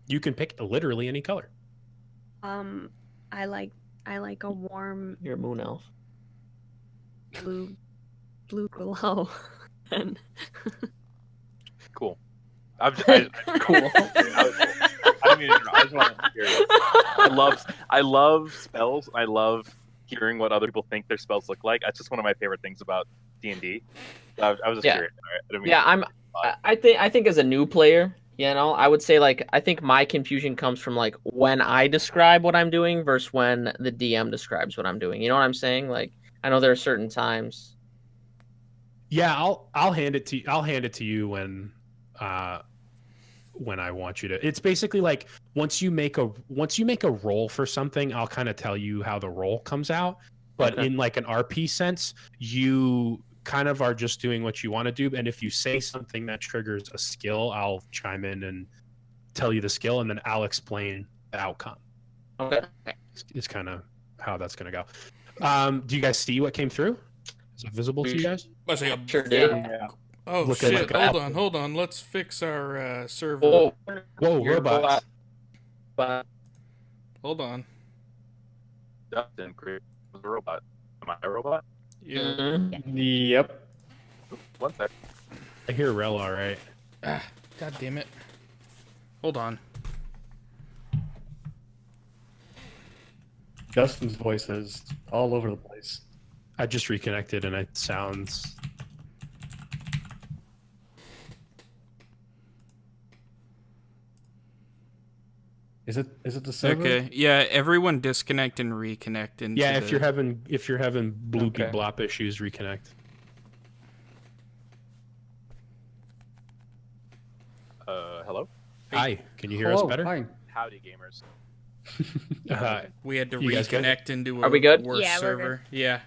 You can pick literally any color. I like a warm You're a moon elf. blue glow. And Cool. Cool. Cool. I didn't mean to interrupt. I just want to hear it. I love spells. I love hearing what other people think their spells look like. That's just one of my favorite things about D&D. I was just Yeah. curious. All right? I didn't mean Yeah, to- I think as a new player, you know, I would say like I think my confusion comes from like when I describe what I'm doing versus when the DM describes what I'm doing. You know what I'm saying? Like I know there are certain times. Yeah, I'll hand it to you. I'll hand it to you when I want you to. It's basically like once you make a roll for something, I'll kind of tell you how the roll comes out. But Okay. in like an RP sense, you kind of are just doing what you want to do. And if you say something that triggers a skill, I'll chime in and tell you the skill, and then I'll explain the outcome. Okay. It's kind of how that's going to go. Do you guys see what came through? Is it visible to you guys? That's like a- Sure did. oh Look at shit! like Hold on. Let's fix our server. Oh, Whoa, You're robots! but Hold on. Dustin created a robot. Am I a robot? Yeah. mhm. Yep. One sec. I hear Rel all right. Ah, God damn it. Hold on. Justin's voice is all over the place. I just reconnected and it sounds. Is it the server? Okay. Yeah. Everyone disconnect and reconnect. Into Yeah, if the- you're having bloopy Okay. blop issues, reconnect. Hello? Hi, can you hear us Hello, better? hi. Howdy, gamers. we had to You guys good? reconnect into a Are we good? worse Yeah, we're good. server. Yeah.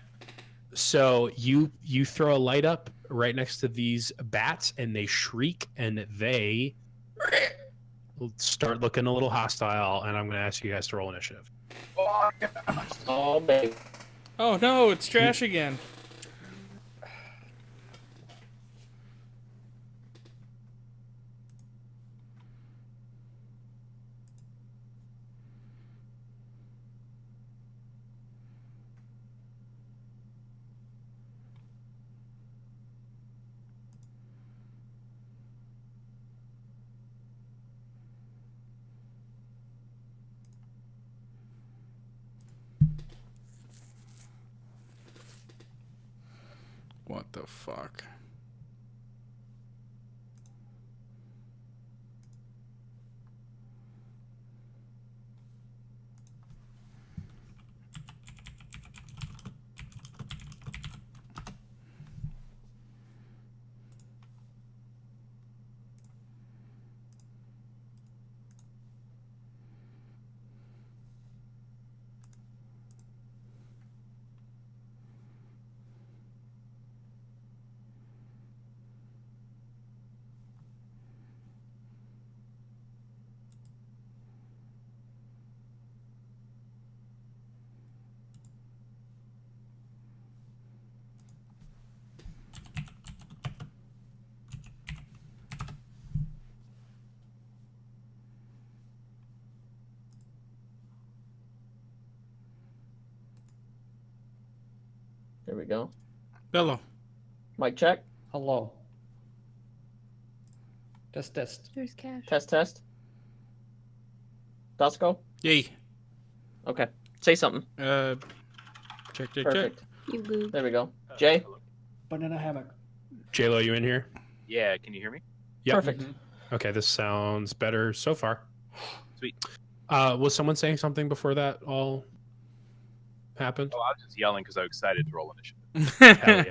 So you throw a light up right next to these bats, and they shriek, and they start looking a little hostile. And I'm going to ask you guys to roll initiative. Oh, baby. Oh no! It's trash again. What the fuck? There we go. Hello. Mic check. Hello. Test. There's Cash. Test. Dusko? Yay. Okay. Say something. Check. Perfect. You goob. There we go. Jay? Banana hammock. JLo, you in here? Yeah, can you hear me? Yep. Perfect. Okay, this sounds better so far. Sweet. Was someone saying something before that all happened? Oh, I was just yelling because I was excited to roll initiative. Hell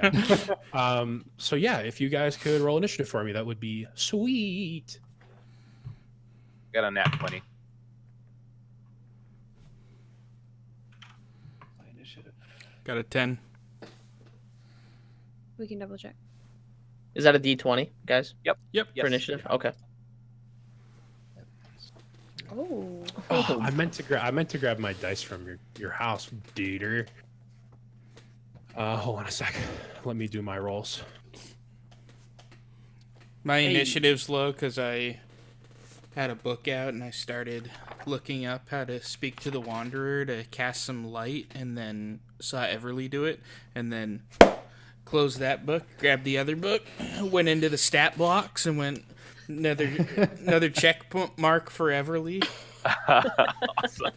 yeah. So yeah, if you guys could roll initiative for me, that would be sweet. Got a nat 20. Initiative. Got a 10. We can double check. Is that a D20, guys? Yep. Yes. For initiative? Okay. Oh. Oh, I meant to grab my dice from your house, duder. Hold on a sec. Let me do my rolls. My initiative's low because I had a book out and I started looking up how to speak to the Wanderer to cast some light, and then saw Everly do it, and then closed that book, grabbed the other book, went into the stat blocks, and went another check mark for Everly. Awesome.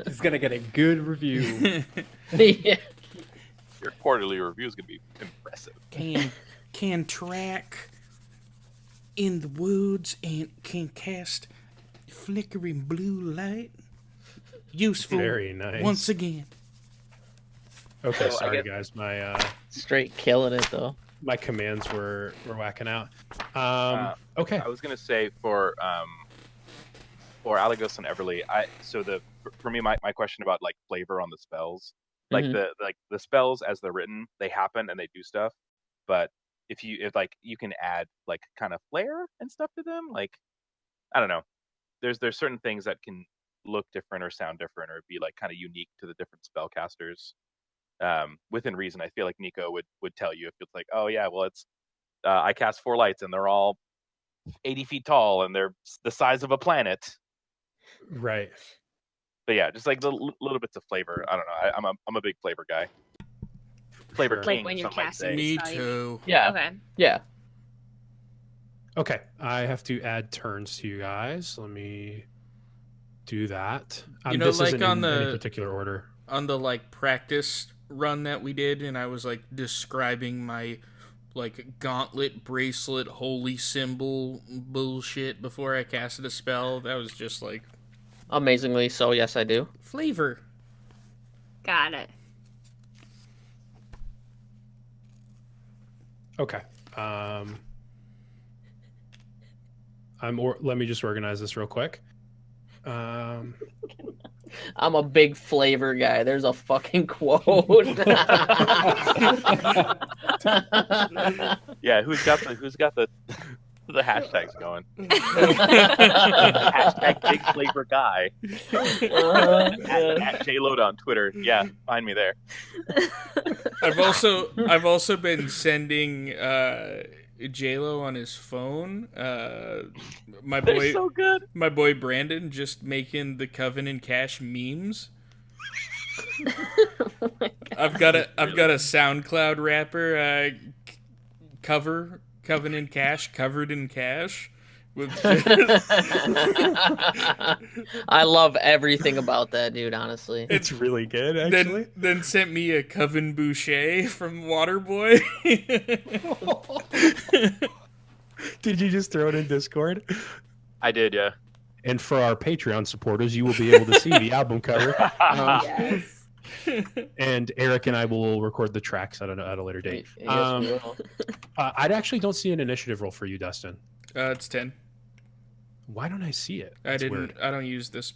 He's gonna get a good review. Yeah. Your quarterly review is going to be impressive. Can track in the woods and can cast flickering blue light. Useful. Very nice. Once again. Okay, So I sorry get- guys. My Straight killing it, though. my commands were whacking out. Okay. I was going to say for Alagos and Everly, for me, my question about like flavor on the spells, like Mhm. the spells as they're written, they happen and they do stuff, but if you can add like kind of flair and stuff to them, like I don't know, there's certain things that can look different or sound different or be like kind of unique to the different spellcasters. Within reason, I feel like Nico would tell you if it's like, oh yeah, well it's I cast 4 lights and they're all 80 feet tall and they're the size of a planet. Right. But yeah, just like the little bits of flavor. I don't know. I'm a big flavor guy. Flavor Sure. king. Like when you're some might casting say. Me spell, you- too. Yeah. Okay. Yeah. Okay. I have to add turns to you guys. Let me do that. You know, this like isn't on in any the- particular order. On the like practice run that we did, and I was like describing my like gauntlet bracelet holy symbol bullshit before I casted a spell. That was just like Amazingly so, yes, I do. flavor. Got it. Okay. Let me just organize this real quick. I'm a big flavor guy. There's a fucking quote. Yeah, who's got the the hashtags going? Hashtag big flavor guy. At JLoad on Twitter. Yeah, find me there. I've also been sending JLo on his phone. My They're boy so good. my boy Brandon just making the Covenant Cash memes. I've got a SoundCloud rapper cover Covenant Cash covered in cash with I love everything about that dude, honestly. It's really good, then sent me a Coven Boucher from Waterboy. Did you just throw it in Discord? I did, yeah. And for our Patreon supporters, you will be able to see the album cover. Yes. And Eric and I will record the tracks at a later date. Yes, we will. I actually don't see an initiative roll for you, Dustin. It's 10. Why don't I see it? I That's didn't. weird. I don't use this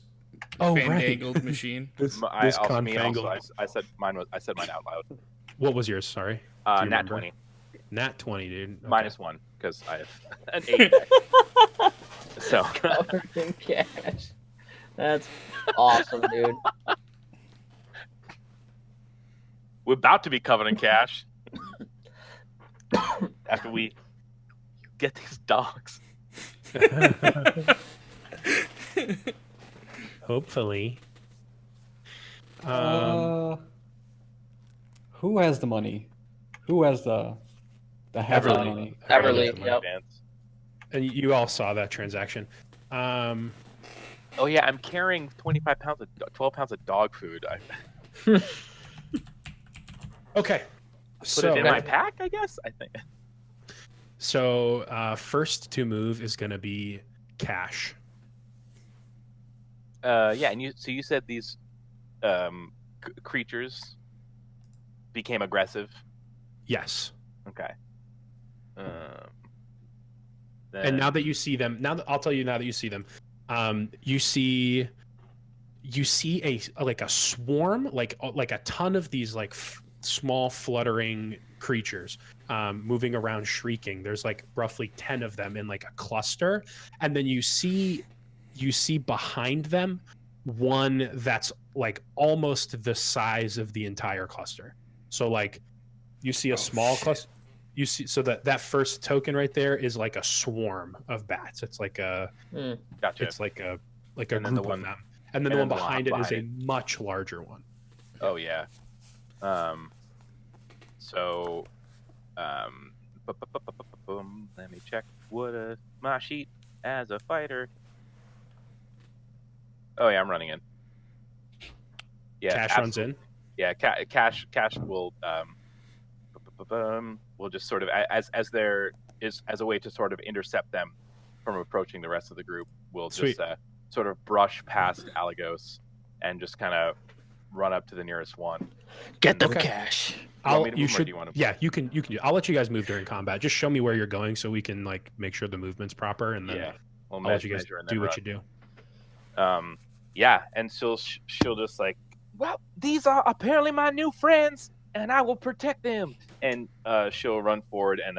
Oh, right. fandangled machine. This I also confangled. I said mine out loud. What was yours? Sorry. Do you Nat remember? 20. Nat 20, dude. Okay. -1 because I have an 8. So Covered in cash. That's awesome, dude. we're about to be covered in cash after we get these dogs. Hopefully. Who has the money? Who has the half of the Everly. money? Everly, Everly, yep. and you all saw that transaction. Oh yeah, I'm carrying 12 pounds of dog food. I Okay. put it in So my pack, I guess. I think. So first to move is going to be Cash. Yeah, and you said these creatures became aggressive. Yes. Okay. And now that you see them, I'll tell you now that you see them, you see a like a swarm, like a ton of these like small fluttering creatures moving around shrieking. There's like roughly 10 of them in like a cluster, and then you see behind them one that's like almost the size of the entire cluster. So like you see a small cluster. You see, so that first token right there is like a swarm of bats. It's like a Gotcha. it's like a And then group the of one- them, and then the one behind it is a behind much larger one. Oh yeah. So let me check what my sheet as a fighter. Oh yeah, I'm running in. Yeah, Cash runs in. Yeah, Cash will will just sort of as there is as a way to sort of intercept them from approaching the rest of the group. We'll Sweet. just sort of brush past Alagos and just kind of run up to the nearest one. Get them, Okay. Cash. You should. Yeah, you can. I'll let you guys move during combat. Just show me where you're going so we can like make sure the movement's proper, and then we'll I'll let you guys measure and then do what run. you do. Yeah, and she'll just like, well, these are apparently my new friends, and I will protect them. And she'll run forward and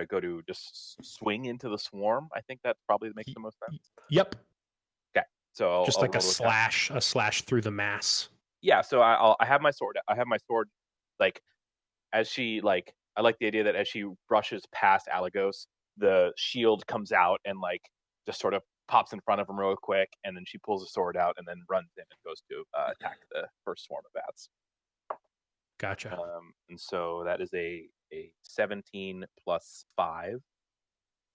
go to just swing into the swarm. I think that probably makes the most sense. Yep. Okay, so I'll Just like roll a to attack. slash through the mass. Yeah, so I have my sword. I have my sword, like as she like. I like the idea that as she brushes past Alagos, the shield comes out and like just sort of pops in front of him real quick, and then she pulls the sword out and then runs in and goes to attack the first swarm of bats. Gotcha. And so that is a 17 plus 5.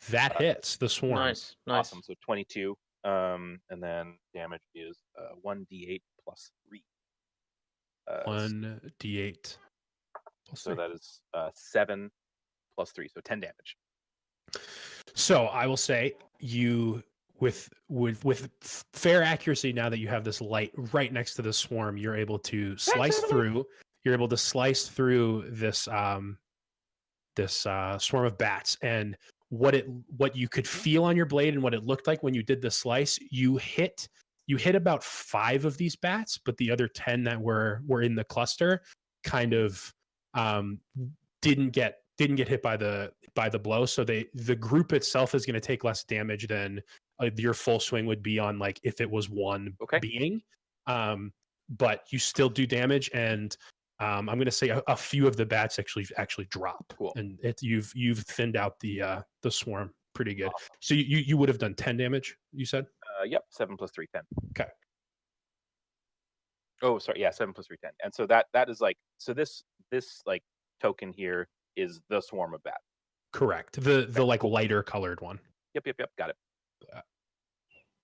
That hits the swarm. Nice. Awesome. So 22. And then damage is 1d8 plus 3. 1d8 plus so 3. that is 7 plus 3, so 10 damage. So I will say you with fair accuracy, now that you have this light right next to the swarm, you're able to slice through. You're able to slice through this swarm of bats, and what you could feel on your blade and what it looked like when you did the slice, you hit about 5 of these bats, but the other 10 that were in the cluster kind of didn't get hit by the blow. So the group itself is going to take less damage than your full swing would be on like if it was one being. But you still do damage, and I'm going to say a few of the bats actually drop. Cool. And you've thinned out the swarm pretty good. Awesome. So you would have done 10 damage, you said? Yep, 7 plus 3, 10. Okay. Oh, sorry. Yeah, 7 plus 3, 10. And so that is like, so this like token here is the swarm of bat. Correct. The like lighter colored one. Yep. Got it.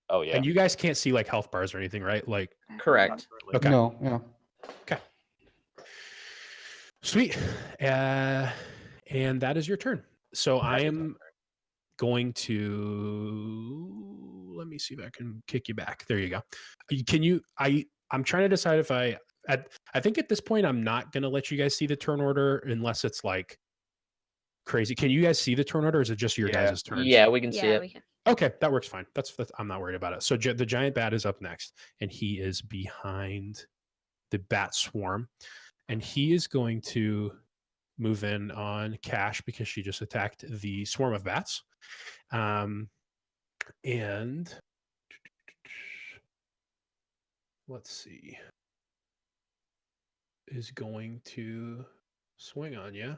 Oh yeah. And you guys can't see like health bars or anything, right? Like correct. Okay. No, yeah. Okay. Sweet. And that is your turn. So I am going to let me see if I can kick you back. There you go. I'm trying to decide if I think at this point I'm not going to let you guys see the turn order unless it's like crazy. Can you guys see the turn order, or is it just your guys' turns? Yeah, we can see it. We can. Okay, that works fine. That's I'm not worried about it. So the giant bat is up next, and he is behind the bat swarm, and he is going to move in on Cash because she just attacked the swarm of bats. And let's see, is going to swing on you.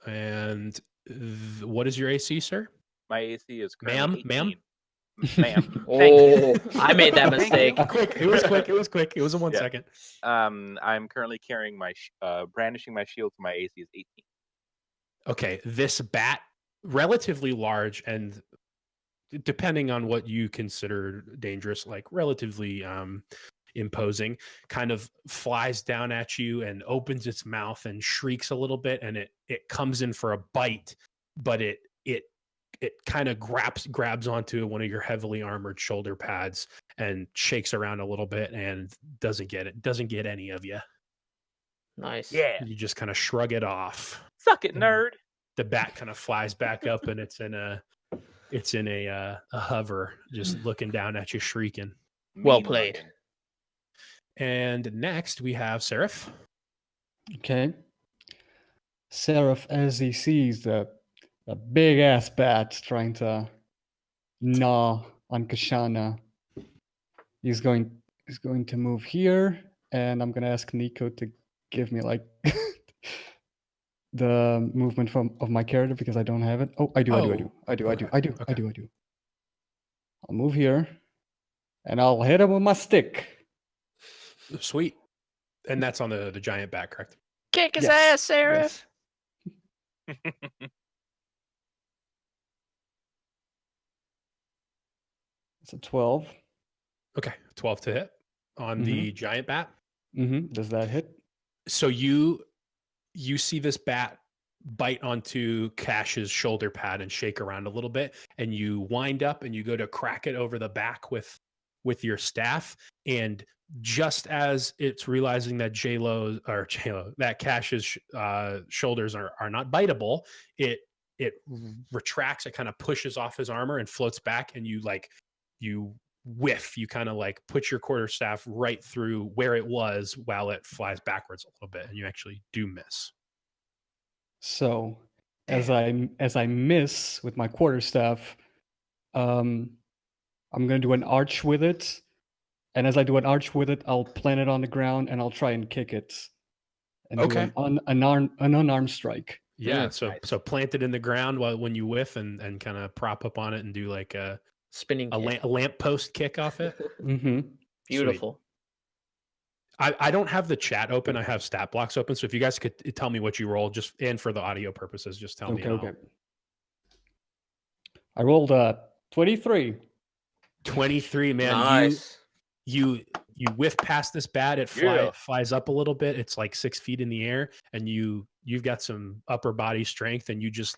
And What is your AC, sir? My AC is Ma'am? currently Ma'am? 18. Ma'am. Oh, I made that Thank mistake. you. Quick. It was quick. It was quick. It was in 1 Yeah. second. I'm currently carrying my brandishing my shield, so my AC is 18. Okay, this bat, relatively large and depending on what you consider dangerous, like relatively imposing, kind of flies down at you and opens its mouth and shrieks a little bit, and it comes in for a bite, but it kind of grabs onto one of your heavily armored shoulder pads and shakes around a little bit and doesn't get any of you. Nice. Yeah. You just kind of shrug it off. Suck it, nerd. The bat kind of flies back up and it's in a hover, just looking down at you, shrieking. Well Mean played. mugging. And next we have Seraph. Okay. Seraph, as he sees the big ass bat trying to gnaw on Kashana, he's going to move here, and I'm gonna ask Nico to give me like the movement of my character because I don't have it. Oh, I do. Okay. I'll move here, and I'll hit him with my stick. Sweet. And that's on the giant bat, correct? Kick his Yes, ass, Seraph. It's a 12. Okay, 12 to hit on the giant bat. Does that hit? So you see this bat bite onto Cash's shoulder pad and shake around a little bit, and you wind up and you go to crack it over the back with your staff, and just as it's realizing that that Cash's shoulders are not biteable, it retracts, it kind of pushes off his armor and floats back, and you whiff, you kind of like put your quarterstaff right through where it was while it flies backwards a little bit, and you actually do miss. So as I miss with my quarterstaff, I'm gonna do an arch with it, and as I do an arch with it, I'll plant it on the ground and I'll try and kick it, and Okay. do an unarmed strike. Yeah, Mm, so plant it in the ground when you whiff, and kind of prop up on it and do like a Spinning kick. lamp post kick off it. Mm-hmm. Beautiful. I don't have the chat open. I have stat blocks open. So if you guys could tell me what you rolled, just and for the audio purposes, just tell me. Okay. I rolled a 23. 23, man. Nice. You whiff past this bat. It flies up a little bit. It's like 6 feet in the air, and you've got some upper body strength, and you just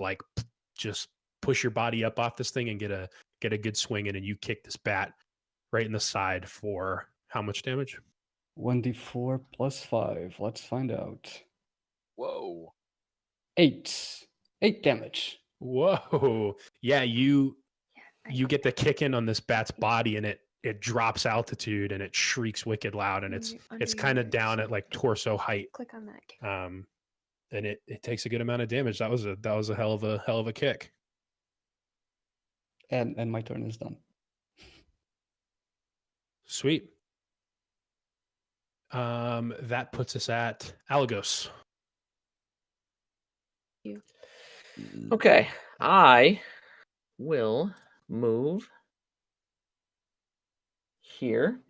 push your body up off this thing and get a good swing in, and you kick this bat right in the side for how much damage? 1d4 plus 5. Let's find out. Whoa. 8 damage. Whoa. Yeah, you get the kick in on this bat's body, and it drops altitude and it shrieks wicked loud, and it's kind of down at like torso height. Click on that. And it takes a good amount of damage. That was a hell of a kick. And my turn is done. Sweet. That puts us at Alagos. Okay, I will move here,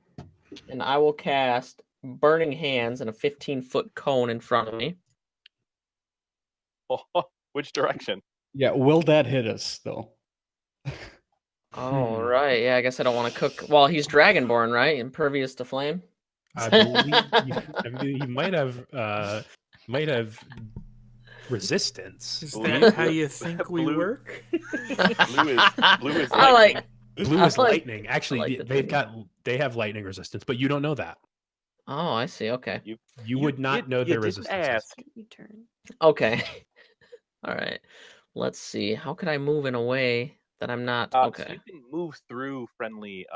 and I will cast Burning Hands in a 15-foot cone in front of me. Which direction? Yeah, will that hit us though? All right, yeah, I guess I don't want to cook. Well, he's Dragonborn, right? Impervious to flame. I believe he might have resistance. Is that how you think we Blue- work? Blue is I like. Blue I is like- lightning. Actually, I like the they have lightning resistance, but you don't know that. Oh, I see. Okay. You would not know their didn't resistance. ask. You turn. Okay. All right. Let's see. How can I move in a way that I'm not? So Okay. you can move through friendly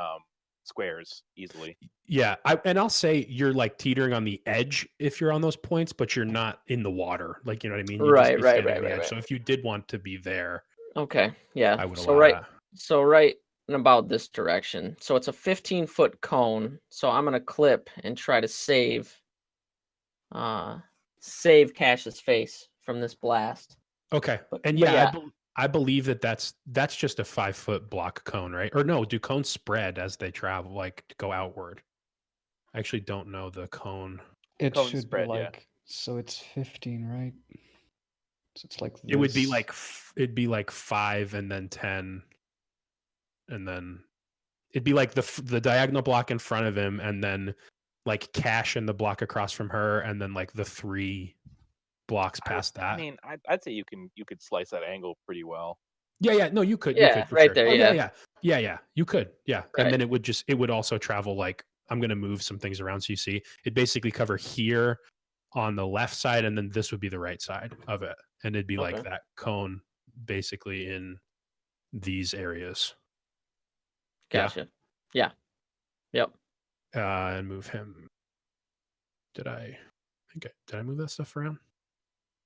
squares easily. Yeah, I'll say you're like teetering on the edge if you're on those points, but you're not in the water. Like, you know what I mean? You'd just Right, be right, standing right, on the right, edge. right. So if you did want to be there, Okay. Yeah. I would So allow right. that. So right in about this direction. So it's a 15-foot cone. So I'm gonna clip and try to save Cash's face from this blast. Okay. And but yeah, I believe that's just a 5-foot block cone, right? Or no, do cones spread as they travel, like go outward? I actually don't know the cone. It Cone should spread, be yeah. like so. It's 15, right? So it's like It would be this. like it'd be like 5 and then 10, and then it'd be like the diagonal block in front of him, and then like Cash in the block across from her, and then like the 3 blocks past that. I mean, I'd say you could slice that angle pretty well. Yeah, no, you could, Yeah, for right sure. there, Oh, yeah. yeah, you could, yeah, and Right. then it would also travel like I'm gonna move some things around so you see it basically cover here on the left side, and then this would be the right side of it, and it'd be like Okay. that cone basically in these areas. Gotcha. Yeah. Yep. And move him. Did I move that stuff around?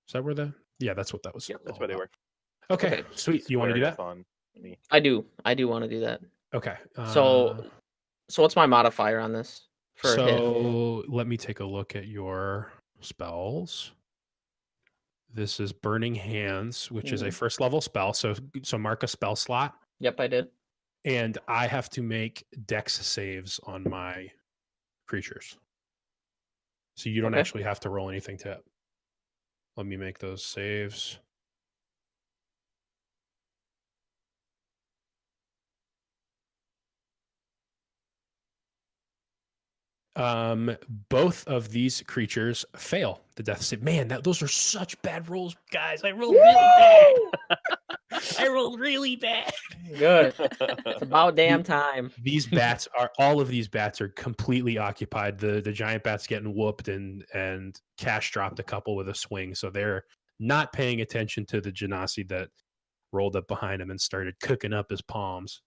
Is that where yeah, that's what that was. Yep, that's all where they about. were. Okay, Okay. sweet. You want to do Squared that? up on me. I do want to do that. Okay. So what's my modifier on this for a hit? so let me take a look at your spells. This is Burning Hands, which is a first level spell. So mark a spell slot, Yep, I did. and I have to make Dex saves on my creatures. So you don't Okay. actually have to roll anything to it. Let me make those saves. Both of these creatures fail the death save. Man, those are such bad rolls, guys. I rolled really bad. I rolled really bad. Good. It's about damn time. All of these bats are completely occupied. The giant bat's getting whooped, and Cash dropped a couple with a swing, so they're not paying attention to the Genasi that rolled up behind him and started cooking up his palms.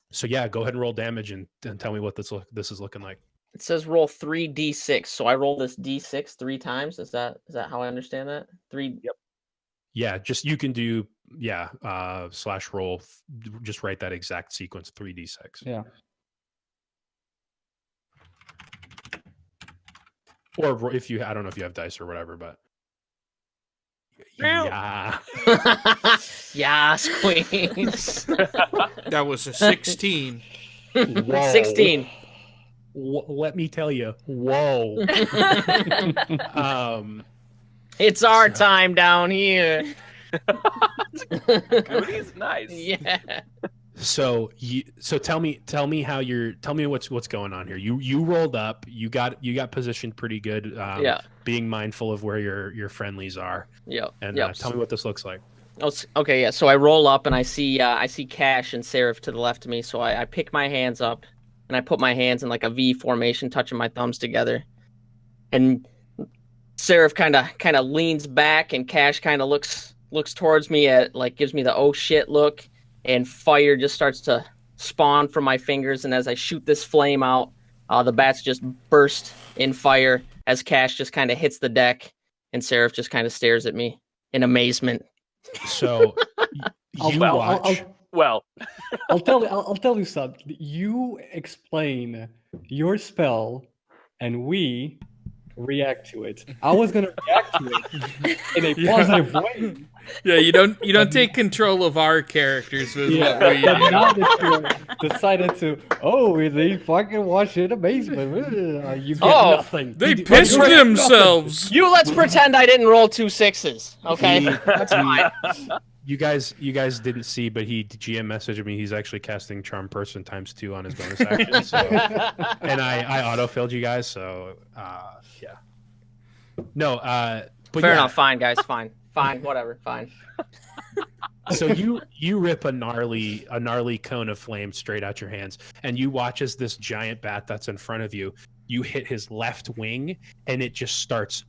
So yeah, go ahead and roll damage and tell me what this is looking like. It says roll 3d6. So I roll this d6 3 times. Is that how I understand that? 3. Yep. Yeah, just you can do / roll. Just write that exact sequence 3d6. Yeah. Or if you, I don't know if you have dice or whatever, but yeah. Yes, queens. That was a 16. Whoa. 16. Let me tell you, whoa. It's our time down here. Cody's nice. Yeah. So tell me what's going on here. You rolled up, you got positioned pretty good. Yeah. Being mindful of where your friendlies are. Yep. And Yep. tell me what this looks like. Okay, yeah. So I roll up and I see Cash and Seraph to the left of me. So I pick my hands up and I put my hands in like a V formation, touching my thumbs together. And Seraph kind of leans back, and Cash kind of looks towards me at gives me the oh shit look, and fire just starts to spawn from my fingers. And as I shoot this flame out, the bats just burst in fire as Cash just kind of hits the deck, and Seraph just kind of stares at me in amazement. So you watch. I'll tell you something. You explain your spell, and we react to it. I was gonna react to it in a positive way. Yeah, you don't take control of our characters with what we but now that you decided to, they fucking watch in amazement. You get nothing. They pissed themselves. Let's pretend I didn't roll 2 6s. Okay, that's fine. You guys didn't see, but he GM messaged me. He's actually casting Charm Person × 2 on his bonus action. So, and I autofilled you guys. So yeah. No, but fair enough. Fine, guys. Fine, whatever. Fine. So you rip a gnarly cone of flame straight out your hands, and you watch as this giant bat that's in front of you. You hit his left wing, and it just starts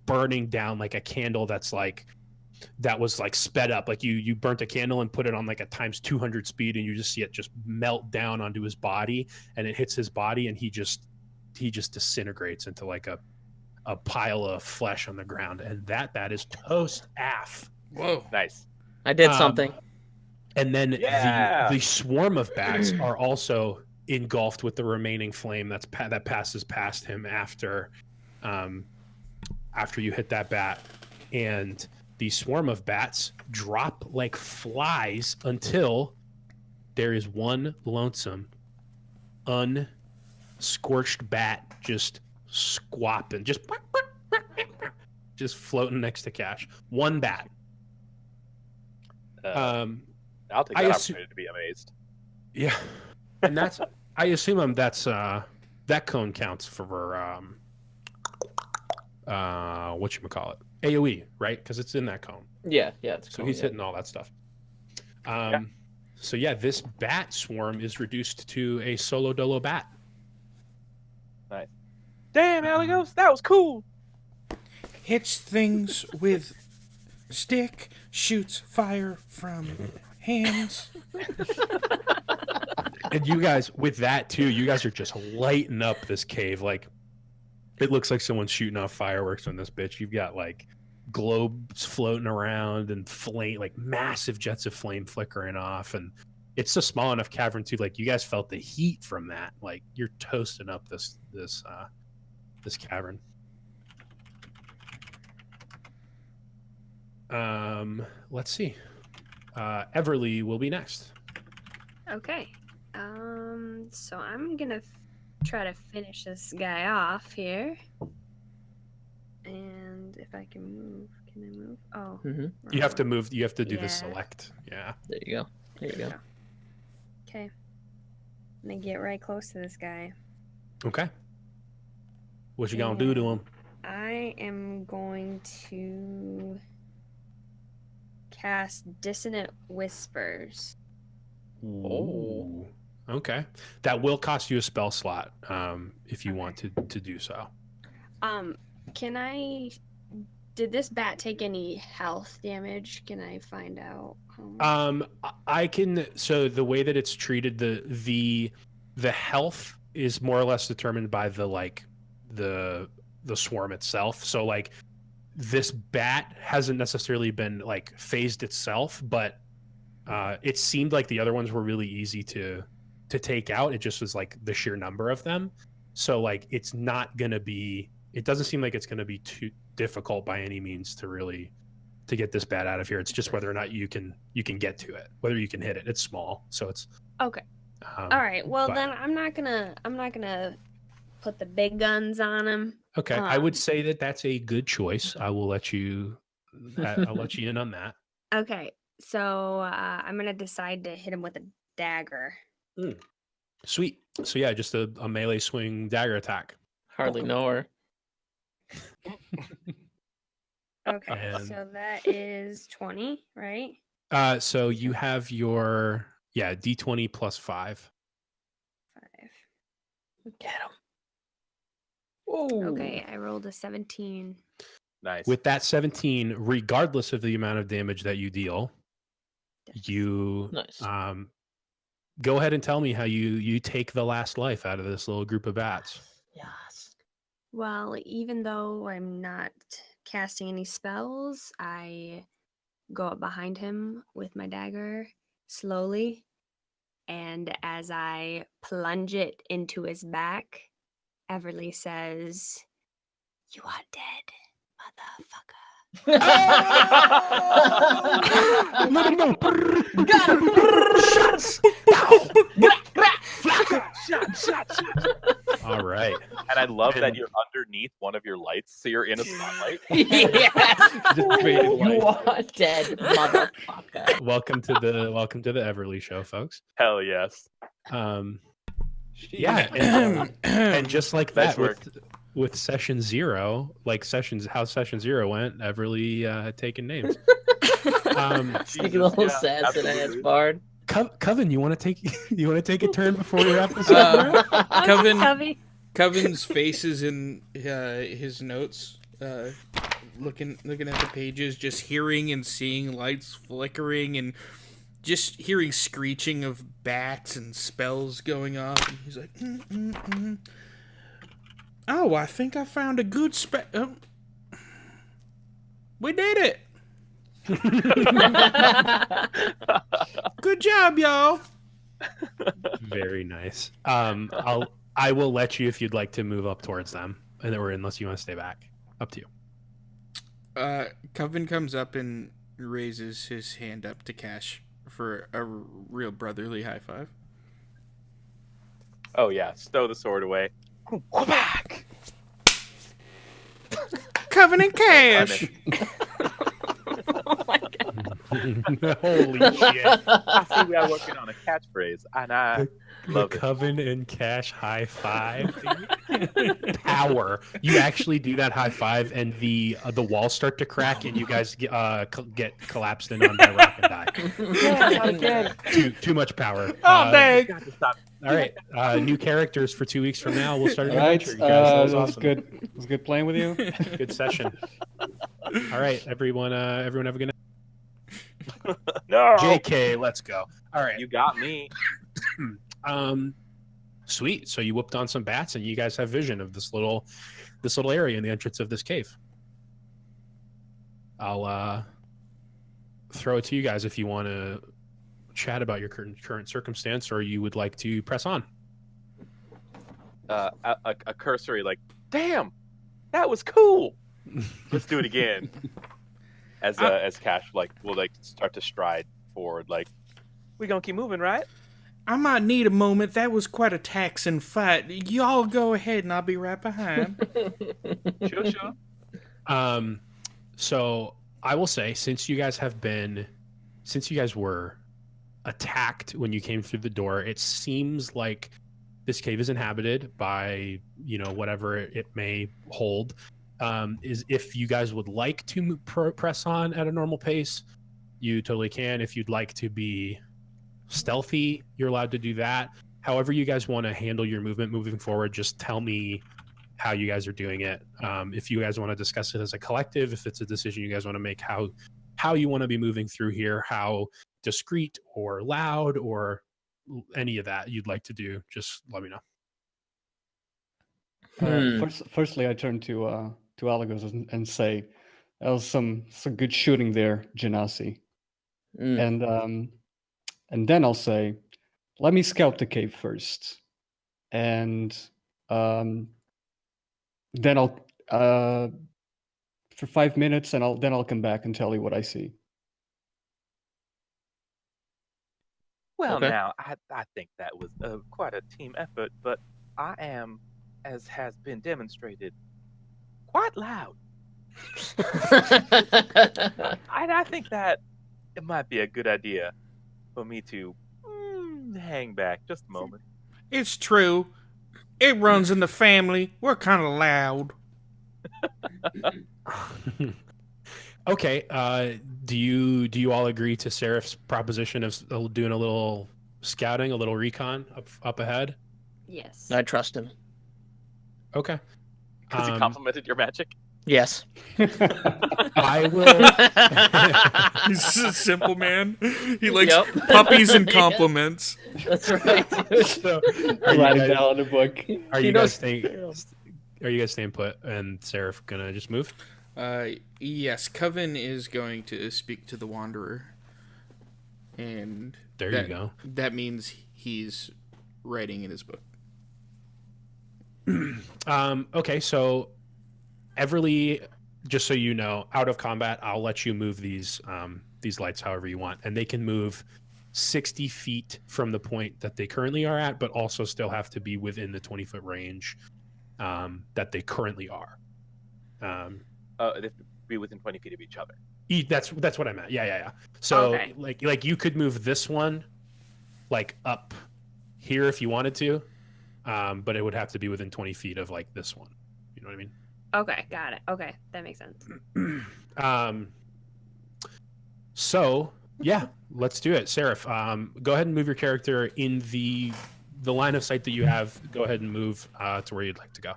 burning down like a candle that was sped up. Like you burnt a candle and put it on like a times 200 speed, and you just see it just melt down onto his body, and it hits his body, and he just disintegrates into like a pile of flesh on the ground, and that is toast af. Whoa, nice. I did something. And then the swarm of bats are also engulfed with the remaining flame that passes past him after after you hit that bat, and the swarm of bats drop like flies until there is one lonesome, unscorched bat just squapping, just floating next to Cash. One bat. I'll take I that assu- opportunity to be amazed. Yeah, and that's I assume that's that cone counts for whatchamacallit, AoE, right? Because it's in that cone. Yeah, it's So cool, he's yeah. hitting all that stuff. So yeah, this bat swarm is reduced to a solo dolo bat. Damn, Alagos, that was cool. Hits things with stick, shoots fire from hands. And you guys, with that too, you guys are just lighting up this cave. Like, it looks like someone's shooting off fireworks on this bitch. You've got like globes floating around and flame, like massive jets of flame flickering off. And it's a small enough cavern too. Like, you guys felt the heat from that. Like, you're toasting up this cavern. Let's see. Everly will be next. Okay. So I'm gonna try to finish this guy off here. And if I can move, can I move? Oh. Mm-hmm. You have to move. You have to do the Yeah. select. Yeah. There you go. There you go. Okay. I'm gonna get right close to this guy. Okay. What you gonna do to him? I am going to cast Dissonant Whispers. Oh. Okay. That will cost you a spell slot, if you want to do so. Can I? Did this bat take any health damage? Can I find out? I can. So the way that it's treated, the health is more or less determined by the swarm itself. So like, this bat hasn't necessarily been like phased itself, but it seemed like the other ones were really easy to take out. It just was like the sheer number of them. So like, it's not gonna be. It doesn't seem like it's gonna be too difficult by any means to get this bat out of here. It's just whether or not you can get to it, whether you can hit it. It's small, so it's Okay. All right. Well, but- then I'm not gonna put the big guns on him. Okay, I would say that that's a good choice. I will let you. I'll let you in on that. Okay. So I'm gonna decide to hit him with a dagger. Sweet. So yeah, just a melee swing dagger attack. Hardly know her. Okay. And- So that is 20, right? So you have your D20 plus 5. 5. Get him. Oh. Okay. I rolled a 17. Nice. With that 17, regardless of the amount of damage that you deal, you Nice. go ahead and tell me how you take the last life out of this little group of bats. Yes. Well, even though I'm not casting any spells, I go up behind him with my dagger slowly, and as I plunge it into his back, Everly says, "You are dead, motherfucker." Let him know. Got him. Shots. Shot. All right. And I love that And- you're underneath one of your lights, so you're in a spotlight. Yes. Just created You light. are dead, motherfucker. Welcome to the Everly Show, folks. Hell yes. Yeah, and just like Nice that, with session 0, like how session 0 went, Everly had taken names. Speaking of little sad ass absolutely. bard. Coven, you want to take a turn before we wrap this up? Coven, Covey. Coven's face is in his notes, looking at the pages, just hearing and seeing lights flickering and just hearing screeching of bats and spells going off. And he's like, "Oh, I think I found a good spell. We did it! Good job, y'all." Very nice. I will let you if you'd like to move up towards them, or unless you want to stay back. Up to you. Coven comes up and raises his hand up to Cash for a real brotherly high five. Oh yeah, stow the sword away. Back. Coven and Cash. Oh my God. Holy shit! I see we are working on a catchphrase, and I love it. Coven and Cash high five. Power. You actually do that high five, and the walls start to crack, and you guys get collapsed in on by rock and die. Yeah, not again. Too much power. Oh, dang. Got to stop. All right, new characters for 2 weeks from now. We'll start an All right, adventure, you guys. That was it was awesome. good. It was good playing with you. Good session. All right, everyone. Everyone have a good night. No. JK, let's go. All right. You got me. Sweet. So you whooped on some bats, and you guys have vision of this little area in the entrance of this cave. I'll throw it to you guys if you want to chat about your current circumstance, or you would like to press on. A cursory like, damn, that was cool. Let's do it again. As Cash will start to stride forward, like, we gonna keep moving, right? I might need a moment. That was quite a taxing fight. Y'all go ahead and I'll be right behind. Sure. So I will say, since you guys were attacked when you came through the door, it seems like this cave is inhabited by, whatever it may hold. Is if you guys would like to press on at a normal pace, you totally can. If you'd like to be stealthy, you're allowed to do that. However you guys want to handle your movement moving forward, just tell me how you guys are doing it. If you guys want to discuss it as a collective, if it's a decision you guys want to make, how you want to be moving through here, how discreet or loud or any of that you'd like to do, just let me know. Firstly, I turn to Alagos and say, "That was some good shooting there, Genasi." And then I'll say, "Let me scout the cave first, and then I'll for 5 minutes, and I'll come back and tell you what I see." Well, Okay. now, I think that was quite a team effort, but I am, as has been demonstrated, quite loud. I think that it might be a good idea for me to hang back just a moment. It's true. It runs in the family. We're kind of loud. Okay. Do you all agree to Seraph's proposition of doing a little scouting, a little recon up ahead? Yes. I trust him. Okay. Because he complimented your magic. Yes. I will. He's a simple man. He likes Yep. puppies and compliments. That's right. So, Write it down in the book. Are He you knows- guys staying put? And Seraph gonna just move? Yes, Coven is going to speak to the Wanderer. And There you go. That means he's writing in his book. Okay, so Everly, just so you know, out of combat, I'll let you move these lights however you want, and they can move 60 feet from the point that they currently are at, but also still have to be within the 20-foot range that they currently are. They have to be within 20 feet of each other. That's what I meant. Yeah. So Okay. like you could move this one like up here if you wanted to, but it would have to be within 20 feet of like this one. You know what I mean? Okay, got it. Okay, that makes sense. So yeah, let's do it. Seraph, go ahead and move your character in the line of sight that you have. Go ahead and move to where you'd like to go.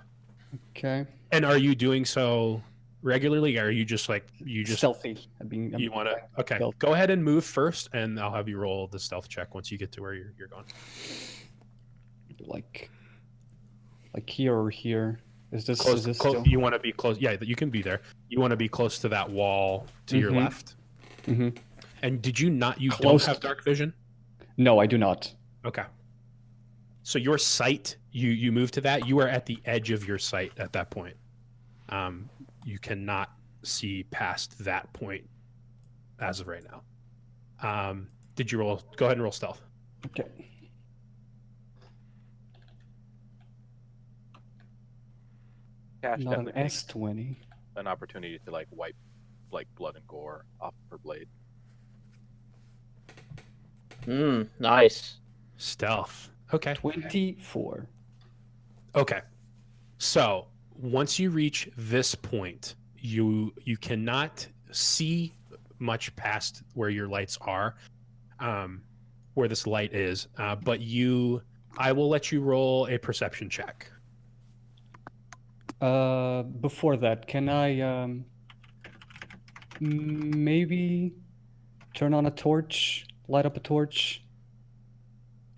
Okay. And are you doing so regularly, or are you just Stealthy. you want to? Okay, stealth. go ahead and move first, and I'll have you roll the stealth check once you get to where you're going. like here or here. Is this Close, still? you want to be close. Yeah, you can be there. You want to be close to that wall to your Mhm. left. Mm-hmm. And did you not? You Close. don't have dark vision. No, I do not. Okay. So your sight, you move to that. You are at the edge of your sight at that point. You cannot see past that point as of right now. Did you roll? Go ahead and roll stealth. Okay. Cash Not an definitely takes S20. an opportunity to like wipe like blood and gore off her blade. Nice. Stealth. Okay. 24. Okay. So once you reach this point, you cannot see much past where your lights are, where this light is. But I will let you roll a perception check. Before that, can I maybe turn on a torch, light up a torch?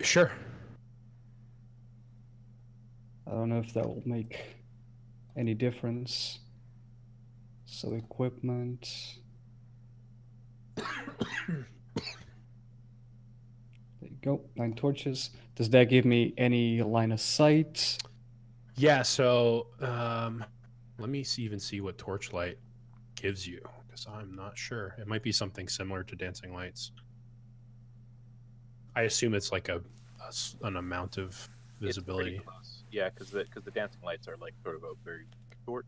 Sure. I don't know if that will make any difference. So equipment. There you go, 9 torches. Does that give me any line of sight? Yeah. So let me even see what torchlight gives you, because I'm not sure. It might be something similar to dancing lights. I assume it's like an amount of visibility. It's pretty close. Yeah, because the dancing lights are like sort of a very short.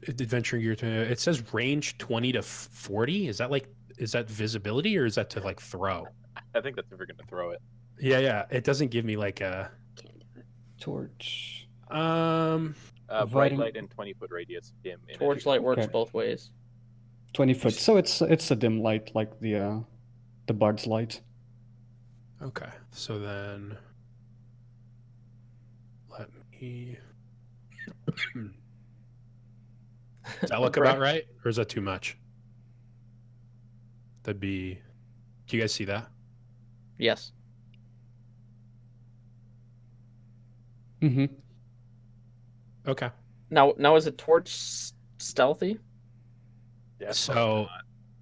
Adventuring gear it says range 20 to 40. Is that visibility, or is that to like throw? I think that's if we're gonna throw it. Yeah. It doesn't give me like a Torch. Bright Providing- light and 20-foot radius dim. Torchlight works Okay. both ways. 20 foot. So it's a dim light like the bard's light. Okay, so then let me. Does that look about right, or is that too much? That'd be. Do you guys see that? Yes. Mm-hmm. Okay. Now is a torch stealthy? Yeah, So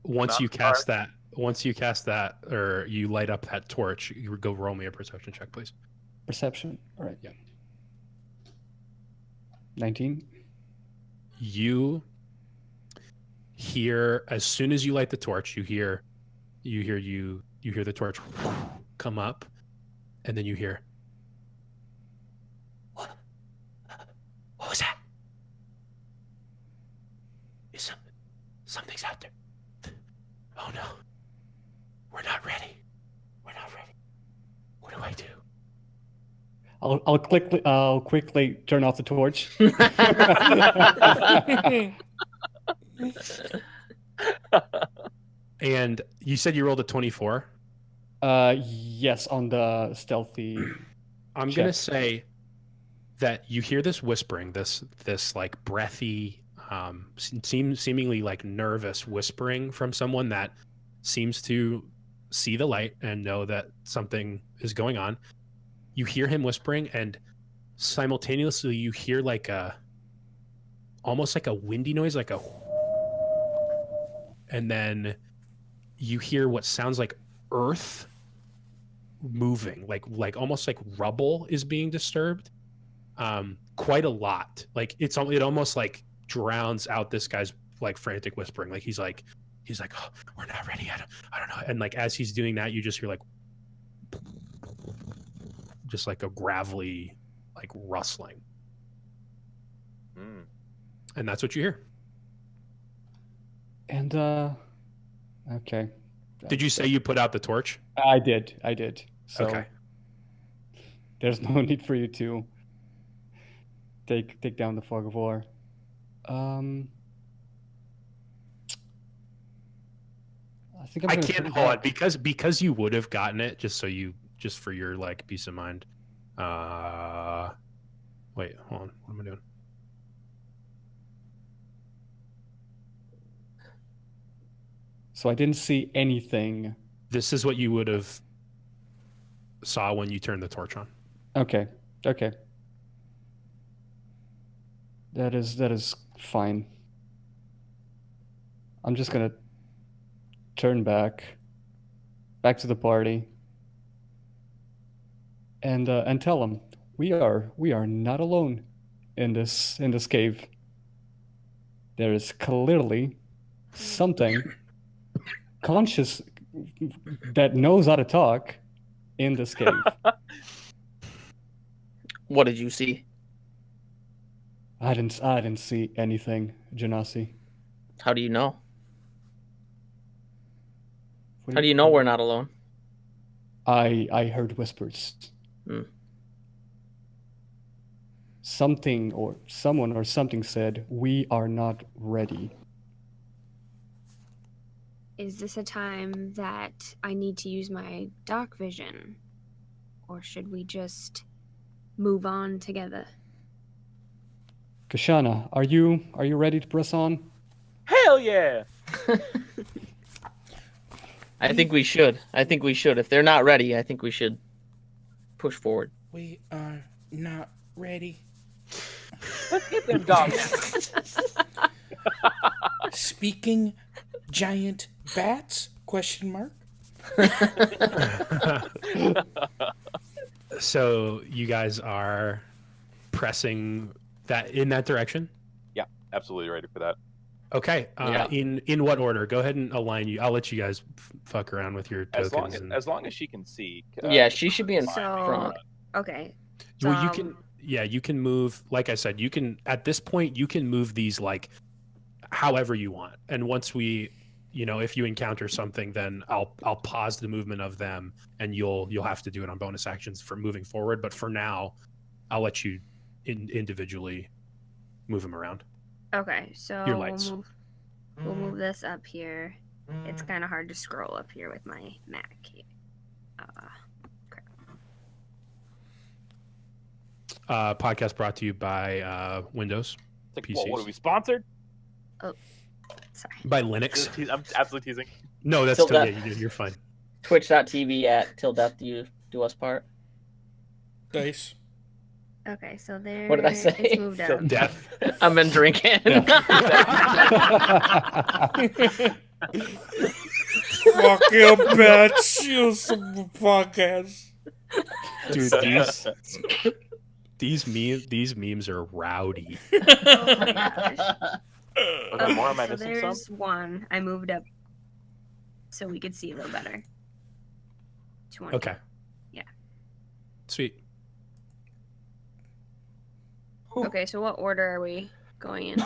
once Not you hard. cast that, or you light up that torch, you would go roll me a perception check, please. Perception. All right. Yeah. 19. You hear, as soon as you light the torch, you hear the torch come up, and then you hear, what was that? Something's out there. Oh no, we're not ready. What do I do? I'll quickly turn off the torch. And you said you rolled a 24. Yes, on the stealthy. I'm Check. gonna say that you hear this whispering, this like breathy, seemingly like nervous whispering from someone that seems to see the light and know that something is going on. You hear him whispering, and simultaneously you hear like almost like a windy noise, like a, and then you hear what sounds like earth moving, like almost like rubble is being disturbed, quite a lot. Like it almost like drowns out this guy's like frantic whispering. Like he's like, oh, we're not ready. I don't know. And like as he's doing that, you just hear like just like a gravelly like rustling, and that's what you hear. And okay. Did you say you put out the torch? I did. So Okay. there's no need for you to take down the fog of war. I think I gonna can't turn hold on back. because you would have gotten it just for your like peace of mind. Wait, hold on. What am I doing? So I didn't see anything. This is what you would have saw when you turned the torch on. Okay. That is fine. I'm just gonna turn back to the party, and tell them we are not alone in this cave. There is clearly something conscious that knows how to talk in this cave. What did you see? I didn't see anything, Janasi. How do you know? What How do you know we're not alone? I heard whispers. Hmm. Something or someone or something said we are not ready. Is this a time that I need to use my dark vision? Or should we just move on together? Kashana, are you ready to press on? Hell yeah! I think we should. If they're not ready, I think we should push forward. We are not ready. Let's get them dogs. Speaking giant bats? Question mark. So you guys are pressing that in that direction? Yeah, absolutely ready for that. Okay. Yeah. In what order? Go ahead and align you. I'll let you guys fuck around with your tokens. As long as she can see. Yeah, she should be in So- front. Okay. Well, you Um, can. Yeah, you can move. Like I said, you can. At this point, you can move these like however you want. And once we, if you encounter something, then I'll pause the movement of them, and you'll have to do it on bonus actions for moving forward. But for now, I'll let you individually move them around. Okay, so Your lights. we'll move this up here. It's kind of hard to scroll up here with my Mac. Podcast brought to you by Windows, Like, PCs. what are we sponsored? Sorry. by Linux. I'm absolutely teasing. No, that's Till still, that- you're fine. Twitch.tv at till death do us part. Dice. Okay, so there. What did I say? It's moved Till up. Death. I've been drinking. Fuck you, bitch. You some podcast. Dude, these memes are rowdy. Oh my gosh. Okay, more, am I so missing some? there's one. I moved up so we could see a little better. 20. Okay. Yeah. Sweet. Okay, so what order are we going in?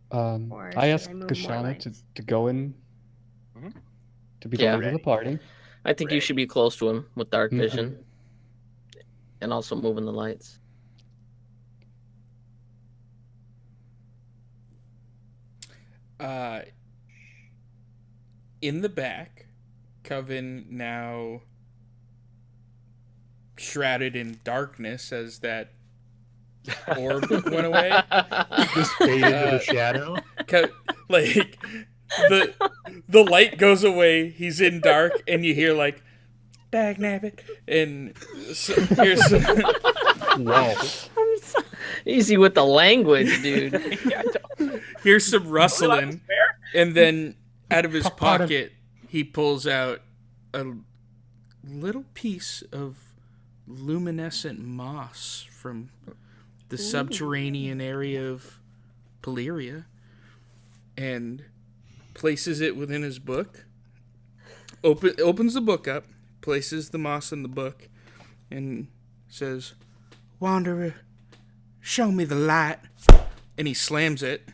Or I should asked I move more Kashana lights? to go in Mhm. to be Yeah. the leader of the party. I think you should be close to him with dark Mhm. vision. And also moving the lights. In the back, Coven now shrouded in darkness as that orb went away. Just fade into the shadow. Like the light goes away, he's in dark, and you hear like dag nabbit, and here's Whoa. Easy with the language, dude. Yeah, here's some rustling, and then out of his Pardon. pocket he pulls out a little piece of luminescent moss from the subterranean area of Polyria and places it within his book. Opens the book up, places the moss in the book, and says, "Wanderer, show me the light." And he slams it,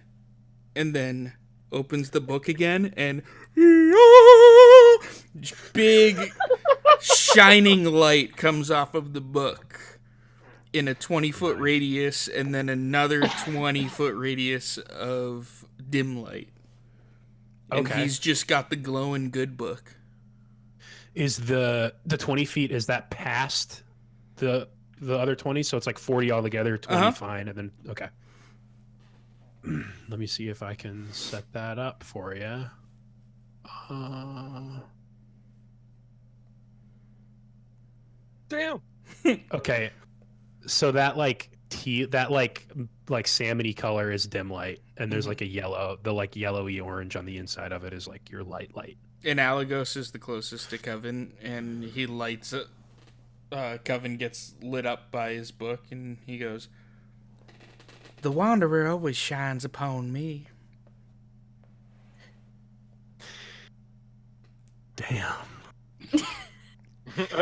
and then opens the book again, and big shining light comes off of the book in a 20-foot radius, and then another 20-foot radius of dim light. And Okay. he's just got the glowing good book. Is the 20 feet, is that past the other 20? So it's like 40 altogether, 20 Uh-huh. fine, and then okay. Let me see if I can set that up for you. damn. Okay. So that like that like salmony color is dim light, and there's like a yellow, the like yellowy orange on the inside of it is like your light. And Alagos is the closest to Coven, and he lights Coven gets lit up by his book, and he goes, "The Wanderer always shines upon me." Damn.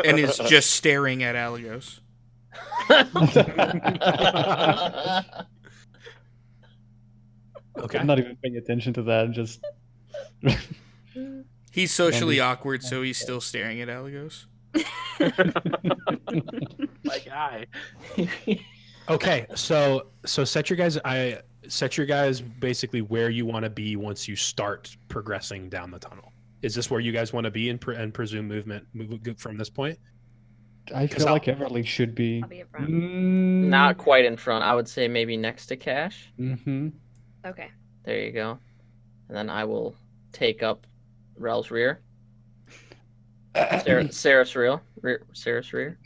And is just staring at Alagos. Okay. I'm not even paying attention to that. Just He's socially awkward, so he's still staring at Alagos. My guy. Okay, so set your guys basically where you want to be once you start progressing down the tunnel. Is this where you guys want to be and presume movement from this point? I feel like Everly should be I'll be up front. Not quite in front. I would say maybe next to Cash. Mm-hmm. Okay. There you go. And then I will take up Rel's rear. Seraph's rear. Seraph's rear.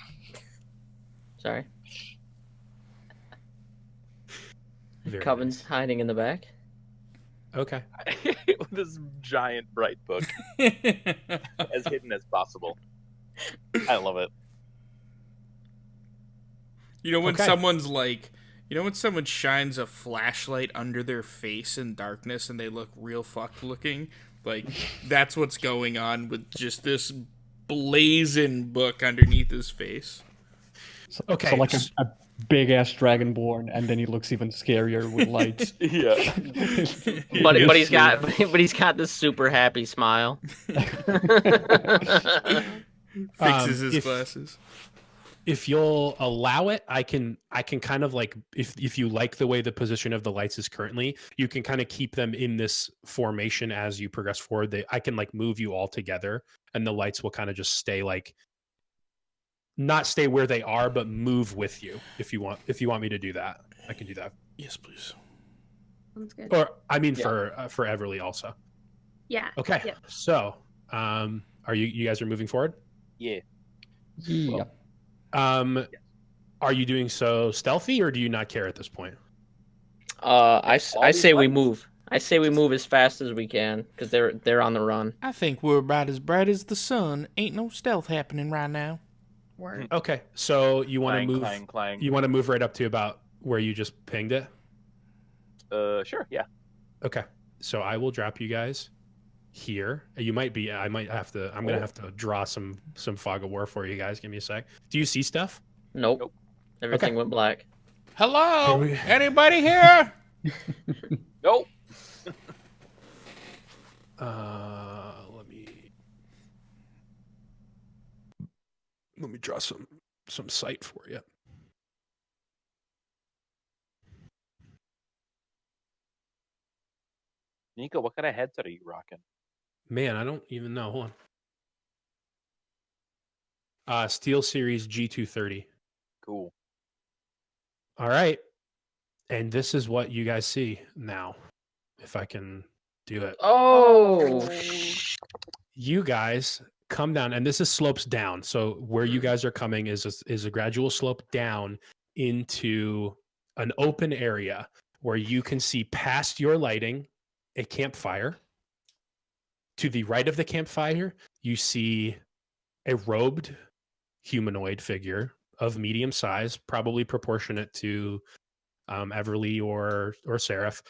Sorry. Very Coven's hiding in the back. Okay. This giant bright book, as hidden as possible. I love it. You know when Okay. someone's like, when someone shines a flashlight under their face in darkness and they look real fucked looking? Like, that's what's going on with just this blazing book underneath his face. So, Okay, so like a big ass dragonborn, and then he looks even scarier with lights. Yeah. But he's got this super happy smile. Fixes his if- glasses. If you'll allow it, I can kind of like if you like the way the position of the lights is currently, you can kind of keep them in this formation as you progress forward. I can like move you all together, and the lights will kind of just stay like not stay where they are, but move with you if you want. If you want me to do that, I can do that. Yes, please. Sounds good. Or I mean Yeah. for Everly also. Yeah. Okay. Yep. So, are you guys are moving forward? Yeah. Yeah. Are you doing so stealthy, or do you not care at this point? I these say we lights? move. I say we move as fast as we can because they're on the run. I think we're about as bright as the sun. Ain't no stealth happening right now. Word. Okay, so you want to Clang, move. clang, clang. You want to move right up to about where you just pinged it. Sure, yeah. Okay, so I will drop you guys here. You might be. I might have to. I'm gonna have to draw some fog of war for you guys. Give me a sec. Do you see stuff? Nope. Nope. Everything went black. Hello? Here we- Anybody here? Nope. Let me draw some sight for you. Nico, what kind of headset are you rocking? Man, I don't even know. Hold on. Steel Series G230. Cool. All right. And this is what you guys see now. If I can do it. Oh. You guys come down, and this is slopes down. So where you guys are coming is a gradual slope down into an open area where you can see past your lighting a campfire. To the right of the campfire, you see a robed humanoid figure of medium size, probably proportionate to Everly or Seraph.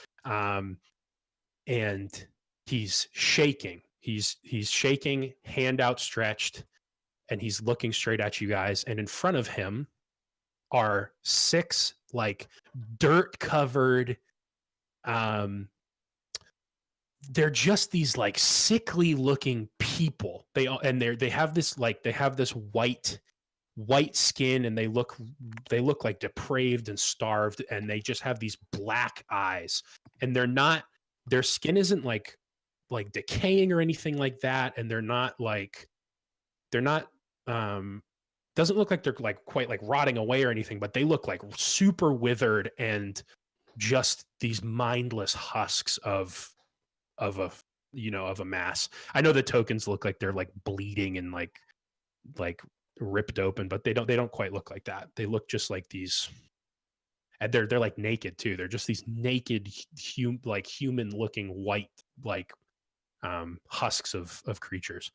And he's shaking. He's shaking, hand outstretched, and he's looking straight at you guys. And in front of him are 6 like dirt covered. They're just these like sickly looking people. They have this white skin, and they look like depraved and starved, and they just have these black eyes, and their skin isn't like decaying or anything like that, and they're not doesn't look like they're like quite like rotting away or anything, but they look like super withered and just these mindless husks of a mass. I know the tokens look like they're like bleeding and like ripped open, but they don't quite look like that. They look just like these, and they're like naked too. They're just these naked human looking white husks of creatures.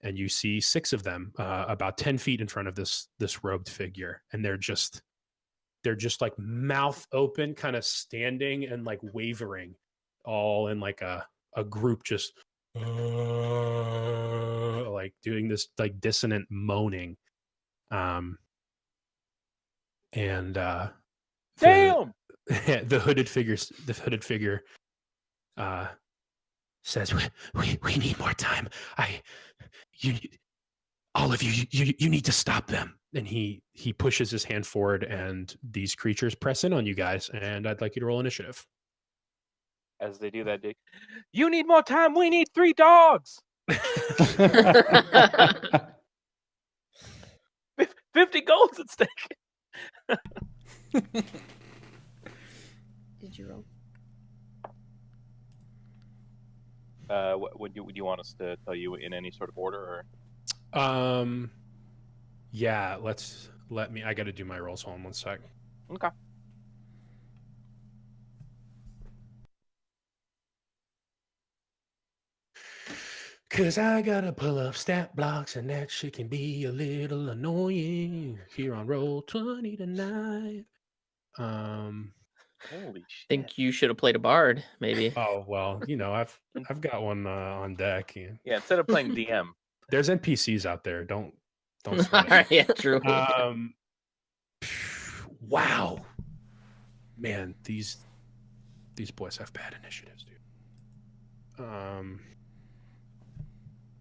and you see 6 of them about 10 feet in front of this robed figure, and they're just like mouth open, kind of standing and like wavering, all in like a group, just like doing this like dissonant moaning. And Damn! the hooded figure says, we need more time. All of you need to stop them. And he pushes his hand forward, and these creatures press in on you guys, and I'd like you to roll initiative. As they do that, Dick, you need more time. We need 3 dogs. 50 goals at stake. Did you roll? Would you want us to tell you in any sort of order, or? Yeah, I got to do my rolls. Hold on 1 sec. Okay. Cause I gotta pull up stat blocks, and that shit can be a little annoying here on Roll20 tonight. Holy shit. Think you should have played a bard, maybe. Oh well, I've got one on deck. Yeah, instead of playing DM. There's NPCs out there. Don't All sweat it. right, yeah, true. Wow, man, these boys have bad initiatives, dude.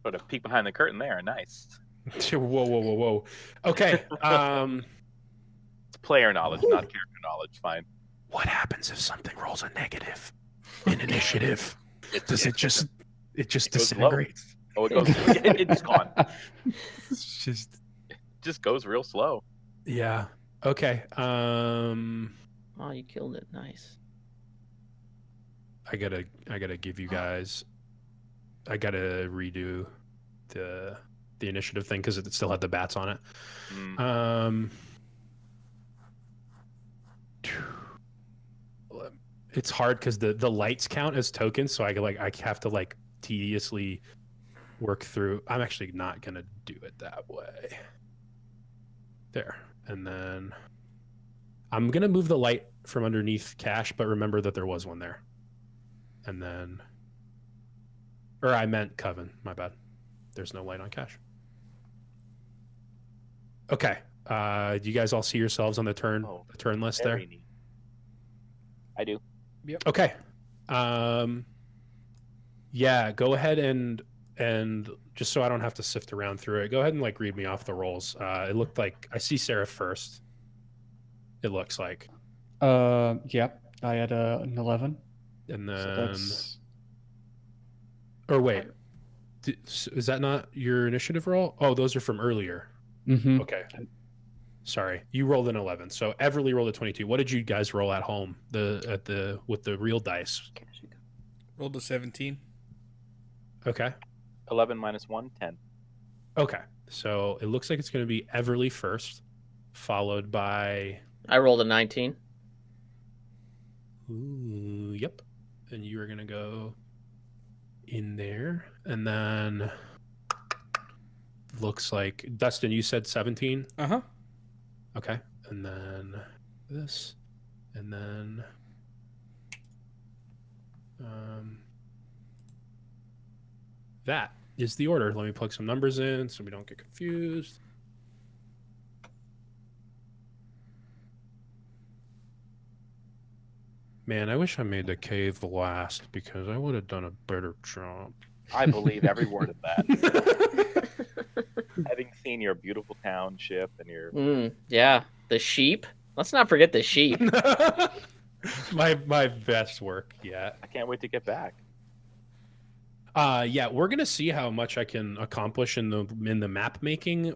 Sort of peek behind the curtain there. Nice. Whoa. Okay. It's player knowledge, not character knowledge. Fine. What happens if something rolls a negative in initiative? Does it just goes disintegrates? Oh, it goes. It's gone. It's just It just goes real slow. yeah. Okay. Oh, you killed it. Nice. I gotta give you guys. I gotta redo the initiative thing because it still had the bats on it. It's hard because the lights count as tokens, so I have to like tediously work through. I'm actually not gonna do it that way. There, and then I'm gonna move the light from underneath Cash, but remember that there was one there. And then, or I meant Coven. My bad. There's no light on Cash. Okay. Do you guys all see yourselves on the turn list there? Very neat. I do. Yep. Okay. Yeah, go ahead and just so I don't have to sift around through it, go ahead and like read me off the rolls. It looked like I see Sarah first. It looks like. Yeah, I had an 11. And So then that's or wait. Is that not your initiative roll? Oh, those are from earlier. Mhm. Okay. Sorry. You rolled an 11. So Everly rolled a 22. What did you guys roll at home? With the real dice? Rolled a 17. Okay. 11 minus 1, 10. Okay. So it looks like it's going to be Everly first, followed by I rolled a 19. ooh, yep. And you are going to go in there, and then looks like Dustin, you said 17. Uh-huh. Okay. And then this, and then that is the order. Let me plug some numbers in so we don't get confused. Man, I wish I made the cave last because I would have done a better job. I believe every word of that. Having seen your beautiful township and your Yeah, the sheep. Let's not forget the sheep. my best work yet. I can't wait to get back. Yeah, we're gonna see how much I can accomplish in the map making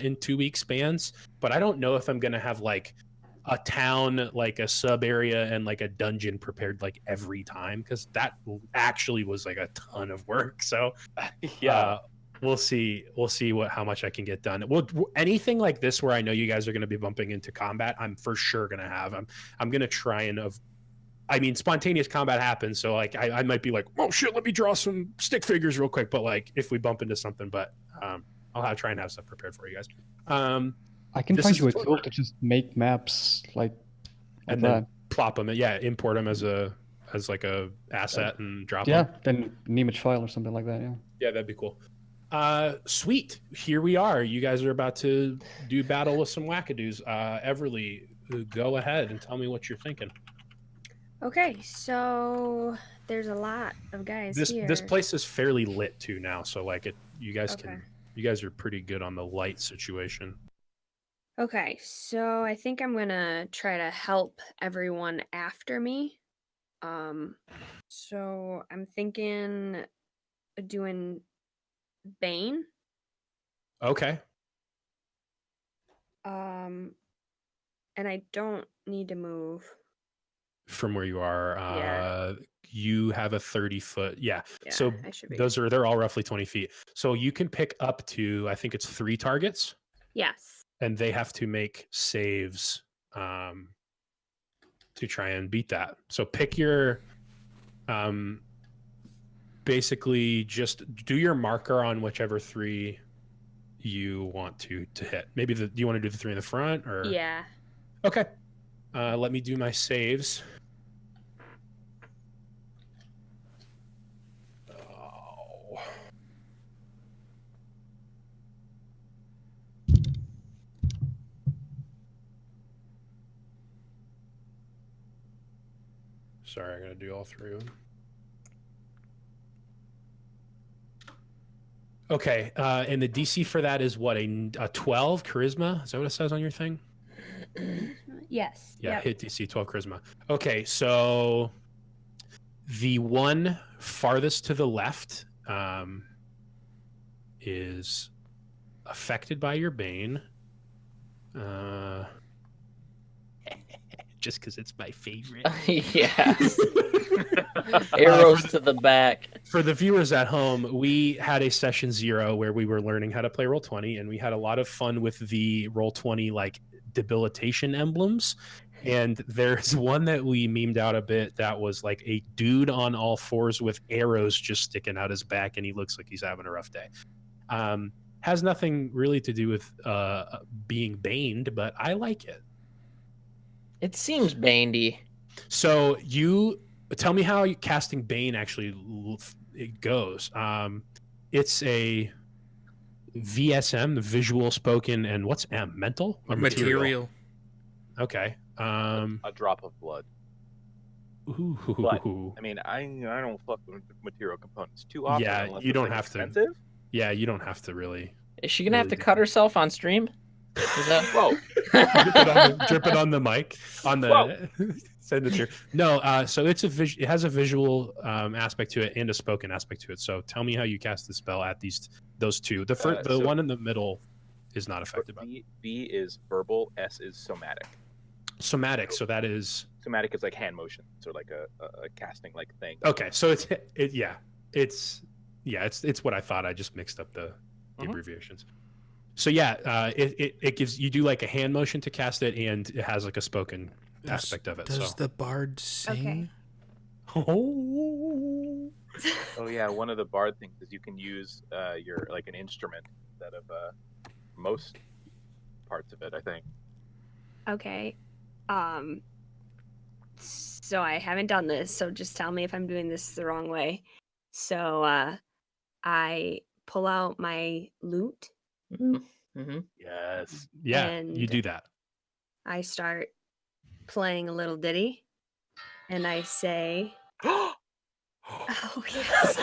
in 2 week spans, but I don't know if I'm gonna have like a town, like a sub area, and like a dungeon prepared like every time, because that actually was like a ton of work. So Yeah. we'll see how much I can get done. Anything like this where I know you guys are going to be bumping into combat, I'm for sure going to have. I'm going to try and spontaneous combat happens, so like I might be like, oh shit, let me draw some stick figures real quick. But like if we bump into something, but I'll try and have stuff prepared for you guys. I can This find is you a fun. tool to just make maps like And that. then plop them. Yeah, import them as like a asset and drop Yeah, them. then an image file or something like that. Yeah. Yeah, that'd be cool. Sweet. Here we are. You guys are about to do battle with some wackadoos. Everly, go ahead and tell me what you're thinking. Okay, so there's a lot of guys This here. place is fairly lit too now, so like you guys Okay. you guys are pretty good on the light situation. Okay, so I think I'm gonna try to help everyone after me. So I'm thinking doing Bane. Okay. And I don't need to move. From where you are, Yeah. you have a 30-foot. Yeah. Yeah, So I should be. they're all roughly 20 feet. So you can pick up to, I think it's 3 targets, Yes. and they have to make saves to try and beat that. So pick your basically just do your marker on whichever 3 you want to hit. Maybe do you want to do the 3 in the front or? Yeah. Okay. Let me do my saves. Oh. Sorry, I gotta do all 3 of them. Okay, and the DC for that is what, a 12 charisma? Is that what it says on your thing? Yes. Yeah, Yep. hit DC 12 charisma. Okay, so the one farthest to the left is affected by your bane. Just because it's my favorite. Yes. Arrows to the back. For the viewers at home, we had a session 0 where we were learning how to play Roll20, and we had a lot of fun with the Roll20 like debilitation emblems. And there's one that we memed out a bit that was like a dude on all 4s with arrows just sticking out his back, and he looks like he's having a rough day. Has nothing really to do with being baned, but I like it. It seems bandy. So you tell me how casting Bane actually it goes. It's a VSM, the visual, spoken, and what's M? Mental or Material. Okay. A drop of blood. Ooh. But, I mean, I don't fuck with material components too often. Yeah, unless you it's, don't like, have to. expensive. Yeah, you don't have to really. Is she gonna have Really to cut different. herself on stream? Is that Whoa. drip it on the mic on the signature. No, so it's it has a visual aspect to it and a spoken aspect to it. So tell me how you cast the spell at those 2. The first, the So- one in the middle is not affected by it. V is verbal. S is somatic. Somatic. So that is Somatic is like hand motion, so like a casting like thing. okay. So it's what I thought. I just mixed up the Mhm. abbreviations. So yeah, it gives you do like a hand motion to cast it, and it has like a spoken aspect of it. Does So the bard sing? oh, Oh yeah, one of the bard things is you can use your like an instrument instead of most parts of it. I think. Okay. So I haven't done this, so just tell me if I'm doing this the wrong way. So I pull out my lute. Mm-hmm. Yes. yeah, you And- do that. I start playing a little ditty, and I say, "Oh yes,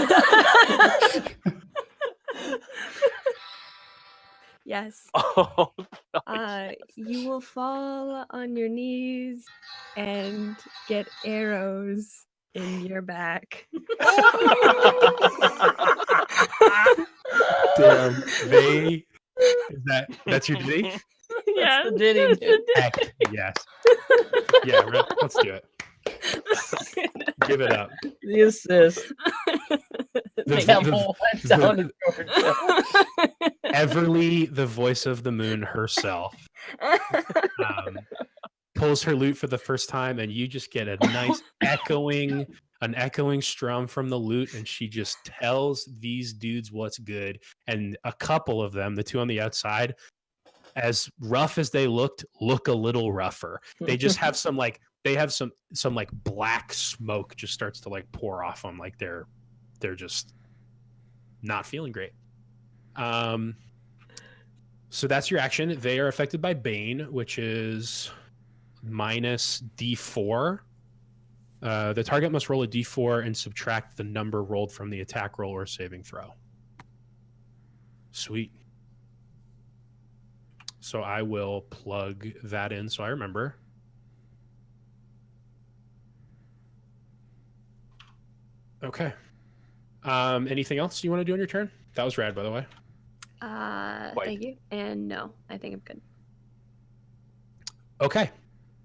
yes." Oh. You will fall on your knees and get arrows in your back. Damn, that's your ditty? Yeah, the ditty, that's the dude. Heck, yes. Yeah, let's do it. Give it up. The assist. The- Camel went down the- to Georgia. Everly, the voice of the moon herself, pulls her lute for the first time, and you just get a nice echoing an echoing strum from the lute, and she just tells these dudes what's good. And a couple of them, the two on the outside, as rough as they look a little rougher. They just have some like some like black smoke just starts to like pour off them, like they're just not feeling great. So that's your action. They are affected by Bane, which is minus D4. The target must roll a D4 and subtract the number rolled from the attack roll or saving throw. Sweet. So I will plug that in so I remember. Okay. Anything else you want to do on your turn? That was rad, by the way. Thank you. And no, I think I'm good. Okay.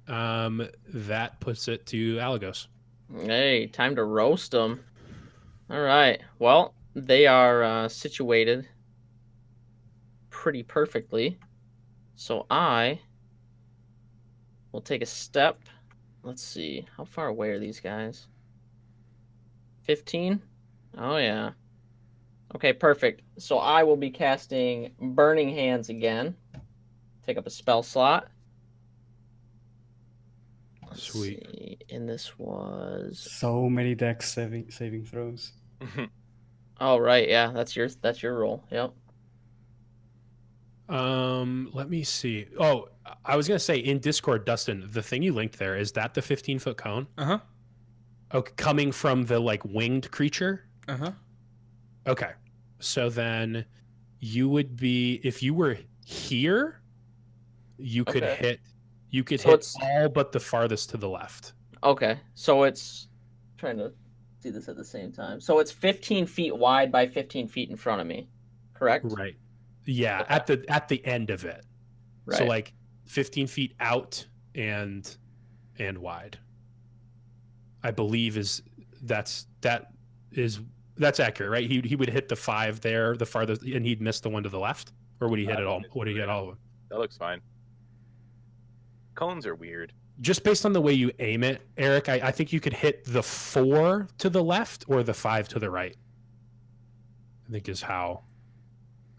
That puts it to Alagos. Hey, time to roast them. All right. Well, they are situated pretty perfectly. So I will take a step. Let's see. How far away are these guys? 15? Oh, yeah. Okay, perfect. So I will be casting Burning Hands again. Take up a spell slot. Let's Sweet. see. And this was... So many dex saving throws. Oh, right. Yeah, that's your roll. Yep. Let me see. Oh, I was gonna say in Discord, Dustin, the thing you linked there, is that the 15-foot cone? Uh-huh. Okay, coming from the like winged creature? Uh-huh. Okay. So then you would be, if you were here, you could Okay. hit So it's- all but the farthest to the left. Okay, so it's... trying to do this at the same time. So it's 15 feet wide by 15 feet in front of me, correct? Right. Yeah, Okay. at the end of it. Right. So like 15 feet out and wide. I believe that's accurate, right? He would hit the 5 there, the farthest, and he'd miss the one to the left, or would he hit it all? Would he hit all of them? That looks fine. Cones are weird. Just based on the way you aim it, Eric, I think you could hit the 4 to the left or the 5 to the right. I think is how.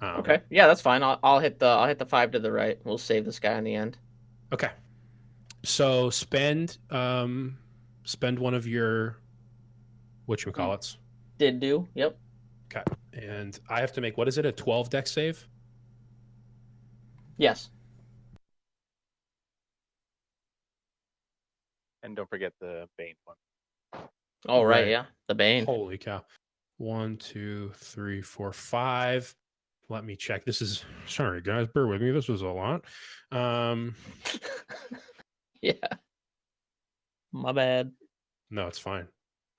Okay, yeah, that's fine. I'll hit the 5 to the right. We'll save this guy in the end. Okay. So spend one of your whatchamacallits. Did do. Yep. Okay. And I have to make, what is it, a 12 deck save? Yes. And don't forget the Bane one. Oh right, Right. yeah. The Bane. Holy cow. 1, 2, 3, 4, 5. Let me check. This is, sorry guys, bear with me. This was a lot. Yeah. My bad. No, it's fine.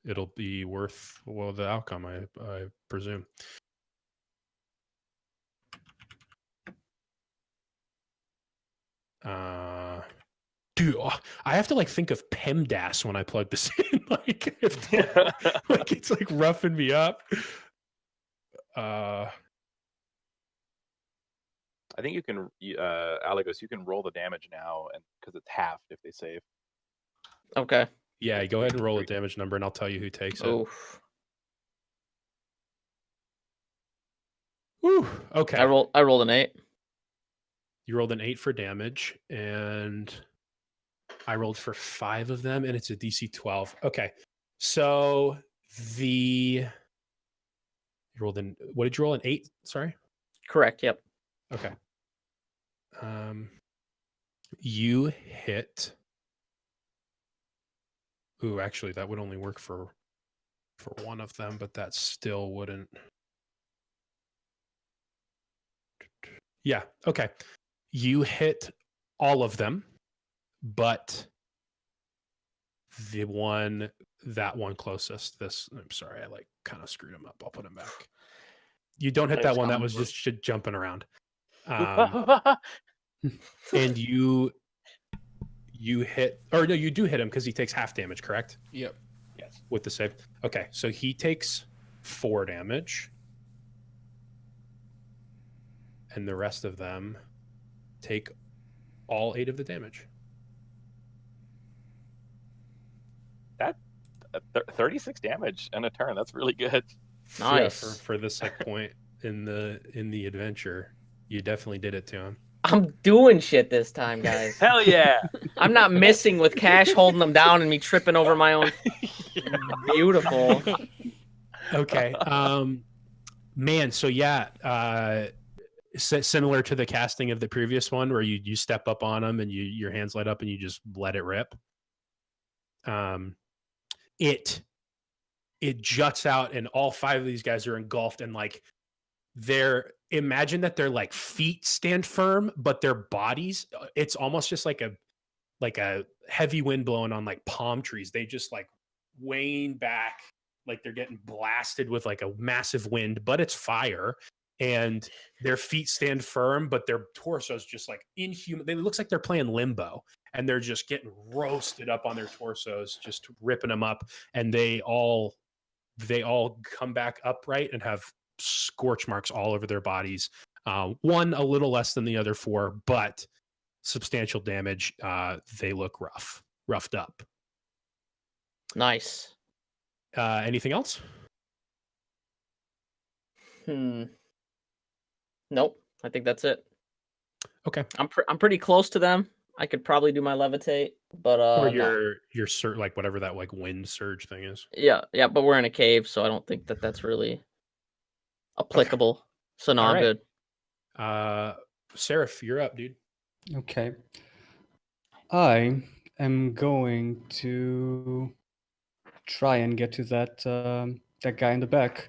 It'll be worth, well, the outcome, I presume. Dude, I have to like think of PEMDAS when I plug this in. Like, like it's like roughing me up. I think you can, Alagos, you can roll the damage now, and because it's halved if they save. Okay. Yeah, go ahead and roll a damage number, and I'll tell you who takes it. Oof. Whew, okay. I rolled an 8. You rolled an 8 for damage, and I rolled for 5 of them, and it's a DC 12. Okay, so you rolled in. What did you roll? An 8? Sorry. Correct. Yep. Okay. You hit. Ooh, actually, that would only work for one of them, but that still wouldn't. Yeah. Okay. You hit all of them, but that one closest. I'm sorry, I like kind of screwed him up. I'll put him back. You don't hit that one. That was just jumping around. And you hit, or no, you do hit him because he takes half damage, correct? Yep. Yes. With the save. Okay, so he takes 4 damage. And the rest of them take all 8 of the damage. 36 damage in a turn. That's really good. Nice. Yeah, for this like point in the adventure, you definitely did it to him. I'm doing shit this time, guys. Hell yeah! I'm not missing with Cash holding them down and me tripping over my own. Beautiful. Okay. Man, so yeah, similar to the casting of the previous one where you step up on them and your hands light up and you just let it rip. It juts out and all 5 of these guys are engulfed and like imagine that their like feet stand firm, but their bodies, it's almost just like a heavy wind blowing on like palm trees. They just like wane back like they're getting blasted with like a massive wind, but it's fire. And their feet stand firm, but their torsos just like inhuman. It looks like they're playing limbo and they're just getting roasted up on their torsos, just ripping them up. And they all come back upright and have scorch marks all over their bodies. One a little less than the other 4, but substantial damage. They look roughed up. Nice. Anything else? Nope. I think that's it. Okay. I'm pretty close to them. I could probably do my levitate, but Or no. your like whatever that like wind surge thing is. Yeah, but we're in a cave, so I don't think that's really applicable. Okay. So no, All I'm right. good. Seraph, you're up, dude. Okay. I am going to try and get to that guy in the back.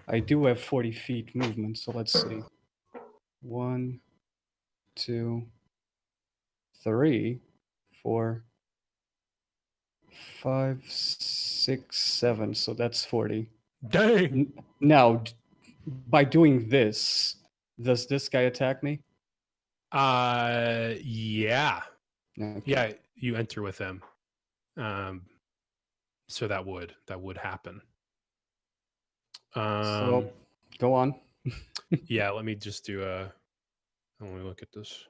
I do have 40 feet movement, so let's see. 1, 2, 3, 4, 5, 6, 7. So that's 40. Dang. Now, by doing this, does this guy attack me? Yeah. Okay. Yeah, you enter with them. So that would happen. So go on. Yeah, let me just do let me look at this.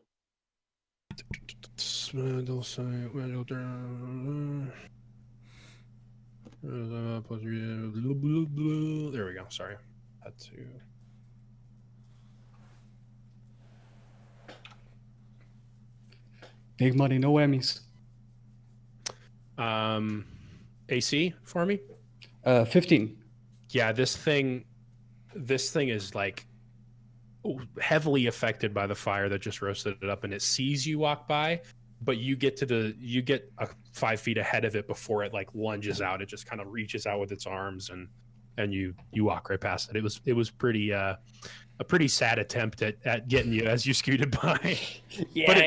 There we go. Sorry. Had to. Big money, no whammies. AC for me? 15. Yeah, this thing is like heavily affected by the fire that just roasted it up, and it sees you walk by, but you get 5 feet ahead of it before it like lunges out. It just kind of reaches out with its arms and you walk right past it. It was pretty a pretty sad attempt at getting you as you scooted by. Yeah. But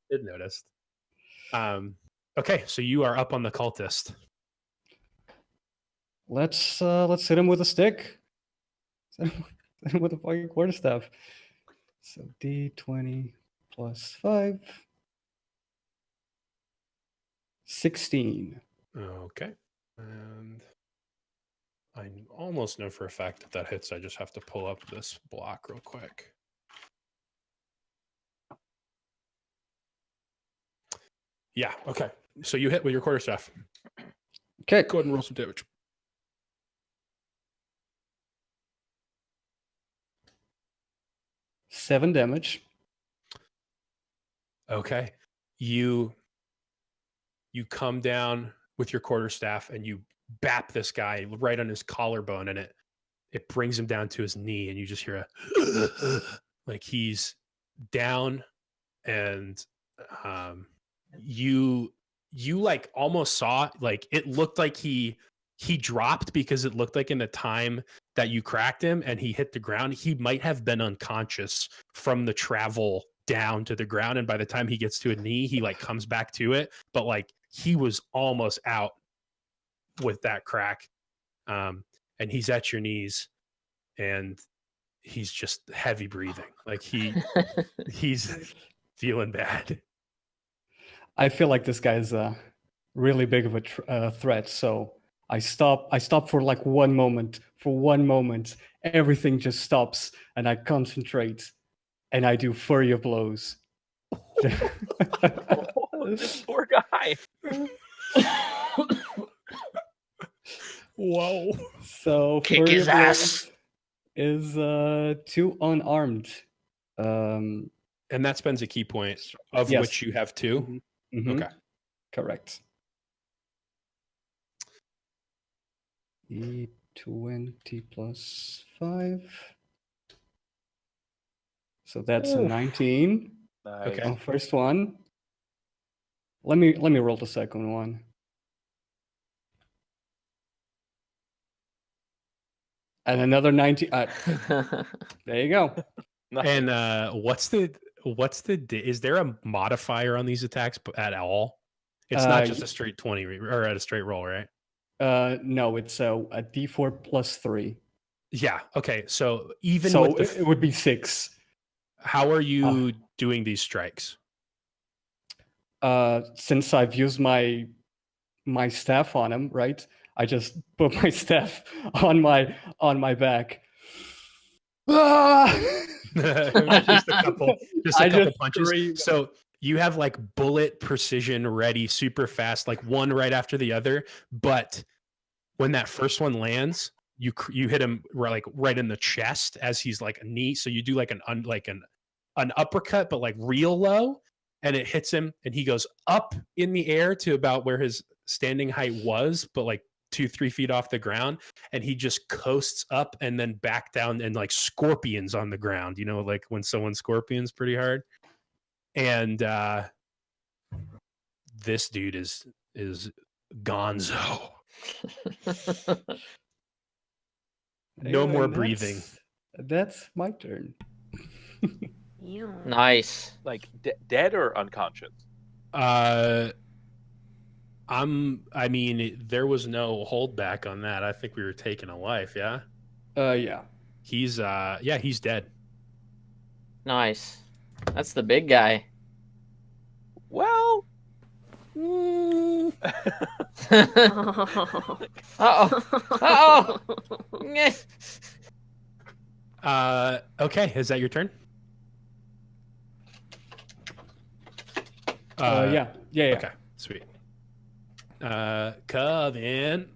it noticed. Okay, so you are up on the cultist. Let's hit him with a stick. Hit him with a fucking quarterstaff. So D20 plus 5. 16. Okay. And I almost know for a fact that hits. I just have to pull up this block real quick. Yeah, okay. So you hit with your quarterstaff. Okay. Go ahead and roll some damage. Seven damage. Okay. You come down with your quarterstaff and you bap this guy right on his collarbone, and it brings him down to his knee, and you just hear a like he's down, and you like almost saw, like it looked like he dropped, because it looked like in the time that you cracked him and he hit the ground, he might have been unconscious from the travel down to the ground, and by the time he gets to a knee, he like comes back to it, but like he was almost out with that crack. And he's at your knees, and he's just heavy breathing, like he's feeling bad. I feel like this guy's really big of a threat, so I stop for like one moment. For one moment, everything just stops, and I concentrate, and I do flurry of blows. Oh, this poor guy. Whoa. So Kick Flurry his of ass. Blows is 2 unarmed. And that spends a key point, of Yes. which you have 2. Mhm. Okay. Correct. E20 plus 5. So that's a Oof. 19 Nice. Okay. on first one. Let me roll the second one. And another 19. There you go. Nice. And what's the is there a modifier on these attacks at all? It's not just a straight 20 or at a straight roll, right? No, it's a D4 plus 3. Yeah. Okay. So even So with the it would be 6. how are you doing these strikes? Since I've used my staff on him, right? I just put my staff on my back. Ah! just a couple I punches. scream. So you have like bullet precision ready, super fast, like one right after the other. But when that first one lands, you hit him right in the chest as he's like a knee. So you do like an uppercut, but like real low, and it hits him, and he goes up in the air to about where his standing height was, but like 2-3 feet off the ground, and he just coasts up and then back down and like scorpions on the ground, like when someone scorpions pretty hard. And this dude is gonzo. No more breathing. That's my turn. Nice. Like dead or unconscious? I mean, there was no holdback on that. I think we were taking a life, yeah? Yeah. He's he's dead. Nice. That's the big guy. Well, Uh-oh. Okay, is that your turn? Yeah. Okay, sweet. Coven.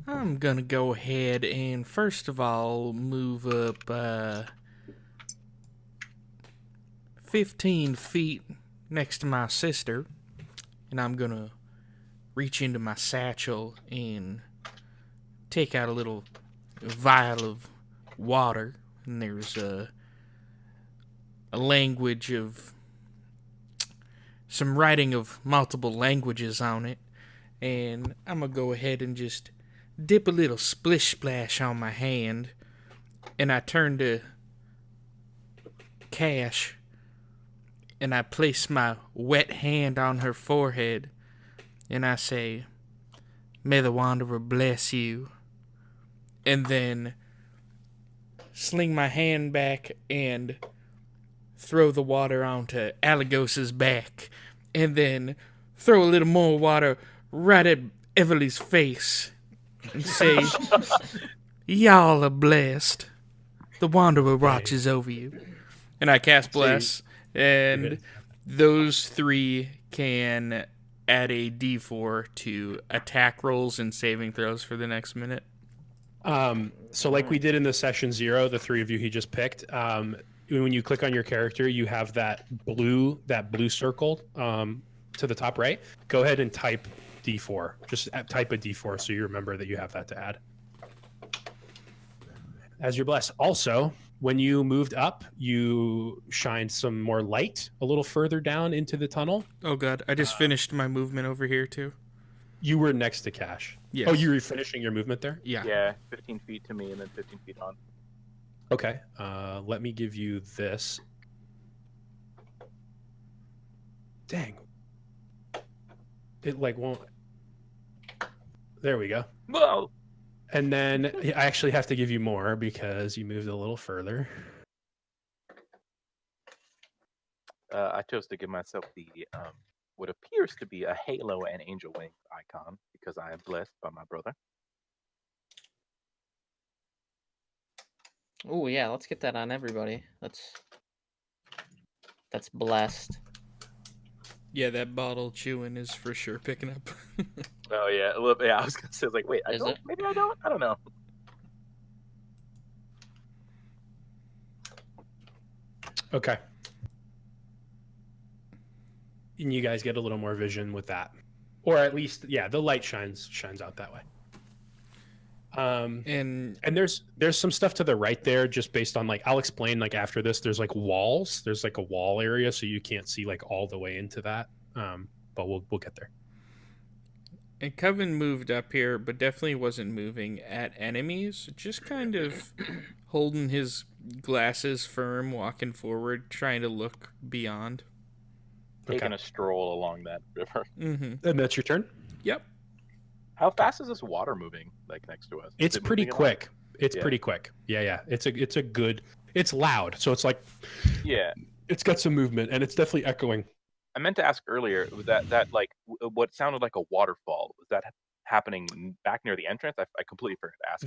I'm gonna go ahead and first of all move up 15 feet next to my sister, and I'm gonna reach into my satchel and take out a little vial of water, and there's a language of some writing of multiple languages on it, and I'm gonna go ahead and just dip a little splish splash on my hand, and I turn to Cash, and I place my wet hand on her forehead, and I say, "May the Wanderer bless you," and then sling my hand back and throw the water onto Alagos's back, and then throw a little more water right at Everly's face, and say, "Y'all are blessed. The Wanderer watches over you." And I cast Bless, and those 3 can add a D4 to attack rolls and saving throws for the next minute. So like we did in the session 0, the 3 of you he just picked, when you click on your character, you have that blue circle to the top right. Go ahead and type D4. Just type a D4 so you remember that you have that to add. As you're blessed. Also, when you moved up, you shined some more light a little further down into the tunnel. Oh god, I just finished my movement over here too. You were next to Cash. Yes. Oh, you were finishing your movement there? Yeah. Yeah, 15 feet to me and then 15 feet on. Okay. Let me give you this. Dang. It like won't. There we go. Whoa! And then I actually have to give you more because you moved a little further. I chose to give myself the what appears to be a halo and angel wing icon because I am blessed by my brother. Oh yeah, let's get that on everybody. That's blessed. Yeah, that bottle chewing is for sure picking up. Oh yeah, a little bit. Yeah, I was gonna say, like, wait, I Is don't. it? Maybe I don't. I don't know. Okay. And you guys get a little more vision with that, or at least, yeah, the light shines out that way. And And there's some stuff to the right there, just based on like I'll explain like after this. There's like walls. There's like a wall area, so you can't see like all the way into that. But we'll get there. And Coven moved up here, but definitely wasn't moving at enemies. Just kind of holding his glasses firm, walking forward, trying to look beyond. Taking a stroll along that river. Mm-hmm. And that's your turn. Yep. How fast is this water moving? Like next to us? It's Is it pretty moving a lot? quick. It's Yeah. pretty quick. Yeah. It's a good. It's loud, so it's like Yeah. it's got some movement, and it's definitely echoing. I meant to ask earlier. Was that like what sounded like a waterfall? Was that happening back near the entrance? I completely forgot to ask.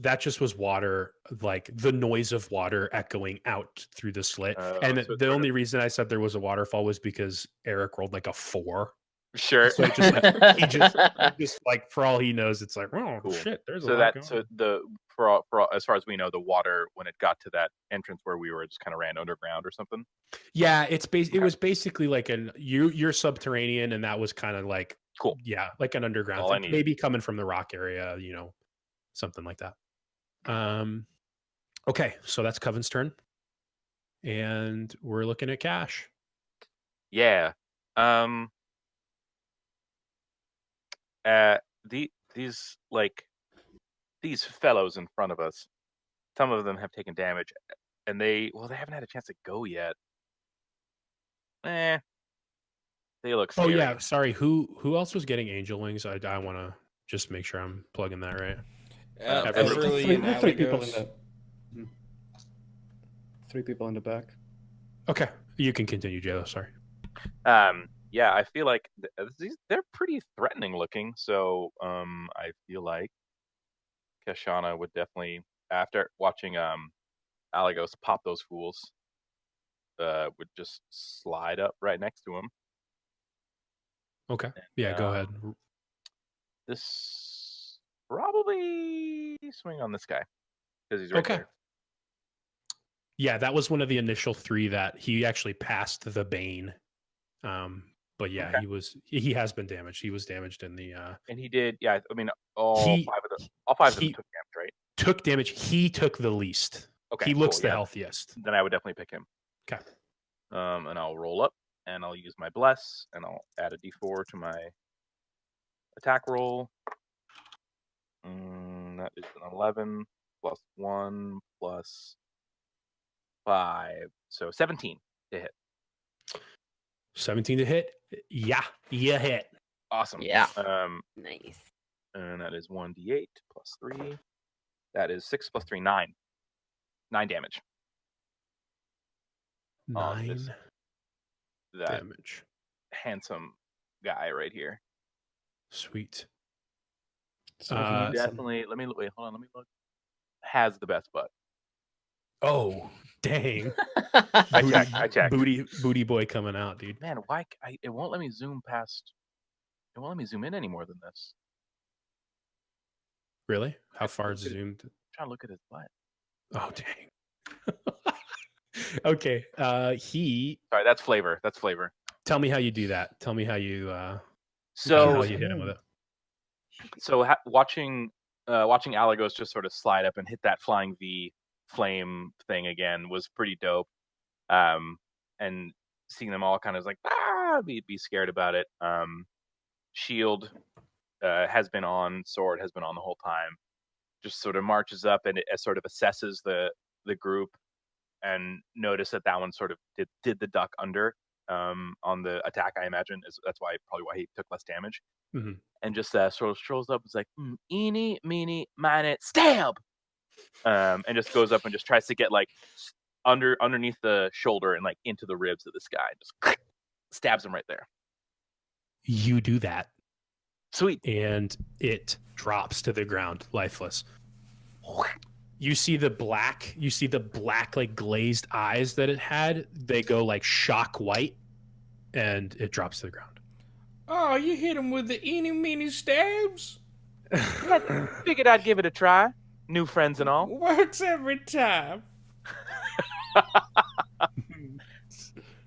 That just was water, like the noise of water echoing out through the slit. And So it's the sort only reason I said there was a waterfall was because Eric rolled like a 4. Sure. So it just like, he just like for all he knows, it's like, oh Cool. shit, there's So a lot that going so on. for all, as far as we know, the water when it got to that entrance where we were, just kind of ran underground or something. Yeah, it Okay. was basically like you're subterranean, and that was kind of like Cool. yeah, like an underground All I thing. need. Maybe coming from the rock area, something like that. Okay, so that's Coven's turn. And we're looking at Cash. Yeah. These these fellows in front of us, some of them have taken damage, and they haven't had a chance to go yet. They look Oh scary. yeah, sorry. Who else was getting angel wings? I want to just make sure I'm plugging that right. Everly and There's three people in Alagos. the 3 people in the back. Okay, you can continue, Joe. Sorry. Yeah, I feel like they're pretty threatening looking. So I feel like Kashana would definitely, after watching Alagos pop those fools, would just slide up right next to him. Okay. Yeah, go ahead. This probably swing on this guy because he's right Okay. there. Yeah, that was one of the initial 3 that he actually passed the Bane. But yeah, Okay. he has been damaged. He was damaged in the And he did. Yeah, I mean, all He- 5 of them he- took damage, right? took damage. He took the least. Okay, He looks cool, the yeah. healthiest. Then I would definitely pick him. Okay. And I'll roll up, and I'll use my bless, and I'll add a d4 to my attack roll. That is an 11 plus 1 plus 5, so 17 to hit. 17 to hit. Yeah, you hit. Awesome. Yeah. Nice. And that is 1d8 plus 3. That is 6 plus 3, 9. 9 damage. 9 this- That damage. handsome guy right here. Sweet. So Uh, handsome. Definitely. Let me look. Has the best butt. Oh, dang. I checked. Booty boy coming out, dude. Man, why? It won't let me zoom past. It won't let me zoom in any more than this. Really? How I far looked at it. zoomed? I'm trying to look at his butt. Oh, dang. Okay. Sorry, that's flavor. That's flavor. Tell me how you do that. Tell me how you So how you hit him with it. So watching Alagos just sort of slide up and hit that flying V flame thing again was pretty dope. And seeing them all kind of like be scared about it. Shield has been on, sword has been on the whole time. Just sort of marches up and it sort of assesses the group and notice that one sort of did the duck under on the attack. I imagine that's probably why he took less damage. Mhm. And just sort of strolls up and is like, eeny, meeny, miny, stab! And just goes up and just tries to get like underneath the shoulder and like into the ribs of this guy. Just stabs him right there. You do that, Sweet. and it drops to the ground, lifeless. You see the black like glazed eyes that it had. They go like shock white, and it drops to the ground. Oh, you hit him with the eeny meeny stabs? Yeah, figured I'd give it a try. New friends and all. Works every time.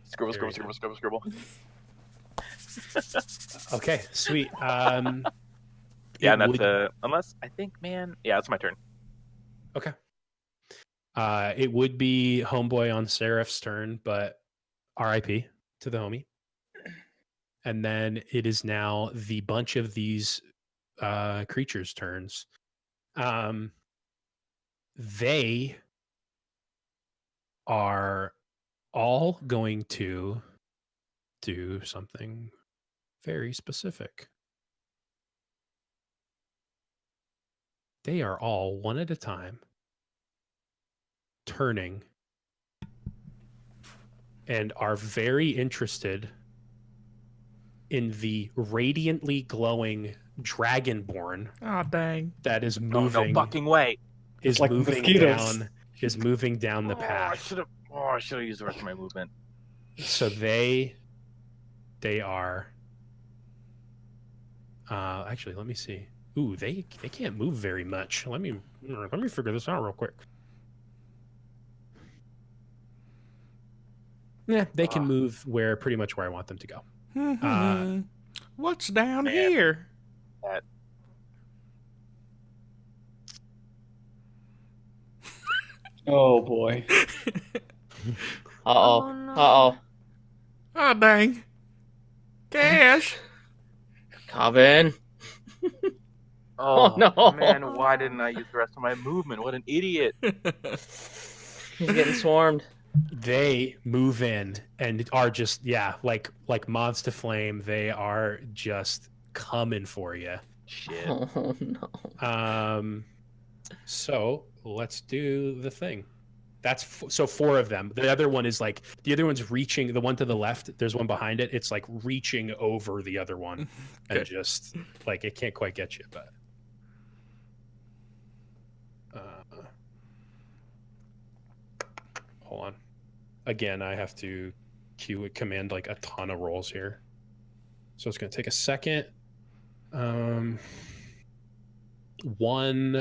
Scribble, scribble, scribble, scribble, scribble. Okay, sweet. Yeah, it and would- that's unless I think, man. Yeah, it's my turn. Okay. It would be Homeboy on Seraph's turn, but RIP to the homie. And then it is now the bunch of these creatures' turns. They are all going to do something very specific. They are all one at a time turning and are very interested in the radiantly glowing dragonborn Oh, dang. that is Oh, moving no fucking way. is like moving mosquitoes. down the I path. should have used the rest of my movement. So they are actually, let me see. Ooh, they can't move very much. Let me figure this out real quick. Yeah, they can move pretty much where I want them to go. What's down Man. here? Oh boy. Uh-oh. no. Uh-oh. Oh, dang. Cash. Coven. Oh, no. man, why didn't I use the rest of my movement? What an idiot. He's getting swarmed. They move in and are just like moths to flame. They are just coming for you. Shit. Oh, no. So let's do the thing. That's so 4 of them. The other one is the other one's reaching. The one to the left, there's one behind it. It's like reaching over the other one, and Okay. just it can't quite get you. But hold on. Again, I have to command a ton of rolls here, so it's gonna take a second. One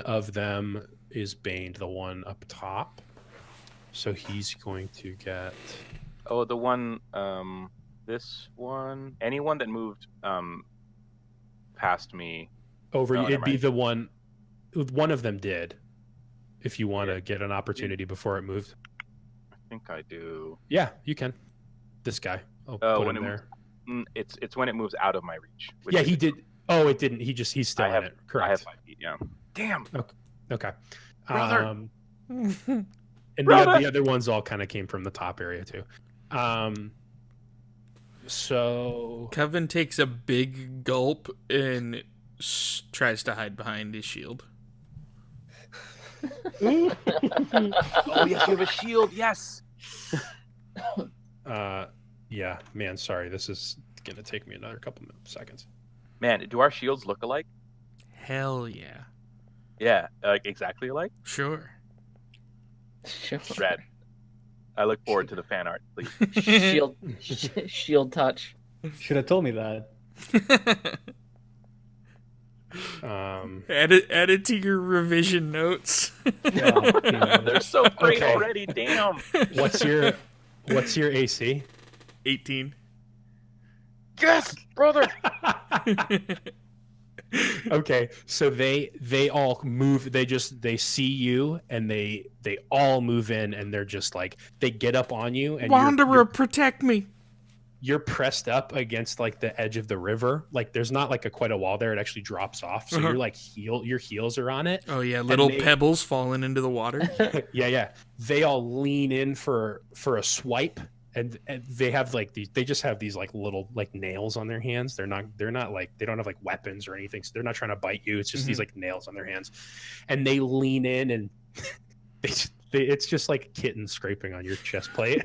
of them is Baned, the one up top. So he's going to get. Oh, the one, this one, anyone that moved, past me. Over, Oh, never it'd be mind. the one. One of them did. If you want to get an opportunity before it moved. I think I do. Yeah, you can. This guy. I'll Oh, put when him it there. It's when it moves out of my reach. which Yeah, is- he did. Oh, it didn't. He's still I have, in it. Correct. I have 5 feet, yeah. Damn. Okay. Brother. And Brother. the other ones all kind of came from the top area too. So Coven takes a big gulp and tries to hide behind his shield. Oh, yes, you have a shield. Yes. yeah, man, sorry. This is gonna take me another couple seconds. Man, do our shields look alike? Hell yeah. Yeah, exactly alike. Sure. Sure. Rad. I look forward to the fan art, please. Shield touch. Should have told me that. Add it to your revision notes. They're so great Okay. already. Damn. What's your AC? 18. Yes, brother. Okay, so they all move. They see you and they all move in and they're just they get up on you and Wanderer, protect me. you're pressed up against the edge of the river. There's not quite a wall there. It actually drops off. So you're your heels are on it. Oh yeah, little they- pebbles falling into the water. Yeah. They all lean in for a swipe, and they have they just have these little nails on their hands. They're not they don't have weapons or anything. So they're not trying to bite you. It's just these nails on their hands, and they lean in and it's just like kittens scraping on your chest plate.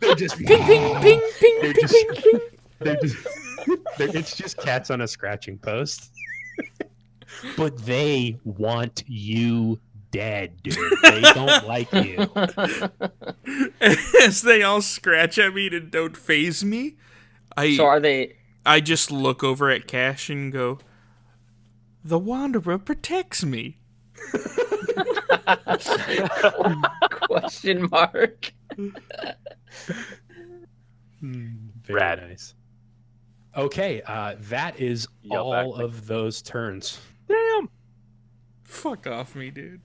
They're just Ping, ping, ping, ping, They're ping, just- ping, ping. it's just cats on a scratching post. But they want you dead, dude. They don't like you. As they all scratch at me and don't phase me, So are they? I just look over at Cash and go, "The Wanderer protects me." Question mark. Very Rad. nice. Okay, that is Yell all back. of those turns. Damn. Fuck off me, dude.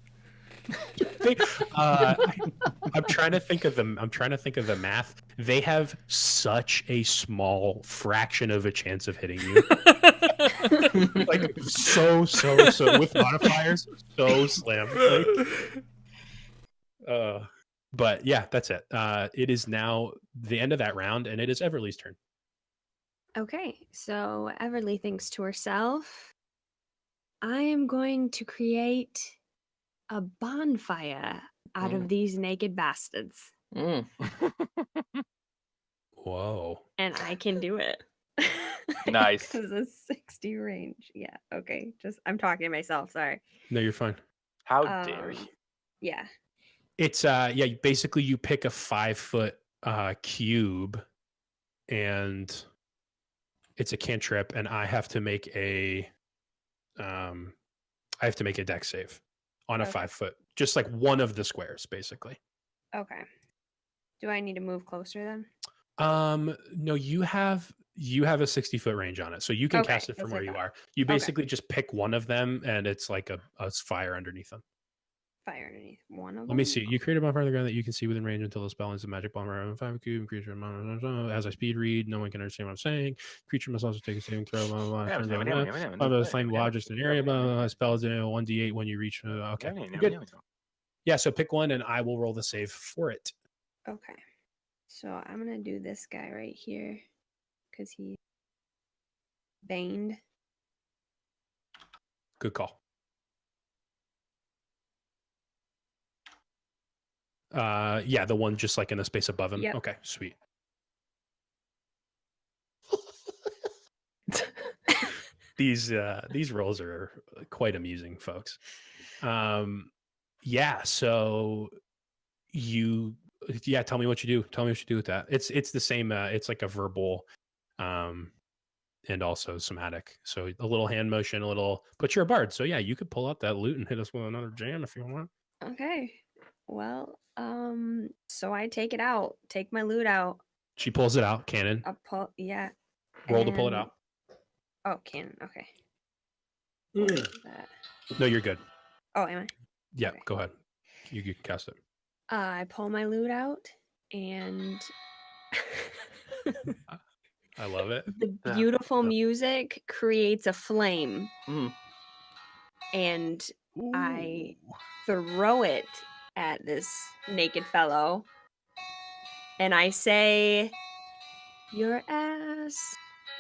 I'm trying to think of them. I'm trying to think of the math. They have such a small fraction of a chance of hitting you. Like so with modifiers, so slim. But yeah, that's it. It is now the end of that round, and it is Everly's turn. Okay, so Everly thinks to herself, I am going to create a bonfire out of these naked bastards. Mm. Whoa. And I can do it. Nice. This is a 60 range. Yeah, okay. I'm talking to myself, sorry. No, you're fine. How dare you? Yeah. It's basically you pick a 5-foot cube, and it's a cantrip, and I have to make a dex save on a Okay. 5-foot, just like one of the squares, basically. Okay. Do I need to move closer then? No, you have a 60-foot range on it, so you can Okay, cast it from that's where what I you thought. are. You Okay. basically just pick one of them, and it's like a fire underneath them. Fire underneath one of them? Let me see. You create a bonfire on the ground that you can see within range until the spell ends. A magic bomb around 5 cube. Creature as I speed read, no one can understand what I'm saying. Creature must also take a saving throw. The flame will object in an area. Spell is 1d8 when you reach. Okay, good. Yeah, so pick one, and I will roll the save for it. Okay. So I'm going to do this guy right here because he's baned. Good call. Yeah, the one just like in the space above him. Yep. Okay, sweet. These rolls are quite amusing, folks. Yeah, so tell me what you do. Tell me what you do with that. It's the same. It's like a verbal, and also somatic. So a little hand motion, but you're a bard, so yeah, you could pull out that loot and hit us with another jam if you want. Okay. Well, so I take it out. Take my loot out. She pulls it out, cannon. I'll pull, yeah. Roll to pull it and- out. Oh, cannon. Okay. What is that? No, you're good. Oh, am I? Yeah, Okay. go ahead. You can cast it. I pull my loot out, and I love it. the beautiful music creates a flame, and I throw it at this naked fellow, and I say, "Your ass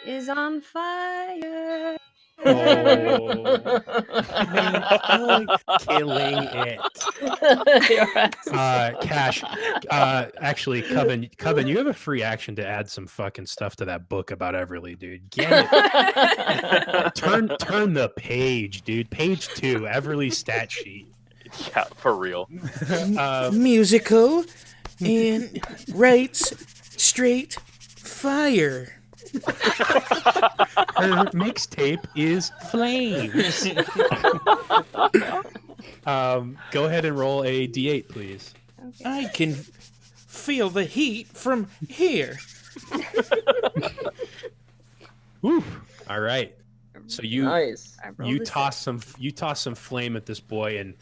is on fire." Oh, killing it. Cash. Actually, Coven, you have a free action to add some fucking stuff to that book about Everly, dude. Get it. Turn the page, dude. Page 2, Everly stat sheet. Yeah, for real. Musical and writes straight fire. Her mixtape is Flames. Go ahead and roll a d8, please. Okay. I can feel the heat from here. Woo. All right. So Nice. I rolled you a toss some flame at this boy, and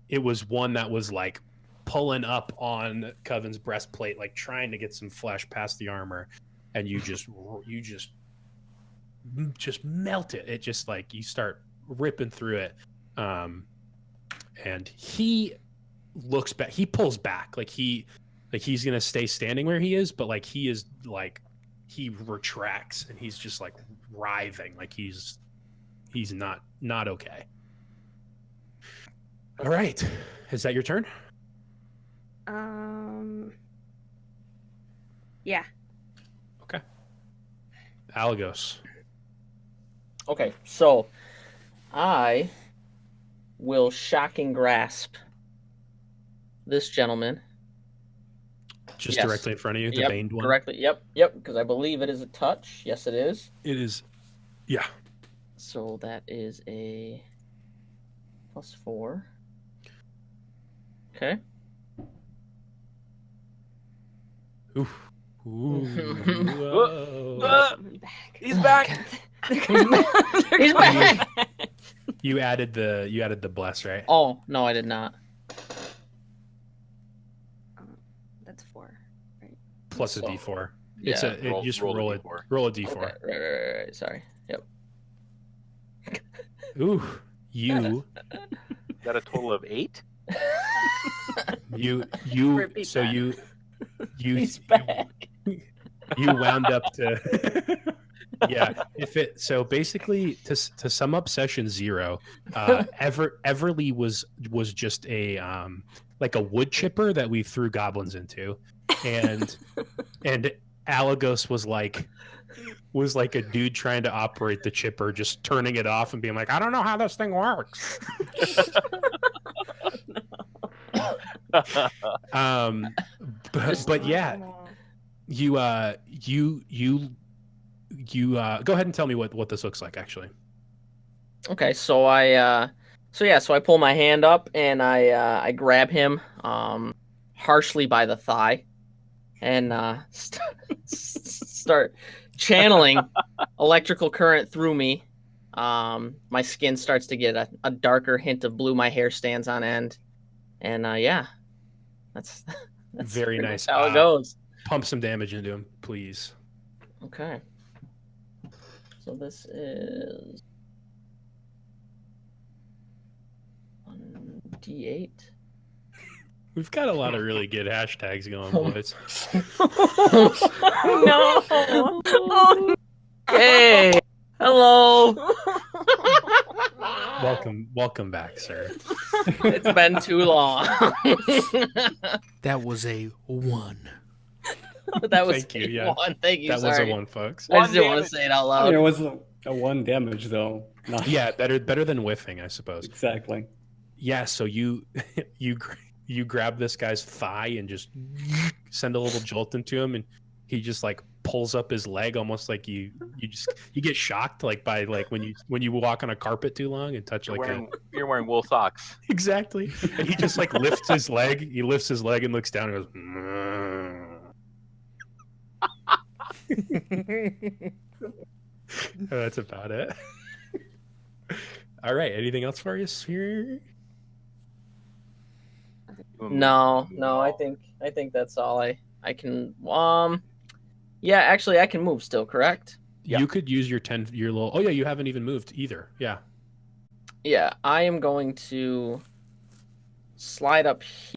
it was one that was like pulling up on Coven's breastplate, like trying to get some flesh past the armor, and you just melt it. It just like you start ripping through it, and he looks back. He pulls back, like he's gonna stay standing where he is, but like he retracts, and he's just like writhing, like he's not okay. All right, is that your turn? Yeah. Okay. Algos. Okay, so I will shocking grasp this gentleman. Just Yes. directly in front of you, the Yep, baned one. directly. Yep, because I believe it is a touch. Yes, it is. It is. Yeah. So that is a +4. Okay. Ooh. Whoa. Coming back. He's back. He's back. You added the bless, right? Oh no, I did not. That's 4. Plus a So, D4. Yeah. It's a roll- just roll a roll a D4. roll a D4. Okay, right. Sorry. Yep. Ooh, you Is that a total of 8? Repeat so that. you He's back. you wound up to yeah. If it so basically to sum up session 0, Everly was just a like a wood chipper that we threw goblins into, and Alagos was like a dude trying to operate the chipper, just turning it off and being like, I don't know how this thing works. But yeah, you go ahead and tell me what this looks like actually. Okay, so I pull my hand up and I grab him harshly by the thigh and start channeling electrical current through me. My skin starts to get a darker hint of blue. My hair stands on end, and that's Very pretty nice. much how it goes. Pump some damage into him, please. Okay. So this is 1d8. We've got a lot of really good hashtags going, boys. No. Hey, hello. Welcome back, sir. It's been too long. That was a 1. That was Thank you, yeah. one. Thank you. That Sorry. was a 1, folks. I just didn't want to damage. say it out I mean, loud. it was a 1 damage though. Not Yeah, better than whiffing, I suppose. exactly. Yeah, so you grab this guy's thigh and just send a little jolt into him, and he just like pulls up his leg, almost like you get shocked like by like when you walk on a carpet too long and touch You're wearing wool socks. exactly, and he just like lifts his leg. He lifts his leg and looks down and goes. That's about it. All right. Anything else for you, Sphere? No, I think that's all I can. Yeah, actually, I can move still. Correct? Yeah. You could use your little. Oh yeah, you haven't even moved either. Yeah. Yeah, I am going to slide up